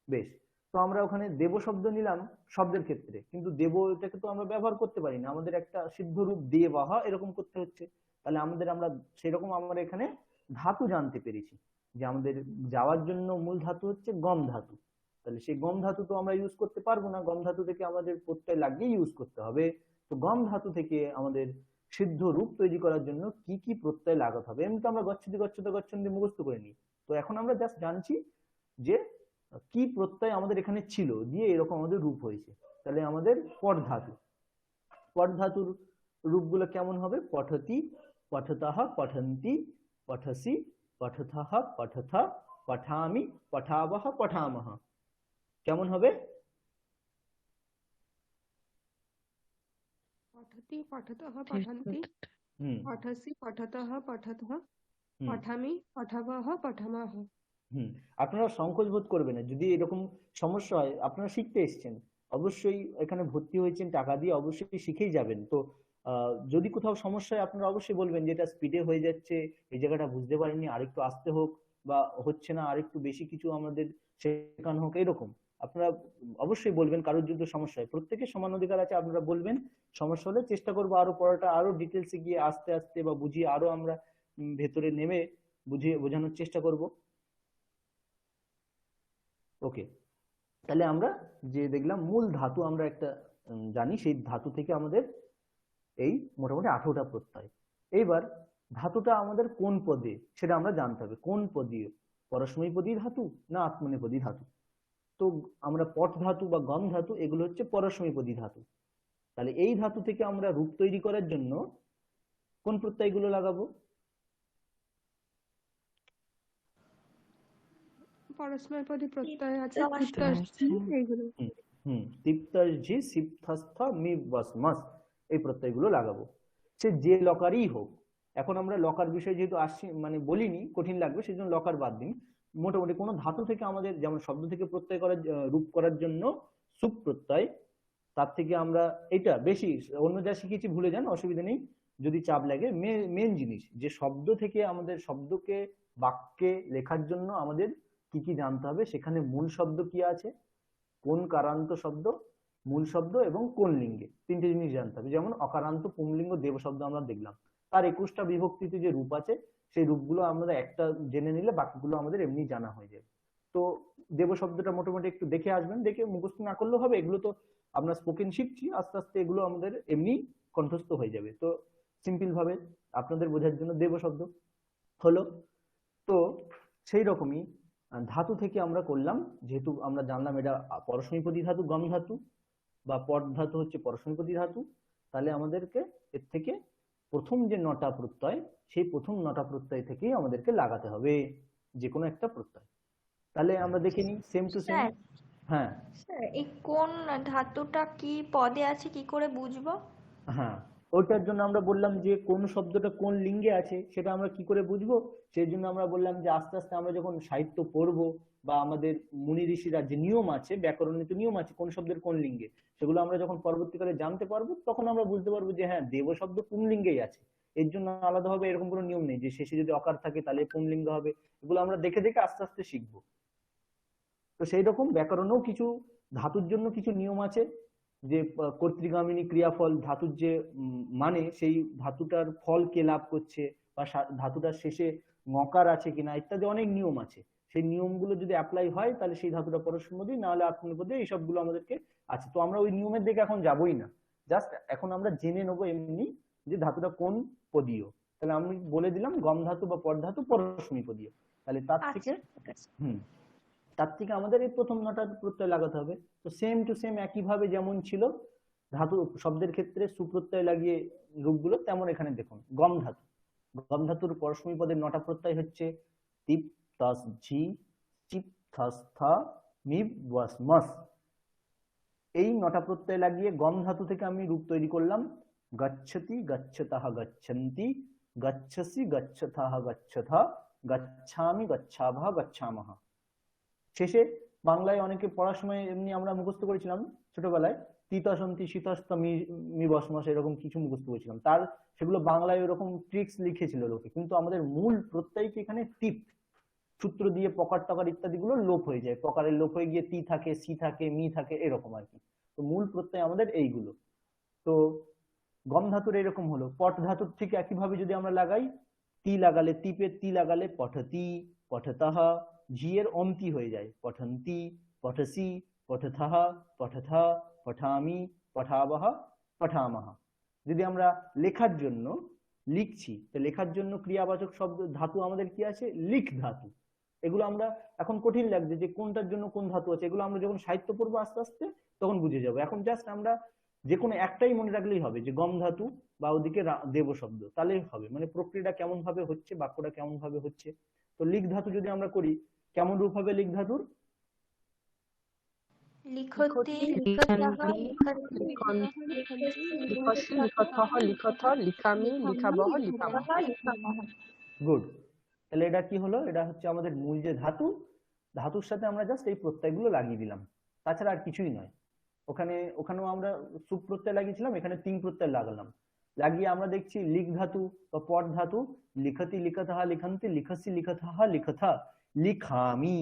বেশ, তো আমরা ওখানে দেব শব্দ নিলাম শব্দের ক্ষেত্রে, কিন্তু দেব এটাকে তো আমরা ব্যবহার করতে পারি না, আমাদের একটা সিদ্ধ রূপ দেবাহা এরকম করতে হচ্ছে। তাহলে আমরা সেরকম আমরা এখানে ধাতু জানতে পেরেছি যে আমাদের যাওয়ার জন্য মূল ধাতু হচ্ছে গম ধাতু। তাহলে সেই গম ধাতু তো আমরা ইউজ করতে পারবো না, গম ধাতু থেকে আমাদের প্রত্যয় লাগিয়ে ইউজ করতে হবে। তো গম ধাতু থেকে আমাদের সিদ্ধ রূপ তৈরি করার জন্য কি কি প্রত্যয় লাগাতে হবে, এমনি তো আমরা গচ্ছতি গচ্ছতে গচ্ছন্তি মুখস্থ করে নিই। তো এখন আমরা জাস্ট জানছি যে কি প্রত্যয় আমাদের এখানে ছিল, দিয়ে এরকম আমাদের রূপ হয়েছে। তাহলে আমাদের পট ধাতু, পট ধাতুর রূপগুলো কেমন হবে? পঠতি, পঠতঃ, পঠন্তি, পঠসি, পঠথঃ, পঠথ, পঠামি, পঠাবহ, পঠামহ। কেমন হবে? পঠতি, পঠতঃ, পঠন্তি, পঠসি, পঠতঃ, পঠথ, পঠামি, পঠাবহ, পঠামহ। আপনারা সংকোচ বোধ করবেন না, যদি এরকম সমস্যা হয়, আপনারা শিখতে এসেছেন, অবশ্যই এখানে ভর্তি হয়েছেন টাকা দিয়ে, অবশ্যই শিখেই যাবেন। তো যদি কোথাও সমস্যা হয় আপনারা অবশ্যই বলবেন যে এটা স্পিডে হয়ে যাচ্ছে, এই জায়গাটা বুঝতে পারিনি, আরেকটু আসতে হোক, বা হচ্ছে না আরেকটু বেশি কিছু আমাদের শেখানো হোক, এরকম আপনারা অবশ্যই বলবেন। কারোর যদি সমস্যা হয়, প্রত্যেকের সমান অধিকার আছে, আপনারা বলবেন। সমস্যা হলে চেষ্টা করবো আরো পড়াটা আরো ডিটেলসে গিয়ে আস্তে আস্তে বা বুঝিয়ে আরো আমরা ভেতরে নেমে বোঝানোর চেষ্টা করব। ওকে, তাহলে আমরা যে দেখলাম মূল ধাতু আমরা একটা জানি, সেই ধাতু থেকে আমাদের এই মোটামুটি 18টা প্রত্যয়। এইবার ধাতুটা আমাদের কোন পদে সেটা আমরা জানতে হবে। কোন পদীয়? পরস্মৈপদী ধাতু না আত্মনেপদী ধাতু? তো আমরা পট ধাতু বা গম ধাতু এগুলো হচ্ছে পরস্মৈপদী ধাতু। তাহলে এই ধাতু থেকে আমরা রূপ তৈরি করার জন্য কোন প্রত্যয়গুলো লাগাবো? পরস্মৈপদী প্রত্যয় আছে, তিপ্তস্থ, এইগুলো। তিপ্তস্থ, সিপ্তস্থ, মিবস্মস, এই প্রত্যয়গুলো লাগাবো, সে যে লকারই হোক। এখন আমরা লকার বিষয় যেহেতু আসছি, মানে বলিনি, কঠিন লাগবে, সেই জন্য লকার বাদ দিন। মোটামুটি কোনো ধাতু থেকে আমাদের যেমন শব্দ থেকে প্রত্যয় করার রূপ করার জন্য সুপ প্রত্যয়, তার থেকে আমরা এটা বেশি, অন্য যা শিখেছি ভুলে যান, অসুবিধা নেই যদি চাপ লাগে। মেন জিনিস যে শব্দ থেকে আমাদের শব্দকে বাক্যে লেখার জন্য আমাদের কি কি জানতে হবে, সেখানে মূল শব্দ কি আছে, কোন কারান্ত শব্দ, মূল শব্দ এবং কোন লিঙ্গে, তিনটে জিনিস জানতে হবে। যেমন অকারান্ত পুংলিঙ্গ দেব শব্দ আমরা দেখলাম, তার 21টা বিভক্তিতে যে রূপ আছে, সেই রূপগুলো আমরা একটা জেনে নিলে বাকিগুলো আমাদের এমনি জানা হয়ে যাবে। তো দেব শব্দটা মোটামুটি একটু দেখে আসবেন, দেখে মুখস্থ না করলেও হবে, এগুলো তো আমরা স্পোকেন শিখছি, আস্তে আস্তে এগুলো আমাদের এমনি কণ্ঠস্থ হয়ে যাবে। তো সিম্পল ভাবে আপনাদের বোঝার জন্য দেব শব্দ হলো। তো সেই রকমই ধাতু থেকে আমরা করলাম, যেহেতু আমরা জানলাম এটা পরস্মৈপদী ধাতু গম ধাতু, বা পট ধাতু হচ্ছে পরস্মৈপদী ধাতু, তাহলে আমাদেরকে এর থেকে প্রথম যে 9টা প্রত্যয়, সেই প্রথম 9টা প্রত্যয় থেকেই আমাদেরকে লাগাতে হবে যে কোনো একটা প্রত্যয়। তাহলে আমরা দেখে নিই সেম টু সেম। হ্যাঁ স্যার এই কোন ধাতুটা কি পদে আছে কি করে বুঝবো? হ্যাঁ, ওইটার জন্য আমরা বললাম যে কোন শব্দটা কোন লিঙ্গে আছে সেটা আমরা কি করে বুঝবো, সেই জন্য আমরা বললাম যে আস্তে আস্তে আমরা যখন সাহিত্য পড়বো, বা আমাদের মুনি ঋষিরা যে নিয়ম আছে, ব্যাকরণিত নিয়ম আছে কোন শব্দের কোন লিঙ্গে, সেগুলো আমরা যখন পরবর্তীকালে জানতে পারবো, তখন আমরা বুঝতে পারবো যে হ্যাঁ দেব শব্দ পুংলিঙ্গেই আছে। এর জন্য আলাদাভাবে এরকম কোনো নিয়ম নেই যে শেষে যদি অকার থাকে তাহলে পুংলিঙ্গ হবে, এগুলো আমরা দেখে দেখে আস্তে আস্তে শিখবো। তো সেই রকম ব্যাকরণেও কিছু ধাতুর জন্য কিছু নিয়ম আছে, যে কর্তৃগামিনী ক্রিয়াফল ধাতুর যে মানে সেই ধাতুটার ফল কে লাভ করছে, বা ধাতুটার শেষে মকার আছে কিনা, ইত্যাদি অনেক নিয়ম আছে। সেই নিয়মগুলো যদি অ্যাপ্লাই হয় তাহলে সেই ধাতুটা পরস্মৈপদী, না হলে আত্মনেপদী, এই সবগুলো আমাদেরকে আছে। তো আমরা ওই নিয়মের দিকে এখন যাবোই না, জাস্ট এখন আমরা জেনে নেবো এমনি যে ধাতুটা কোন পদীয়। তাহলে আমি বলে দিলাম গম ধাতু বা পট ধাতু পরস্মৈপদীয়। তাহলে তার থেকে তার থেকে আমাদের এই প্রথম 9টা প্রত্যয় লাগাতে হবে। তো সেম টু সেম একইভাবে যেমন ছিল ধাতু শব্দের ক্ষেত্রে সুপ্রত্যয় লাগিয়ে রূপগুলো, তেমন এখানে দেখুন গম ধাতু। গম ধাতুর পরস্মৈ পদের 9টা প্রত্যয় হচ্ছে তিপ তাস ঝি চিপ থাস থা মিব ওয়াস মাস। এই 9টা প্রত্যয় লাগিয়ে গম ধাতু থেকে আমি রূপ তৈরি করলাম গচ্ছতি গচ্ছতাহ গচ্ছন্তি, গচ্ছসি গচ্ছতাহ গচ্ছথা, গচ্ছামি গচ্ছাভা গচ্ছামহ। শেষে বাংলায় অনেকে পড়ার সময় এমনি আমরা মুখস্থ করেছিলাম ছোটবেলায়, তিতাসন্তি শীতস্ত মি বসমস, এরকম কিছু মুখস্থ করেছিলাম, তার সেগুলো বাংলায় ওরকম ট্রিক্স লিখেছিল লোকে, কিন্তু আমাদের মূল প্রত্যয়কে এখানে টিপ সূত্র দিয়ে পকার টকার ইত্যাদি গুলো লোপ হয়ে যায়, পকারের লোপ হয়ে গিয়ে তি থাকে, সি থাকে, মি থাকে, এরকম আর কি। তো মূল প্রত্যয় আমাদের এইগুলো। তো গম ধাতুর এরকম হলো। পট ধাতুর ঠিক একইভাবে যদি আমরা লাগাই, তি লাগালে টিপে, তি লাগালে পঠতি পঠতাহা, ঝিয়ের অন্তি হয়ে যায় পঠন্তি পঠসি পঠথাহা পঠথা পঠামি পঠাবহা পঠামহা। যদি আমরা লেখার জন্য লিখছি, তো লেখার জন্য ক্রিয়াবাচক শব্দ ধাতু আমাদের কি আছে, লিখ ধাতু। এগুলো আমরা এখন কঠিন লাগছে যে কোনটার জন্য কোন ধাতু আছে, এগুলো আমরা যখন সাহিত্য পড়বো আস্তে আস্তে তখন বুঝে যাবো। এখন জাস্ট আমরা যে কোনো একটাই মনে রাখলেই হবে, যে গম ধাতু বা ওদিকে দেব শব্দ, তাহলেই হবে, মানে প্রক্রিয়াটা কেমন ভাবে হচ্ছে, বাক্যটা কেমন ভাবে হচ্ছে। তো লিখ ধাতু যদি আমরা করি, কেমন রূপ হবে লিখ ধাতুর? লিখতি গুড। তাহলে এটা কি হলো, এটা হচ্ছে আমাদের মূল যে ধাতু, ধাতুর সাথে আমরা জাস্ট এই প্রত্যয়গুলো লাগিয়ে দিলাম, তাছাড়া আর কিছুই নয়। ওখানেও আমরা সুপ প্রত্যয় লাগিয়েছিলাম, এখানে তিন প্রত্যয় লাগালাম, লাগিয়ে আমরা দেখছি লিখ ধাতু বা পট ধাতু, লিখতি লিখতহা লিখন্তি, লিখসি লিখতহা লিখথা, লিখামি।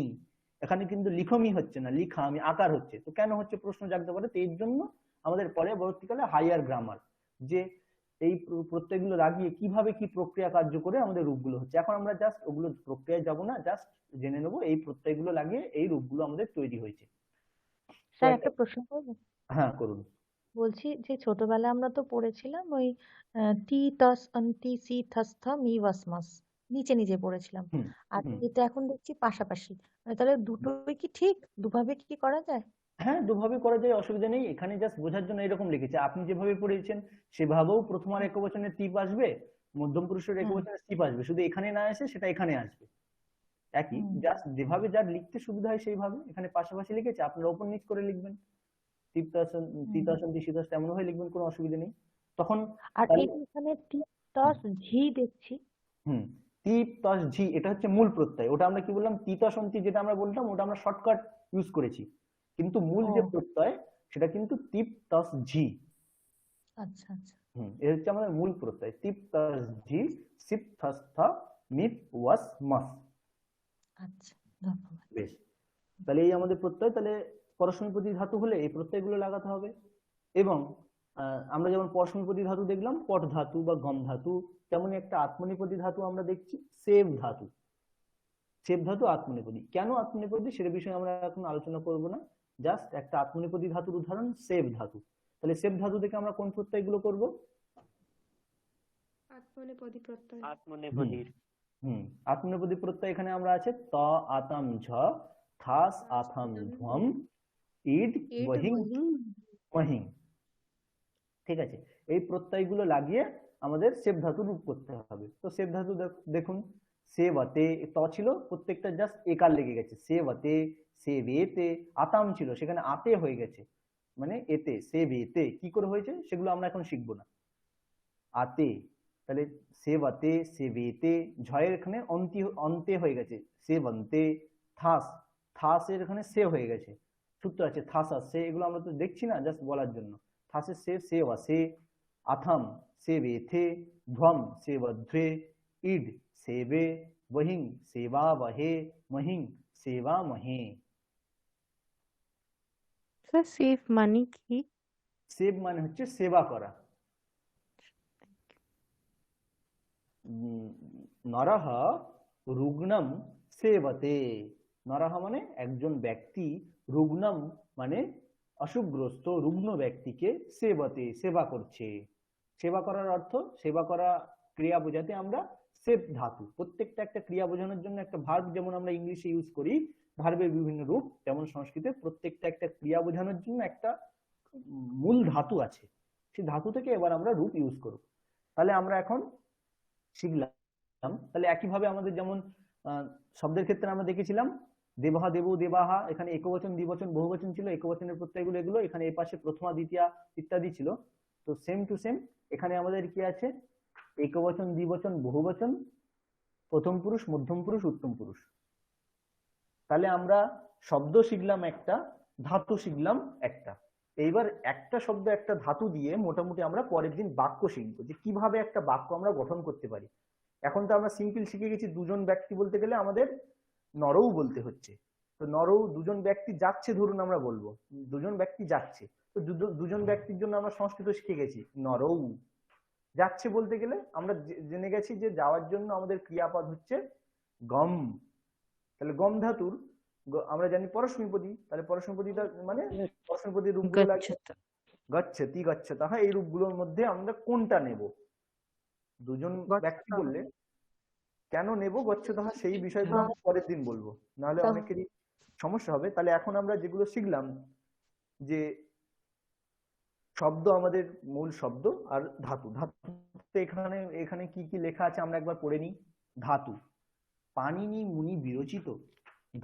এখানে কিন্তু লিখমি হচ্ছে না, লিখামি আকার হচ্ছে। তো কেন হচ্ছে প্রশ্ন জাগতে পারে। তো এর জন্য আমাদের পরবর্তীকালে হাইয়ার গ্রামার, যে এই প্রত্যয়গুলো লাগিয়ে কিভাবে কি প্রক্রিয়া কার্য করে আমাদের রূপগুলো হচ্ছে। এখন আমরা জাস্ট ওগুলো প্রক্রিয়ায় যাব না, জাস্ট জেনে নেবো এই প্রত্যয়গুলো লাগিয়ে এই রূপগুলো আমাদের তৈরি হয়েছে। স্যার একটা প্রশ্ন করবো? হ্যাঁ করুন। বলছি যে ছোটবেলায় আমরা তো পড়েছিলাম ওই টি তস অন্তি সি থস থ মি ওয়াস মাস, নিচে নিচে পড়েছিলাম, আর এটা এখন দেখছি পাশাপাশি, তাহলে দুটোই কি ঠিক, দুভাবে কি করা যায়? হ্যাঁ দুভাবে করা যায়, অসুবিধা নেই। এখানে জাস্ট বোঝার জন্য এরকম লিখেছে, আপনি যেভাবে পড়েছেন সেভাবেও প্রথম আর একবচনের টিপ আসবে, মধ্যম পুরুষের একবচনের টিপ আসবে, শুধু এখানে না আসে সেটা এখানে আসবে একই, জাস্ট যেভাবে যার লিখতে সুবিধা হয় সেইভাবে এখানে পাশাপাশি লিখেছে, আপনারা ওপর নিচ করে লিখবেন, তিতাসন্তি শীতস এমন ভাবে লিখবেন, কোনো অসুবিধা নেই। তখন আর এখানে টি তস ঝি দেখছি, টিপ তস ঝি এটা হচ্ছে মূল প্রত্যয়, ওটা আমরা কি বললাম তিতাসন্তি যেটা আমরা বলতাম ওটা আমরা শর্টকাট ইউজ করেছি, কিন্তু মূল যে প্রত্যয় সেটা কিন্তু টিপ তস ঝি। আচ্ছা আচ্ছা, এটা হচ্ছে আমাদের মূল প্রত্যয়, টিপ তস ঝি সিপ থস থা মিপ ওয়াস মাস। আচ্ছা ধন্যবাদ। বেশ, তাহলে এই আমাদের প্রত্যয়। তাহলে পরস্মৈপদী ধাতু হলে এই প্রত্যয়গুলো লাগাতে হবে। এবং আমরা যেমন পরস্মৈপদী ধাতু দেখলাম পট ধাতু বা গম ধাতু, তেমনি একটা আত্মনেপদী ধাতু আমরা দেখছি সেব ধাতু। সেব ধাতু আত্মনেপদী। কেন আত্মনেপদী সেটা বিষয়ে আমরা এখন আলোচনা করব না, জাস্ট একটা আত্মনেপদী ধাতুর উদাহরণ সেব ধাতু। তাহলে সেব ধাতু থেকে আমরা কোন প্রত্যয়গুলো করব? আত্মনেপদী প্রত্যয়। আত্মনেপদীর আত্মনেপদী প্রত্যয় এখানে আমরা আছে ত আতাম ঝ থাস আথাম ধ্বম ইড বহিং মহিং। ঠিক আছে, এই প্রত্যয়গুলো লাগিয়ে আমাদের সেব ধাতু রূপ করতে হবে। তো সেব ধাতু দেখুন, সেবতে ত ছিল, প্রত্যেকটা জাস্ট একার লেগে গেছে, সেবতে সেবেতে। আতাম ছিল, সেখানে আতে হয়ে গেছে, মানে এতে। সেবেতে কি করে হয়েছে সেগুলো আমরা এখন শিখবো না। আতে, তাহলে সেবতে সেবেতে, ঝয়ের এখানে অন্তে হয়ে গেছে, সেবন্তে। থাস, থাসের এখানে সে হয়ে গেছে, সূত্র আছে থাস আসছে, এগুলো আমরা তো দেখছি না, জাস্ট বলার জন্য। থাসের সে সেবাসে, আথাম সেবেথে, ধ্বম সেবধ্বে, ইড সেবে, বহিং সেবা বহে, মহিং সেবা মহে। স্যার সেভ মানে কি? সেব মানে হচ্ছে সেবা করা। নরহ রুগ্নম সেবতে, নরহ মানে একজন ব্যক্তি, রুগ্নম মানে অসুখগ্রস্ত রুগ্ন ব্যক্তিকে, সেবতে সেবা করছে। সেবা করার অর্থ, সেবা করা ক্রিয়া বোঝাতে আমরা সেব ধাতু, প্রত্যেকটা একটা ক্রিয়া বোঝানোর জন্য একটা ভার্ব, যেমন আমরা ইংলিশে ইউজ করি ভার্বের বিভিন্ন রূপ, তেমন সংস্কৃতে প্রত্যেকটা একটা ক্রিয়া বোঝানোর জন্য একটা মূল ধাতু আছে, সেই ধাতু থেকে এবার আমরা রূপ ইউজ করব। তাহলে আমরা এখন শিখলাম, তাহলে একইভাবে আমাদের যেমন শব্দের ক্ষেত্রে আমরা দেখেছিলাম দেবহা দেবু দেবাহা, এখানে একবচন দ্বিবচন বহুবচন ছিল, একবচনের প্রত্যয়গুলো এগুলো, এখানে এই পাশে প্রথমা দ্বিতীয়া ইত্যাদি ছিল। তো সেম টু সেম এখানে আমাদের কি আছে, একবচন দ্বিবচন বহুবচন, প্রথম পুরুষ মধ্যম পুরুষ উত্তম পুরুষ। তাহলে আমরা শব্দ শিখলাম একটা, ধাতু শিখলাম একটা। এইবার একটা শব্দ একটা ধাতু দিয়ে মোটামুটি আমরা পরের দিন বাক্য শিখবো, যে কিভাবে একটা বাক্য আমরা গঠন করতে পারি। এখন তো আমরা সিম্পল শিখে গেছি, দুজন ব্যক্তি বলতে গেলে আমাদের নরও বলতে হচ্ছে। তো নরও দুজন ব্যক্তি যাচ্ছে, ধরুন আমরা বলবো দুজন ব্যক্তি যাচ্ছে, তো দুজন ব্যক্তির জন্য আমরা সংস্কৃত শিখে গেছি নরও। যাচ্ছে বলতে গেলে আমরা জেনে গেছি যে যাওয়ার জন্য আমাদের ক্রিয়াপদ হচ্ছে গম। তাহলে গম ধাতুর আমরা জানি পরস্মৈপদী, তাহলে পরস্মৈপদীটা মানে পরস্মৈপদীর রূপগুলো লাগছে গচ্ছতি গচ্ছতঃ, এই রূপগুলোর মধ্যে আমরা কোনটা নেব? দুজন ব্যক্তি বললে কেন নেব গচ্ছতঃ সেই বিষয়গুলো আমরা পরের দিন বলবো, নাহলে অনেকেরই সমস্যা হবে। তাহলে এখন আমরা যেগুলো শিখলাম, যে শব্দ আমাদের মূল শব্দ আর ধাতু, ধাতু এখানে এখানে কি কি লেখা আছে আমরা একবার পড়ে নিই। ধাতু, পাণিনি মুনি বিরচিত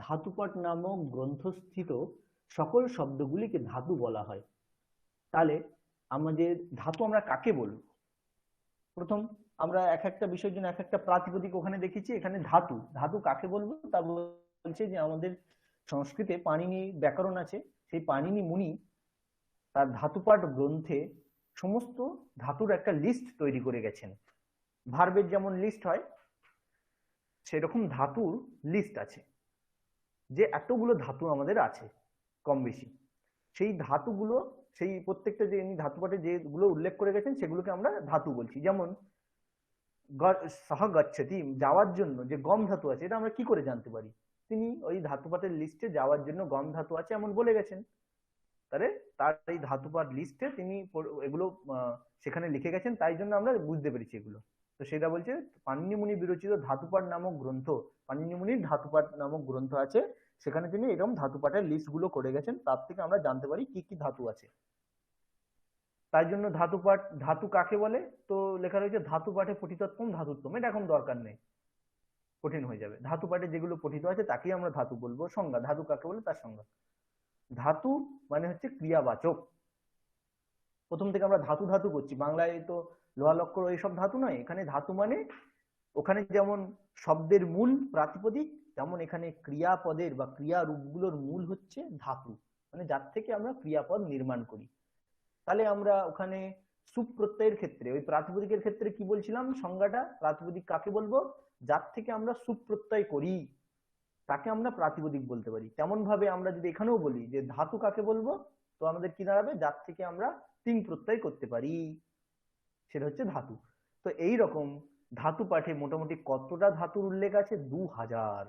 ধাতুপাঠ নামক গ্রন্থস্থিত সকল শব্দগুলিকে ধাতু বলা হয়। তাহলে আমাদের ধাতু আমরা কাকে বলবো? প্রথম আমরা এক একটা বিষয়ের জন্য এক একটা প্রাতিপদিক ওখানে দেখেছি, এখানে ধাতু, ধাতু কাকে বলবো তা বলছে যে আমাদের সংস্কৃতে পাণিনি ব্যাকরণ আছে, সেই পাণিনি মুনি তার ধাতুপাঠ গ্রন্থে সমস্ত ধাতুর একটা লিস্ট তৈরি করে গেছেন। ভার্বের যেমন লিস্ট হয় সেরকম ধাতুর লিস্ট আছে, যে এতগুলো ধাতু আমাদের আছে কম বেশি। সেই ধাতুগুলো, সেই প্রত্যেকটা যে ধাতুপাঠে যেগুলো উল্লেখ করে গেছেন সেগুলোকে আমরা ধাতু বলছি। যেমন সহ গচ্ছতি, যাওয়ার জন্য যে গম ধাতু আছে, এটা আমরা কি করে জানতে পারি? তিনি ওই ধাতুপাঠের লিস্টে যাওয়ার জন্য গম ধাতু আছে এমন বলে গেছেন, তাহলে তার এই ধাতুপাঠ লিস্টে তিনি এগুলো সেখানে লিখে গেছেন, তাই জন্য আমরা বুঝতে পেরেছি এগুলো। তো সেটা বলছে পাণিনি মুনি বিরচিত ধাতুপাঠ নামক গ্রন্থ, পাণিনি মুনির ধাতুপাঠ নামক গ্রন্থ আছে, সেখানে তিনি এরকম ধাতুপাঠের লিস্ট গুলো করে গেছেন, তার থেকে আমরা জানতে পারি কি কি ধাতু আছে। তাই জন্য ধাতুপাঠ, ধাতু কাকে বলে? তো লেখা রয়েছে ধাতু পাঠে পঠিতত্বম ধাতুত্বম, এটা এখন দরকার নেই, কঠিন হয়ে যাবে। ধাতু পাঠে যেগুলো পঠিত আছে তাকেই আমরা ধাতু বলবো। সংজ্ঞা, ধাতু কাকে বলে তার সংজ্ঞা, ধাতু মানে হচ্ছে ক্রিয়াবাচক। প্রথম থেকে আমরা ধাতু ধাতু করছি, বাংলায় তো লোহা লক্কর এইসব ধাতু নয়, এখানে ধাতু মানে ওখানে যেমন শব্দের মূল প্রাতিপদিক, তেমন এখানে ক্রিয়াপদের বা ক্রিয়া রূপগুলোর মূল হচ্ছে ধাতু, মানে যার থেকে আমরা ক্রিয়াপদ নির্মাণ করি। তাহলে আমরা ওখানে সুপ প্রত্যয়ের ক্ষেত্রে, ওই প্রাতিপদিকের ক্ষেত্রে কি বলছিলাম সংজ্ঞাটা, প্রাতিপদিক কাকে বলবো? যার থেকে আমরা সুপ প্রত্যয় করি তাকে আমরা প্রাতিপদিক বলতে পারি। তেমন ভাবে আমরা যদি এখানেও বলি যে ধাতু কাকে বলবো, তো আমাদের কি দাঁড়াবে? যার থেকে আমরা তিন প্রত্যয় করতে পারি, সেটা হচ্ছে ধাতু। তো এই রকম ধাতু পাঠে মোটামুটি কতটা ধাতুর উল্লেখ আছে? 2000।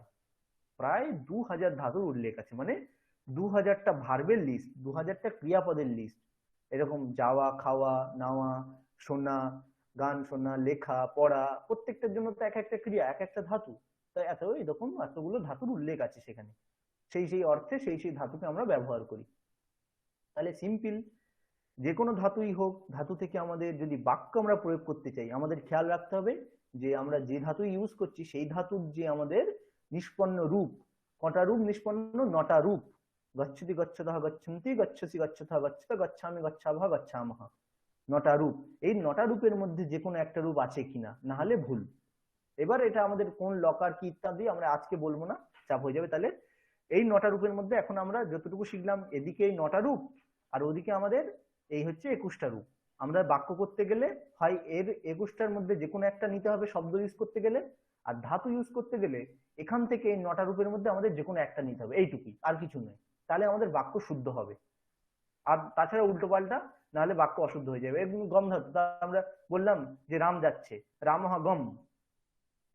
প্রায় 2000 ধাতুর উল্লেখ আছে, মানে 2000টা ভার্বের লিস্ট, 2000টা ক্রিয়াপদের লিস্ট। এরকম যাওয়া, খাওয়া, নাওয়া, শোনা, গান শোনা, লেখা, পড়া, প্রত্যেকটার জন্য তো এক একটা ক্রিয়া, এক একটা ধাতু। তাই এরকম এতগুলো ধাতুর উল্লেখ আছে সেখানে, সেই অর্থে সেই ধাতুকে আমরা ব্যবহার করি। তাহলে সিম্পল, যে কোনো ধাতুই হোক, ধাতু থেকে আমাদের যদি বাক্য আমরা প্রয়োগ করতে চাই, আমাদের খেয়াল রাখতে হবে যে আমরা যে ধাতু ইউজ করছি সেই ধাতুর যে আমাদের নিষ্পন্ন রূপ, কটা রূপ নিষ্পন্ন? 9টা রূপ। গচ্ছতি, গচ্ছতঃ, গচ্ছন্তি, গচ্ছসি, গচ্ছতঃ, গচ্ছত, গচ্ছামি, গচ্ছাবহ, গচ্ছামহ। 9টা রূপ। এই 9টা রূপের মধ্যে যে কোনো একটা রূপ আছে কিনা, না হলে ভুল। এবার এটা আমাদের কোন লকার কি ইত্যাদি আমরা আজকে বলবো না, চাপ হয়ে যাবে। তাহলে এই 9টা রূপের মধ্যে এখন আমরা যতটুকু শিখলাম, এদিকে এই 9টা রূপ আর ওদিকে আমাদের এই হচ্ছে 21টা রূপ। আমরা বাক্য করতে গেলে হয় এর 21টার মধ্যে যে কোনো একটা নিতে হবে শব্দ ইউজ করতে গেলে, আর ধাতু ইউজ করতে গেলে এখান থেকে এই 9টা রূপের মধ্যে আমাদের যে কোনো একটা নিতে হবে, এইটুকুই, আর কিছু নয়। তাহলে আমাদের বাক্য শুদ্ধ হবে। আর তাছাড়া উল্টো পাল্টা না হলে বাক্য অশুদ্ধ হয়ে যাবে। এরকম গম ধাতু, আমরা বললাম যে রাম যাচ্ছে, রামহ গম,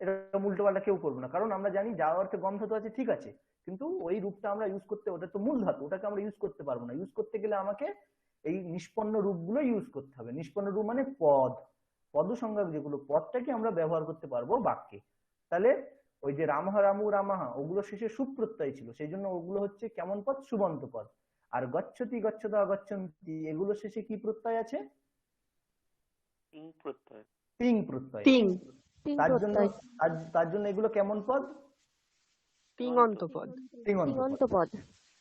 এরকম উল্টো পাল্টা কেউ করবো না, কারণ আমরা জানি যাওয়ার অর্থে গম ধাতু আছে, ঠিক আছে, কিন্তু ওই রূপটা আমরা ইউজ করতে, ওটা তো মূল ধাতু, ওটাকে আমরা ইউজ করতে পারবো না। ইউজ করতে গেলে আমাকে এই নিষ্পন্ন রূপগুলো ইউজ করতে হবে। নিষ্পন্ন রূপ মানে পদ, পদসংজ্ঞক যেগুলো, পদটাকে আমরা ব্যবহার করতে পারবো বাক্যে। তাহলে ওই যে রামহ, রামু, রামাহা, ওগুলো শেষে সুপ প্রত্যয় ছিল, সেই জন্য ওগুলো হচ্ছে কেমন পদ? সুবন্ত পদ। আর গচ্ছতি, গচ্ছতঃ, গচ্ছন্তি, এগুলো শেষে কি প্রত্যয় আছে? তিং প্রত্যয়। তিং প্রত্যয়। তার জন্য এগুলো কেমন পদ? তিঙন্ত পদ। তিঙন্ত পদ।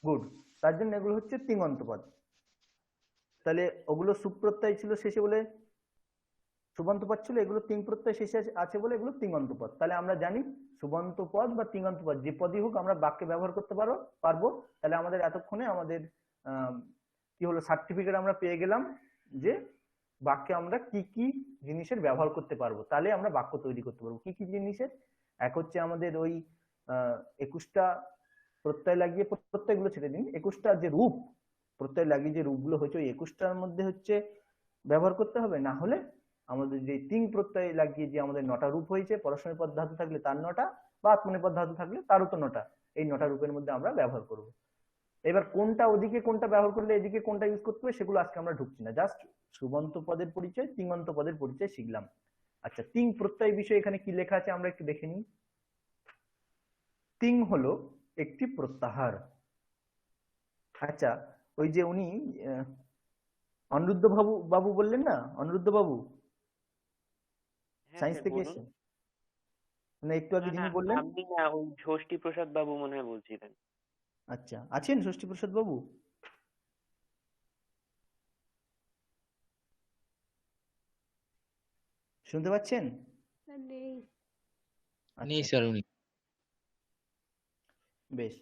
গুড। তার জন্য এগুলো হচ্ছে তিঙন্ত পদ। তাহলে ওগুলো সুপ্রত্যয় ছিল শেষে বলে সুবন্ত পদ ছিল, এগুলো তিং প্রত্যয় শেষে আছে বলে এগুলো তিঙন্ত পদ। তাহলে আমরা জানি সুবন্ত পদ বা তিঙন্ত পদ যে পদই হোক আমরা বাক্যে ব্যবহার করতে পারবো। তাহলে আমাদের এতক্ষণে আমাদের কি হলো, সার্টিফিকেট আমরা পেয়ে গেলাম যে বাক্যে আমরা কি কি জিনিসের ব্যবহার করতে পারবো, তাহলে আমরা বাক্য তৈরি করতে পারবো। কি কি জিনিসের? এক হচ্ছে আমাদের ওই 21টা প্রত্যয় লাগিয়ে, প্রত্যয়গুলো ছেড়ে দিন, 21টা যে রূপ প্রত্যয় লাগিয়ে যে রূপগুলো হচ্ছে ওই 21টার মধ্যে হচ্ছে ব্যবহার করতে হবে। না হলে আমাদের যে তিং প্রত্যয় লাগিয়ে যে আমাদের 9টা রূপ হয়েছে, পরস্মৈপদ ধাতু থাকলে তার 9টা, বা আত্মনেপদ ধাতু থাকলে তারও তো 9টা, এই 9টা রূপের মধ্যে আমরা ব্যবহার করব। এবার কোনটা ওদিকে কোনটা ব্যবহার করলে এদিকে কোনটা ইউজ করতে হবে সেগুলো আজকে আমরা ঢুকছি না, জাস্ট সুবন্ত পদের পরিচয়, তিঙন্ত পদের পরিচয় শিখলাম। আচ্ছা, তিং প্রত্যয় বিষয়ে এখানে কি লেখা আছে আমরা একটু দেখে নিই। তিং হলো একটি প্রত্যাহার। আচ্ছা, ওই যে উনি অনিরুদ্ধ বাবু বললেন না, অনিরুদ্ধ বাবু সায়েন্স থেকে এসেছেন, মানে একটু আগে যিনি বললেন, আপনি না, ওই ষষ্ঠী প্রসাদ বাবু মনে হয় বলছিলেন। আচ্ছা, আছেন ষষ্ঠী প্রসাদ বাবু? শুনতে পাচ্ছেন? নেই স্যার উনি। বেশ,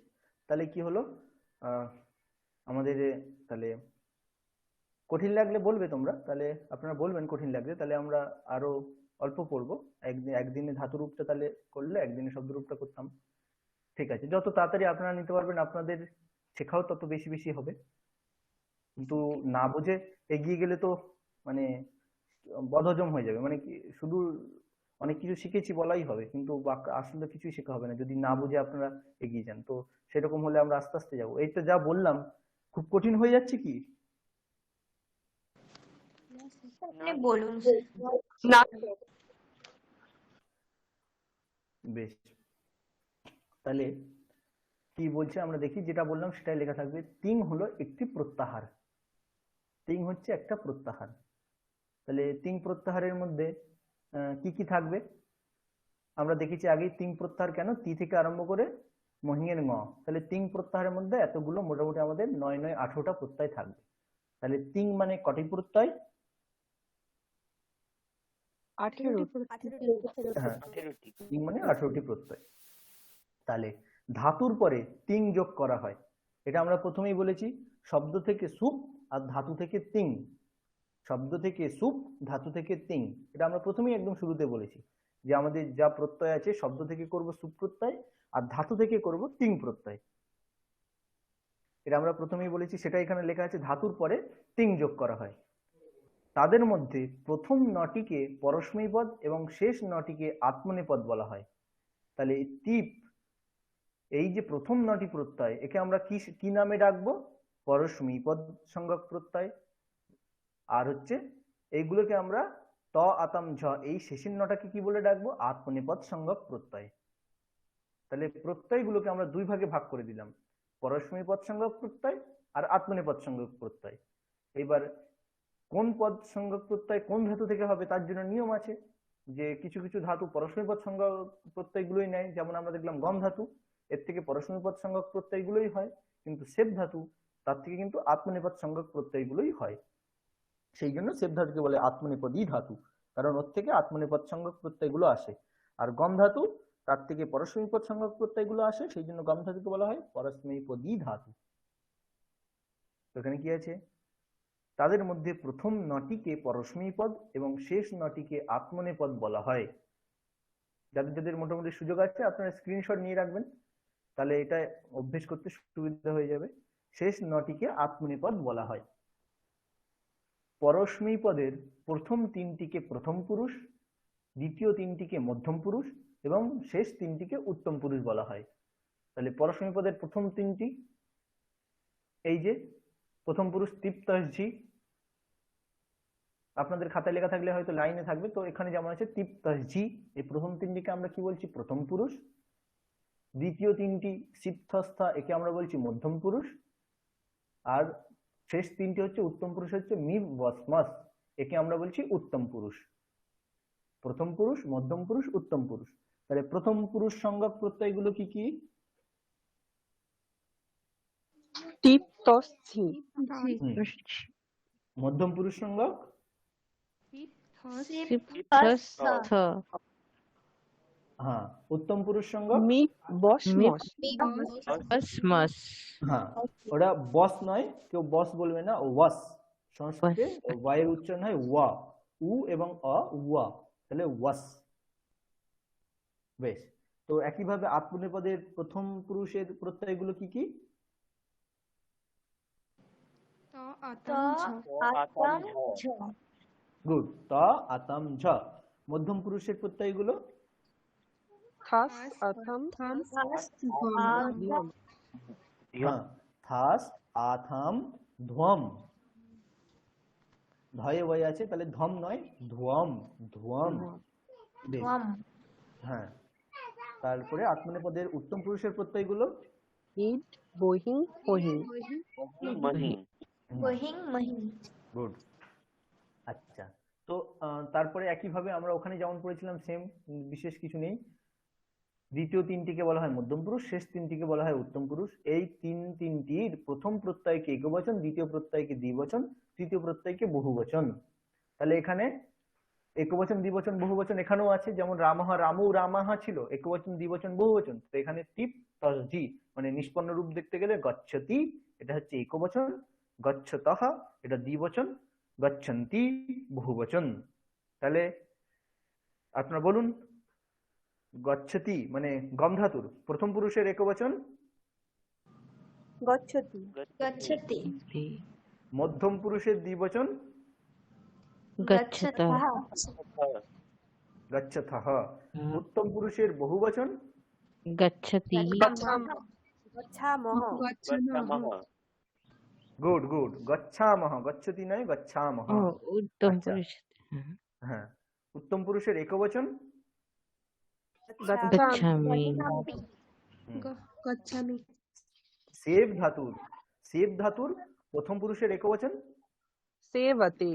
তাহলে কি হলো, আমাদের তাহলে কঠিন লাগলে বলবে তোমরা, তাহলে আপনারা বলবেন কঠিন লাগলে, তাহলে আমরা আরো অল্প পড়বো। একদিনে ধাতু রূপটা তাহলে করলে একদিনে শব্দ রূপটা করতাম। ঠিক আছে, যত তাড়াতাড়ি আপনারা নিতে পারবেন আপনাদের শেখাও তত বেশি বেশি হবে। কিন্তু না বুঝে এগিয়ে গেলে তো মানে বদহজম হয়ে যাবে, মানে কি শুধু অনেক কিছু শিখেছি বলাই হবে, কিন্তু আসলে কিছুই শেখা হবে না যদি না বুঝে আপনারা এগিয়ে যান। তো সেরকম হলে আমরা আস্তে আস্তে যাবো। এই তো যা বললাম, খুব কঠিন হয়ে যাচ্ছে কি? বলুন না। বেশ, তাহলে কি বলছে আমরা দেখি, যেটা বললাম সেটাই লেখা থাকবে। তিং হলো একটি প্রত্যাহার। তিং হচ্ছে একটা প্রত্যাহার। তাহলে তিং প্রত্যাহারের মধ্যে কি কি থাকবে আমরা দেখেছি আগেই। তিং প্রত্যাহার কেন, তি থেকে আরম্ভ করে মহিঙের ঙ। তাহলে তিং প্রত্যাহারের মধ্যে এতগুলো মোটামুটি আমাদের 9 18টা প্রত্যয় থাকবে। তাহলে তিং মানে কটি প্রত্যয়? 18। হ্যাঁ, তিং মানে 18টি প্রত্যয়। তাহলে ধাতুর পরে তিং যোগ করা হয়, এটা আমরা প্রথমেই বলেছি। শব্দ থেকে সুপ আর ধাতু থেকে তিং, শব্দ থেকে সুপ, ধাতু থেকে তিং, এটা আমরা প্রথমেই একদম শুরুতে বলেছি যে আমাদের যা প্রত্যয় আছে শব্দ থেকে করব সুপ প্রত্যয় আর ধাতু থেকে করব তিং প্রত্যয়, এটা আমরা প্রথমেই বলেছি। সেটা এখানে লেখা আছে, ধাতুর পরে তিং যোগ করা হয়। তাদের মধ্যে প্রথম 9টিকে পরস্মৈপদ এবং শেষ 9টিকে আত্মনেপদ বলা হয়। তাহলে টিপ এই যে প্রথম 9টি প্রত্যয়, একে আমরা কি কি নামে ডাকবো? পরস্মৈপদ সংজ্ঞক প্রত্যয়। আর হচ্ছে এইগুলোকে আমরা ত আতাম ঝ, এই শেষের 9টাকে কি বলে ডাকবো? আত্মনেপদ সংজ্ঞক প্রত্যয়। তাহলে প্রত্যয়গুলোকে আমরা দুই ভাগে ভাগ করে দিলাম, পরস্মৈপদ সংজ্ঞক প্রত্যয় আর আত্মনেপদ সংজ্ঞক প্রত্যয়। এবার কোন পদ সংজ্ঞক প্রত্যয় কোন ধাতু থেকে হবে তার জন্য নিয়ম আছে, যে কিছু কিছু ধাতু পরস্মৈপদ সংজ্ঞক প্রত্যয়গুলোই নেয়, যেমন আমরা দেখলাম গম ধাতু, এর থেকে পরস্মৈপদ সংজ্ঞক প্রত্যয়গুলোই হয়, কিন্তু সেব ধাতু তার থেকে কিন্তু আত্মনেপদ সংজ্ঞক প্রত্যয়গুলোই হয়। সেই জন্য সেব ধাতুকে বলে আত্মনেপদী ধাতু, কারণ ওর থেকে আত্মনেপদ সংজ্ঞক প্রত্যয়গুলো আসে। আর গম ধাতু তার থেকে পরস্মৈপদ সংজ্ঞক প্রত্যয়গুলো আসে, সেই জন্য গম ধাতুকে বলা হয় পরস্মৈপদী ধাতু। তো এখানে কি আছে? তাদের মধ্যে প্রথম 9টিকে পরস্মৈপদ এবং শেষ 9টিকে আত্মনেপদ বলা হয়। যাদের যাদের মোটামুটি সুযোগ আছে আপনারা স্ক্রিনশট নিয়ে রাখবেন, তাহলে এটা অভ্যেস করতে সুবিধা হয়ে যাবে। শেষ 9টিকে আত্মনেপদ বলা হয়। পরস্মৈপদের প্রথম 3টিকে প্রথম পুরুষ, দ্বিতীয় 3টিকে মধ্যম পুরুষ এবং শেষ 3টিকে উত্তম পুরুষ বলা হয়। তাহলে পরস্মৈপদের প্রথম 3টি, এই যে প্রথম পুরুষ তিপ্তঝি, আপনাদের খাতায় লেখা থাকলে হয়তো লাইনে থাকবে, তো এখানে যেমন আছে তিপ্তঝি, এই প্রথম 3টিকে আমরা কি বলছি? প্রথম পুরুষ। দ্বিতীয় 3টি সিদ্ধস্থা, একে আমরা বলছি মধ্যম পুরুষ। আর শেষ 3টি হচ্ছে উত্তম পুরুষ, হচ্ছে মি বসমাস, একে আমরা বলছি উত্তম পুরুষ। প্রথম পুরুষ, মধ্যম পুরুষ, উত্তম পুরুষ। তাহলে প্রথম পুরুষ সংজ্ঞক প্রত্যয়গুলো কি কি? টিপ টস ঝি। মধ্যম পুরুষ সংজ্ঞক হ্যাঁ, উত্তম পুরুষ সংজ্ঞক মি বস মস। হ্যাঁ, ওটা বস নয়, কেউ বস বলবে না, ওয়াস। সংস্কৃতে ওয়াই এর উচ্চারণ হয় ওয়া, উ এবং অ, ওয়া, তাহলে ওয়াস। বেশ, তো একইভাবে আত্মনেপদের প্রথম পুরুষের প্রত্যয়গুলো কি কি? গুড, ত আতাম ঝ। মধ্যম পুরুষের প্রত্যয়গুলো? থাস আথাম হ্যাঁ, থাস আথাম ধ্বম। ধয়ে ওয়াই আছে, তাহলে ধম নয়, ধোম, ধোম। হ্যাঁ, তারপরে আত্মনেপদের উত্তম পুরুষের প্রত্যয়গুলো? ইদ বহিং পহিং। গুড। আচ্ছা, তো তারপরে একইভাবে আমরা ওখানে যেমন পড়েছিলাম সেম, বিশেষ কিছু নেই। দ্বিতীয় 3টিকে বলা হয় মধ্যম পুরুষ, শেষ 3টিকে বলা হয় উত্তম পুরুষ। এই 3টির প্রথম প্রত্যয়কে একবচন, দ্বিতীয় প্রত্যয়কে দ্বিবচন, তৃতীয় প্রত্যয়কে বহুবচন। তাহলে এখানে একবচন, দ্বিবচন, বহুবচন এখানেও আছে, যেমন রামহ রামু রামাহা ছিল একবচন, দ্বিবচন, বহুবচন। তো এখানে টিপ তসজি মানে নিষ্পন্ন রূপ দেখতে গেলে গচ্ছতি এটা হচ্ছে একবচন, গচ্ছতঃ এটা দ্বিবচন, গচ্ছন্তি বহুবচন। তাহলে আপনারা বলুন, গচ্ছতি মানে গম ধাতুর প্রথম পুরুষের একবচন? গচ্ছতি। মধ্যম পুরুষের দ্বিবচন? গচ্ছতঃ। গচ্ছতঃ। উত্তম পুরুষের বহুবচন? গচ্ছতি। গুড গুড, গচ্ছামহ, গচ্ছতি নয়, গচ্ছামহ। উত্তম পুরুষ। হ্যাঁ, উত্তম পুরুষের একবচন? গচ্ছামি। সেব ধাতুর, সেব ধাতুর প্রথম পুরুষের একবচন? সেবতে।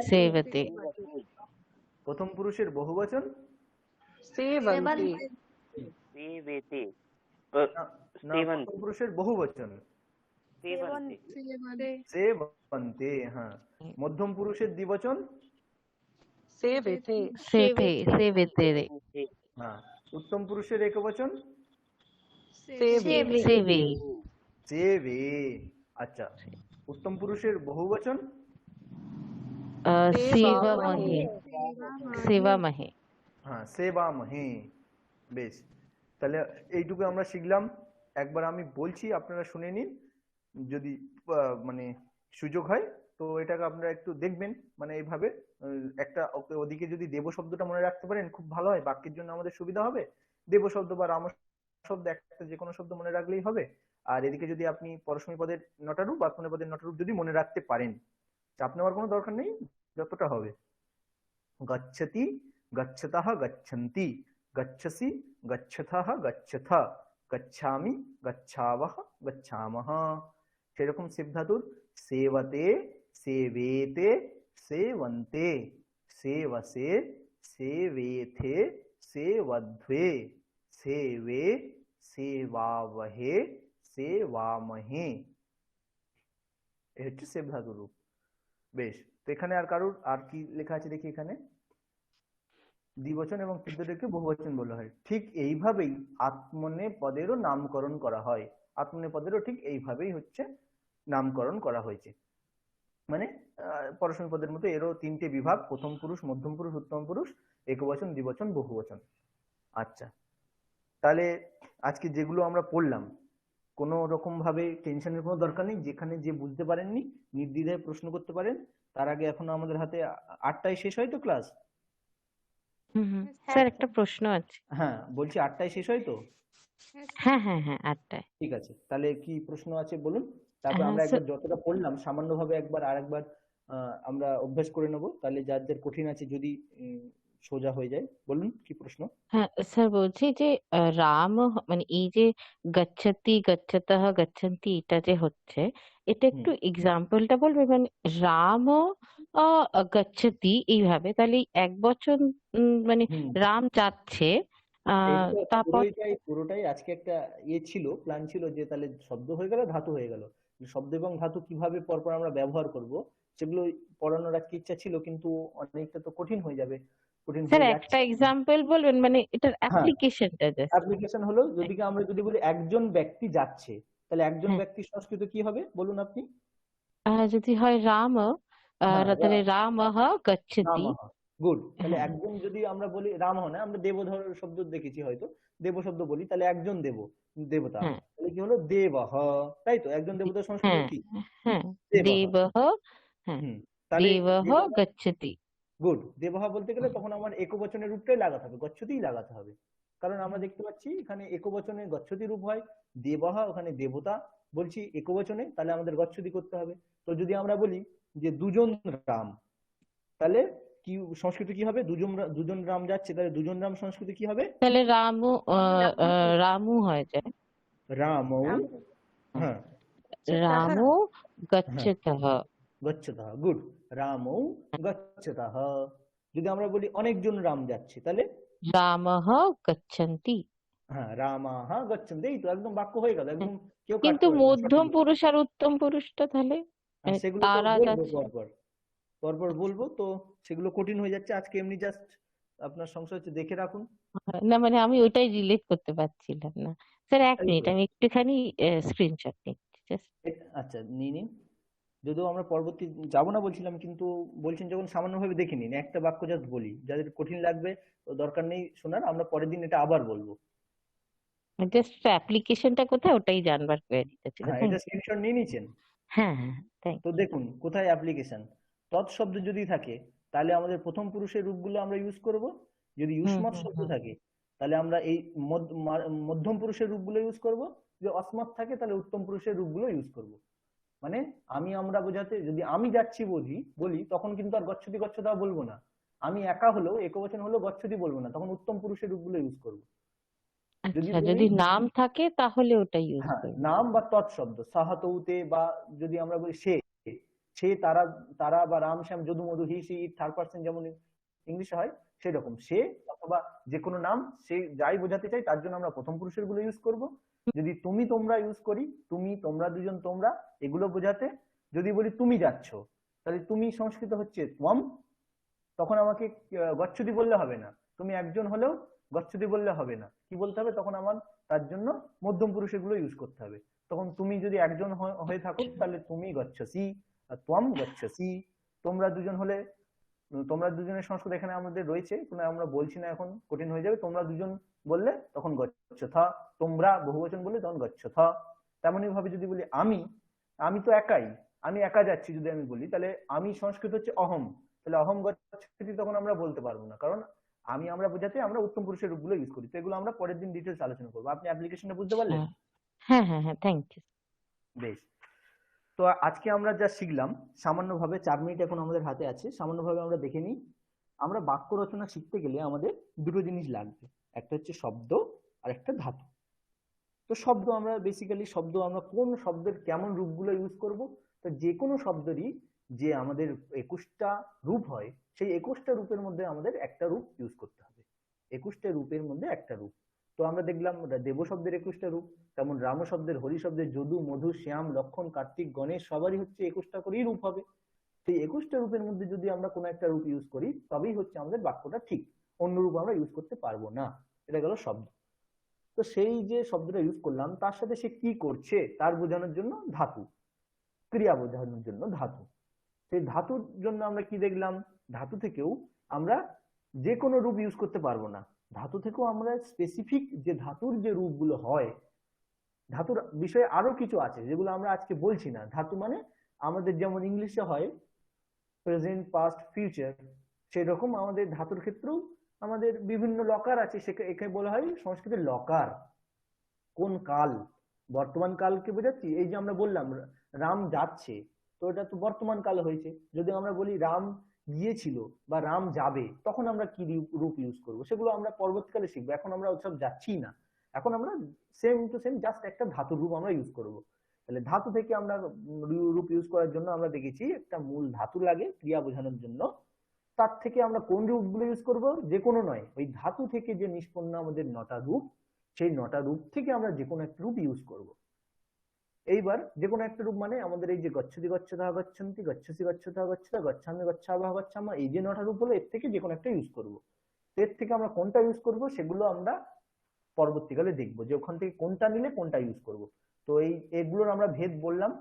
সেবতে। প্রথম পুরুষের বহুবচন? সেবন্তে। সেবেতে। না, প্রথম পুরুষের বহুবচন? সেবন্তে। হ্যাঁ, মধ্যম পুরুষের দ্বিবচন? সেবেতে। সেবেতে। হ্যাঁ, উত্তম পুরুষের একবচন? সেবে। সেবে। সেবে। আচ্ছা, উত্তম পুরুষের বহুবচন? সেবামহে। সেবামহে। হ্যাঁ, সেবামহে। বেশ, তাহলে এইটুকু আমরা শিখলাম। একবার আমি বলছি, আপনারা শুনে নিন, যদি মানে সুযোগ হয় তো এটাকে আপনারা একটু দেখবেন। মানে এইভাবে একটা ওদিকে যদি দেব শব্দটা মনে রাখতে পারেন খুব ভালো হয়, বাক্যের জন্য আমাদের সুবিধা হবে। দেব শব্দ বা রাম শব্দ একটা যে কোনো শব্দ মনে রাখলেই হবে। আর এদিকে যদি আপনি পরস্মী পদের নটারূপ বা আত্মনেপদের পদের নটারূপ যদি মনে রাখতে পারেন, চাপ নেওয়ার কোনো দরকার নেই, যতটা হবে। গচ্ছতি, গচ্ছতঃ, গচ্ছন্তি, গচ্ছসি, গচ্ছথঃ, গচ্ছথ, গচ্ছামি, গচ্ছাবঃ, গচ্ছামঃ। সেরকম সেব ধাতুর সেবতে, সেবেতে, সেবন্তে, সেবসে, সেবেথে, সেবধ্বে, সেবে, সেবাবহে, সেবামহে। এই হচ্ছে সেব ধাতুর রূপ। বেশ, তো এখানে আর কারুর আর কি লেখা আছে দেখি। এখানে দ্বিবচন এবং তৃতীয়টাকে বহুবচন বলা হয়। ঠিক এইভাবেই আত্মনেপদেরও নামকরণ করা হয়। আত্মনেপদেরও ঠিক এইভাবেই হচ্ছে নামকরণ করা হয়েছে। মানে পরস্মী পদের মতো এরও তিনটে বিভাগ, প্রথম পুরুষ, মধ্যম পুরুষ, উত্তম পুরুষ, একবচন, দ্বিবচন, বহুবচন। আচ্ছা, তাহলে আজকে যেগুলো আমরা পড়লাম, কোনো রকম ভাবে টেনশনের কোনো দরকার নেই। যেখানে যে বুঝতে পারেননি নির্দ্বিধায় প্রশ্ন করতে পারেন। তার আগে এখনো আমাদের হাতে 8টায় শেষ হয় তো ক্লাস? স্যার একটা প্রশ্ন আছে। হ্যাঁ, বলছি 8টায় শেষ হয় তো? হ্যাঁ হ্যাঁ হ্যাঁ 8টায়। ঠিক আছে, তাহলে কি প্রশ্ন আছে বলুন। তারপর আমরা একবার যতটা পড়লাম সামান্যভাবে একবার আরেকবার আমরা অভ্যাস করে নেব, তাহলে যার যার কঠিন আছে যদি সোজা হয়ে যায়। বলুন কি প্রশ্ন। হ্যাঁ স্যার, বলছি যে রাম মানে এই যে গচ্ছতি, গচ্ছতঃ, গচ্ছন্তি এটা যে হচ্ছে, এটা একটু এক্সাম্পলটা বলবে? মানে রাম গচ্ছতি এইভাবে, তাহলে এক বচন মানে রাম যাচ্ছে, তারপর পুরোটাই আজকে একটা ছিল, প্ল্যান ছিল যে তাহলে শব্দ হয়ে গেল, ধাতু হয়ে গেল, শব্দ এবং ধাতু কিভাবে পরপর আমরা ব্যবহার করব সেগুলো পড়ানোর আজকে ইচ্ছা ছিল, কিন্তু অনেকটা তো কঠিন হয়ে যাবে। স্যার একটা এক্সাম্পল বলবেন, মানে এটার অ্যাপ্লিকেশনটা জাস্ট। অ্যাপ্লিকেশন হলো, যদি আমরা যদি বলি একজন ব্যক্তি যাচ্ছে, তাহলে একজন ব্যক্তি সংস্কৃত কি হবে বলুন আপনি? যদি হয় রাম, তাহলে রামঃ গচ্ছতি। গুড। তাহলে একজন যদি আমরা বলি রাম না, আমরা দেবধর শব্দ দেখেছি হয়তো, দেব শব্দ বলি, তাহলে একজন দেবতা, তাহলে কি হলো? দেবঃ, তাই তো? একজন দেবতা সংস্কৃত কি? দেবঃ। দেবঃ গচ্ছতি। গুড। দেবঃ বলতে গেলে তখন আমার একবচনের রূপটাই লাগাতে হবে, গচ্ছতিই লাগাতে হবে। কারণ আমরা দেখতে পাচ্ছি এখানে একবচনে গচ্ছতি রূপ হয়, দেবঃ ওখানে দেবতা বলছি একবচনে, তাহলে আমাদের গচ্ছতি করতে হবে। তো যদি আমরা বলি যে দুজন রাম, তাহলে কি সংস্কৃত কি হবে? দুজন রাম যাচ্ছে, তাহলে দুজন রাম সংস্কৃত কি হবে? তাহলে রামু হয়ে যায়। রামৌ, হ্যাঁ, রামো গচ্ছতঃ। গচ্ছতঃ, গুড। রামৌ গচ্ছতঃ। যদি আমরা বলি অনেকজন রাম যাচ্ছে, তাহলে রামঃ গচ্ছন্তি। হ্যাঁ, রামাহ গচ্ছন্তি। এই তো একদম বাক্য হয়ে গেল, একদম কেউ কিন্তু মধ্যম পুরুষ আর উত্তম পুরুষটা তাহলে সেগুলো পরপর বলবো, তো সেগুলো কঠিন হয়ে যাচ্ছে আজকে। এমনি জাস্ট আপনার সংশয় হচ্ছে, দেখে রাখুন। না মানে আমি ওইটাই রিলেট করতে পারছিলাম না। স্যার এক মিনিট, আমি একটুখানি স্ক্রিনশট নিচ্ছি। আচ্ছা, নিন। যদিও আমরা পরবর্তী যাবো না বলছিলাম, কিন্তু বলছেন যখন সামান্যভাবে দেখে নিন, একটা বাক্য জাস্ট বলি, যাদের কঠিন লাগবে দরকার নেই শোনার, আমরা পরের দিন এটা আবার বলবো। জাস্ট অ্যাপ্লিকেশনটা কোথায় ওটাই জানবার কোয়েরিটা ছিল। হ্যাঁ, এটা স্ক্রিনশট নিয়ে নিয়েছেন? হ্যাঁ হ্যাঁ, তো দেখুন কোথায় অ্যাপ্লিকেশন। তৎ শব্দ যদি থাকে তাহলে আমাদের প্রথম পুরুষের রূপগুলো আমরা ইউজ করব। যদি ইউষ্মৎ শব্দ থাকে তাহলে আমরা এই মধ্যম পুরুষের রূপগুলো ইউজ করব। যদি অস্মৎ থাকে তাহলে উত্তম পুরুষের রূপগুলো ইউজ করব। মানে আমরা বোঝাতে যদি আমি যাচ্ছি বলি, তখন কিন্তু আর গচ্ছতি গচ্ছতা বলবো না। আমি একা হলেও একবচন হলেও গচ্ছতি বলবো না, তখন উত্তম পুরুষের রূপগুলো ইউজ করব। যদি নাম থাকে তাহলে ওটা ইউজ করব। নাম বা তৎশব্দ সাহাতৌতে, বা যদি আমরা বলি সে তারা বা রাম শ্যাম যদু মধু হি সি থার্ড পারসন যেমন ইংলিশে হয় সেরকম সে অথবা যে কোনো নাম, সে যাই বোঝাতে চাই তার জন্য আমরা প্রথম পুরুষের গুলো ইউজ করব। যদি তুমি তোমরা ইউজ করি, তুমি তোমরা দুজন তোমরা এগুলো বোঝাতে। যদি বলি তুমি যাচ্ছ, তাহলে তুমি সংস্কৃত হচ্ছে ত্বম, তখন আমাকে গচ্ছতি বললে হবে না। তুমি একজন হলেও গচ্ছতি বললে হবে না, কি বলতে হবে তখন? আমার তার জন্য মধ্যম পুরুষের গুলো ইউজ করতে হবে। তখন তুমি যদি একজন হয়ে থাকো তাহলে তুমি গচ্ছসি, ত্বম গচ্ছসি। তোমরা দুজন হলে তোমরা দুজনের সংস্কৃত এখানে আমাদের রয়েছে, কোনো আমরা বলছি না, এখন কঠিন হয়ে যাবে। তোমরা দুজন বললে তখন গচ্ছথা, তোমরা বহুবচন বললে তখন গচ্ছথা। তেমনই ভাবে যদি বলি আমি তো একাই, আমি একা যাচ্ছি যদি আমি বলি, তাহলে আমি সংস্কৃত হচ্ছে অহম, তাহলে অহম গচ্ছতি তখন আমরা বলতে পারবো না, কারণ আমরা বোঝাতে আমরা উত্তম পুরুষের রূপগুলো ইউজ করি। তো এগুলো আমরা পরের দিন ডিটেলস আলোচনা করবো। আপনি অ্যাপ্লিকেশনটা বুঝতে পারলেন? হ্যাঁ হ্যাঁ হ্যাঁ, থ্যাংক ইউ। বেশ, তো আজকে আমরা যা শিখলাম সামান্যভাবে, 4 মিনিট এখন আমাদের হাতে আছে, সামান্যভাবে আমরা দেখে নিই। আমরা বাক্য রচনা শিখতে গেলে আমাদের দুটো জিনিস লাগবে, একটা হচ্ছে শব্দ আর একটা ধাতু। তো শব্দ আমরা বেসিক্যালি আমরা কোন শব্দের কেমন রূপগুলো ইউজ করব। তো যে কোনো শব্দেরই যে আমাদের 21টা রূপ হয়, সেই 21টা রূপের মধ্যে আমাদের একটা রূপ ইউজ করতে হবে। 21টা রূপের মধ্যে একটা রূপ। তো আমরা দেখলাম দেব শব্দের 21টা রূপ, তেমন রাম শব্দের, হরি শব্দের যদু, মধু, শ্যাম, লক্ষণ, কার্তিক, গণেশ সবারই হচ্ছে 21টা করেই রূপ হবে। সেই 21টা রূপের মধ্যে যদি আমরা কোনো একটা রূপ ইউজ করি তবেই হচ্ছে আমাদের বাক্যটা ঠিক, অন্য রূপ আমরা ইউজ করতে পারবো না। এটা গেল শব্দ। তো সেই যে শব্দটা ইউজ করলাম তার সাথে সে কি করছে তার বোঝানোর জন্য ধাতু, ক্রিয়া বোঝানোর জন্য ধাতু। সেই ধাতুর জন্য আমরা কি দেখলাম, ধাতু থেকেও আমরা যে কোনো রূপ ইউজ করতে পারবো না। ধাতু থেকেও আমরা স্পেসিফিক যে ধাতুর যে রূপগুলো হয়, ধাতুর বিষয়ে আরো কিছু আছে যেগুলো আমরা আজকে বলছি না। ধাতু মানে আমাদের যেমন ইংলিশে হয় প্রেজেন্ট, পাস্ট, ফিউচার, সেই রকম আমাদের ধাতুর ক্ষেত্রেও আমাদের বিভিন্ন লকার আছে। এখানে বলা হয় সংস্কৃতে লকার। কোন কাল, বর্তমান কালকে বোঝাচ্ছি। এই যে আমরা বললাম রাম যাচ্ছে, তো এটা তো বর্তমান কাল হয়েছে। যদি আমরা বলি রাম গিয়েছিল বা রাম যাবে, তখন আমরা কি রূপ ইউজ করব সেগুলো আমরা পরবর্তীকালে শিখবো। এখন আমরা ওসব যাচ্ছি না, এখন আমরা সেম টু সেম জাস্ট একটা ধাতুর রূপ আমরা ইউজ করব। তাহলে ধাতু থেকে আমরা রূপ ইউজ করার জন্য আমরা দেখেছি একটা মূল ধাতু লাগে ক্রিয়া বোঝানোর জন্য। তার থেকে আমরা কোন রূপগুলো ইউজ করব, যে কোনো নয়, ওই ধাতু থেকে যে নিষ্পন্ন আমাদের 9টা রূপ, সেই 9টা রূপ থেকে আমরা যে কোনো একটা রূপ ইউজ করব। এইবার যে কোনো একটা রূপ মানে আমাদের এই যে গচ্ছতি গচ্ছতঃ গচ্ছন্তি, গচ্ছসি গচ্ছতঃ গচ্ছতা, গচ্ছামি গচ্ছাবহ গচ্ছামা, এই যে 9টা রূপ হলো, এর থেকে যে কোনো একটা ইউজ করব। এর থেকে আমরা কোনটা ইউজ করব সেগুলো আমরা পরবর্তীকালে দেখবো, যে ওখান থেকে কোনটা নিলে কোনটা ইউজ করব। তো এগুলোর আমরা ভেদ বললাম।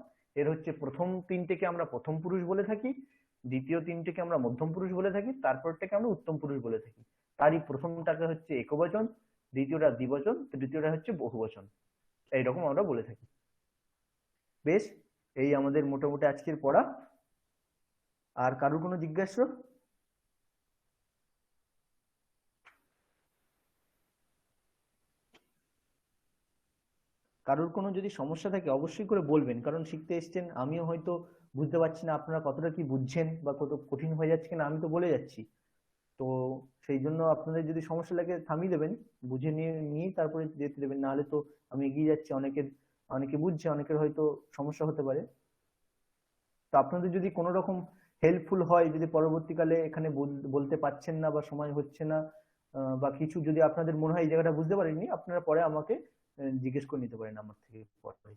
এর হচ্ছে প্রথম 3টেকে আমরা প্রথম পুরুষ বলে থাকি, দ্বিতীয় 3টেকে আমরা মধ্যম পুরুষ বলে থাকি, তারপরটাকে আমরা উত্তম পুরুষ বলে থাকি। তারই প্রথমটাকে হচ্ছে একবচন, দ্বিতীয়টা দ্বিবচন, তৃতীয়টা হচ্ছে বহুবচন, এইরকম আমরা বলে থাকি। বেশ, এই আমাদের মোটামুটি আজকের পড়া। আর কারোর কোনো জিজ্ঞাসা? কারোর কোনো যদি সমস্যা থাকে অবশ্যই করে বলবেন, কারণ শিখতে এসছেন, আমিও হয়তো বুঝতে পারছি না আপনারা কতটা কি বুঝছেন বা কত কঠিন হয়ে যাচ্ছে কিনা, আমি তো বলে যাচ্ছি। তো সেই জন্য আপনাদের যদি সমস্যা লাগে থামিয়ে দেবেন, বুঝে নিয়ে তারপরে যেতে দেবেন, নাহলে তো আমি এগিয়ে যাচ্ছি, অনেকে বুঝছে, অনেকের হয়তো সমস্যা হতে পারে। তো আপনাদের যদি কোনো রকম হেল্পফুল হয়, যদি পরবর্তীকালে এখানে বলতে পারছেন না বা সময় হচ্ছে না বা কিছু যদি আপনাদের মনে হয় এই জায়গাটা বুঝতে পারেননি, আপনারা পরে আমাকে জিজ্ঞেস করে নিতে পারেন আমার থেকে পরে।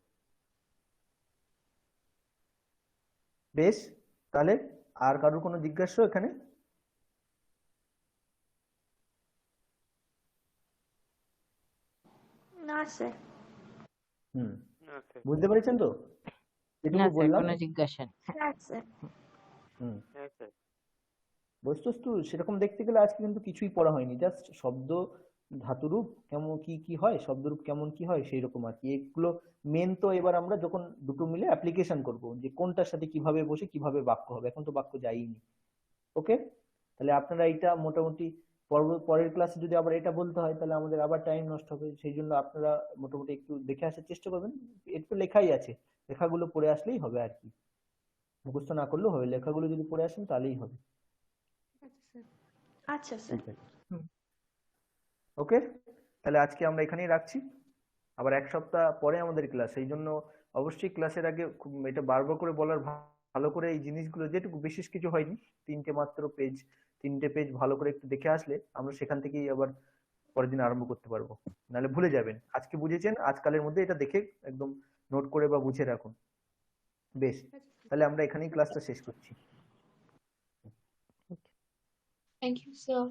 বেশ, তাহলে আর কারোর কোনো জিজ্ঞাসা এখানে? না স্যার। বুঝতে পেরেছেন তো না এটুকু স্যার, বললাম? কোনো জিজ্ঞাসা নেই। হ্যাঁ স্যার। বস্তু সেরকম দেখতে গেলে আজকে কিন্তু কিছুই পড়া হয়নি, জাস্ট শব্দ, ধাতুরূপ কেমন কি হয়, শব্দরূপ কেমন কি হয় সেই রকম আর কি। এগুলো মেন। তো এবার আমরা যখন দুটো মিলে অ্যাপ্লিকেশন করব, যে কোনটার সাথে কিভাবে বসে কিভাবে বাক্য হবে, এখন তো বাক্য যায়নি। ওকে, তাহলে আপনারা এইটা মোটামুটি পরের ক্লাসে যদি আবার এটা বলতে হয় তাহলে আমাদের আবার টাইম নষ্ট হবে। সেই জন্য আপনারা মোটামুটি একটু দেখে আসার চেষ্টা করবেন। একটু লেখাই আছে, লেখাগুলো পড়ে আসলেই হবে আর কি, মুখস্থ না করলেও হবে, লেখাগুলো যদি পড়ে আসেন তাহলেই হবে। আচ্ছা স্যার। ওকে, তাহলে আজকে আমরা এখানেই রাখছি। আবার 1 সপ্তাহ পরে আমাদের ক্লাস, সেই জন্য অবশ্যই ক্লাসের আগে এটা বারবার করে বলার, ভালো করে এই জিনিসগুলো, যেটুকু বিশেষ কিছু হয়নি, 3টে মাত্র পেজ, 3টে পেজ ভালো করে একটু দেখে আসলে আমরা সেখান থেকেই আবার পরের দিন আরম্ভ করতে পারবো, নাহলে ভুলে যাবেন। আজকে বুঝেছেন, আজকালের মধ্যে এটা দেখে একদম নোট করে বা বুঝে রাখুন। বেশ, তাহলে আমরা এখানেই ক্লাসটা শেষ করছি। Thank you sir.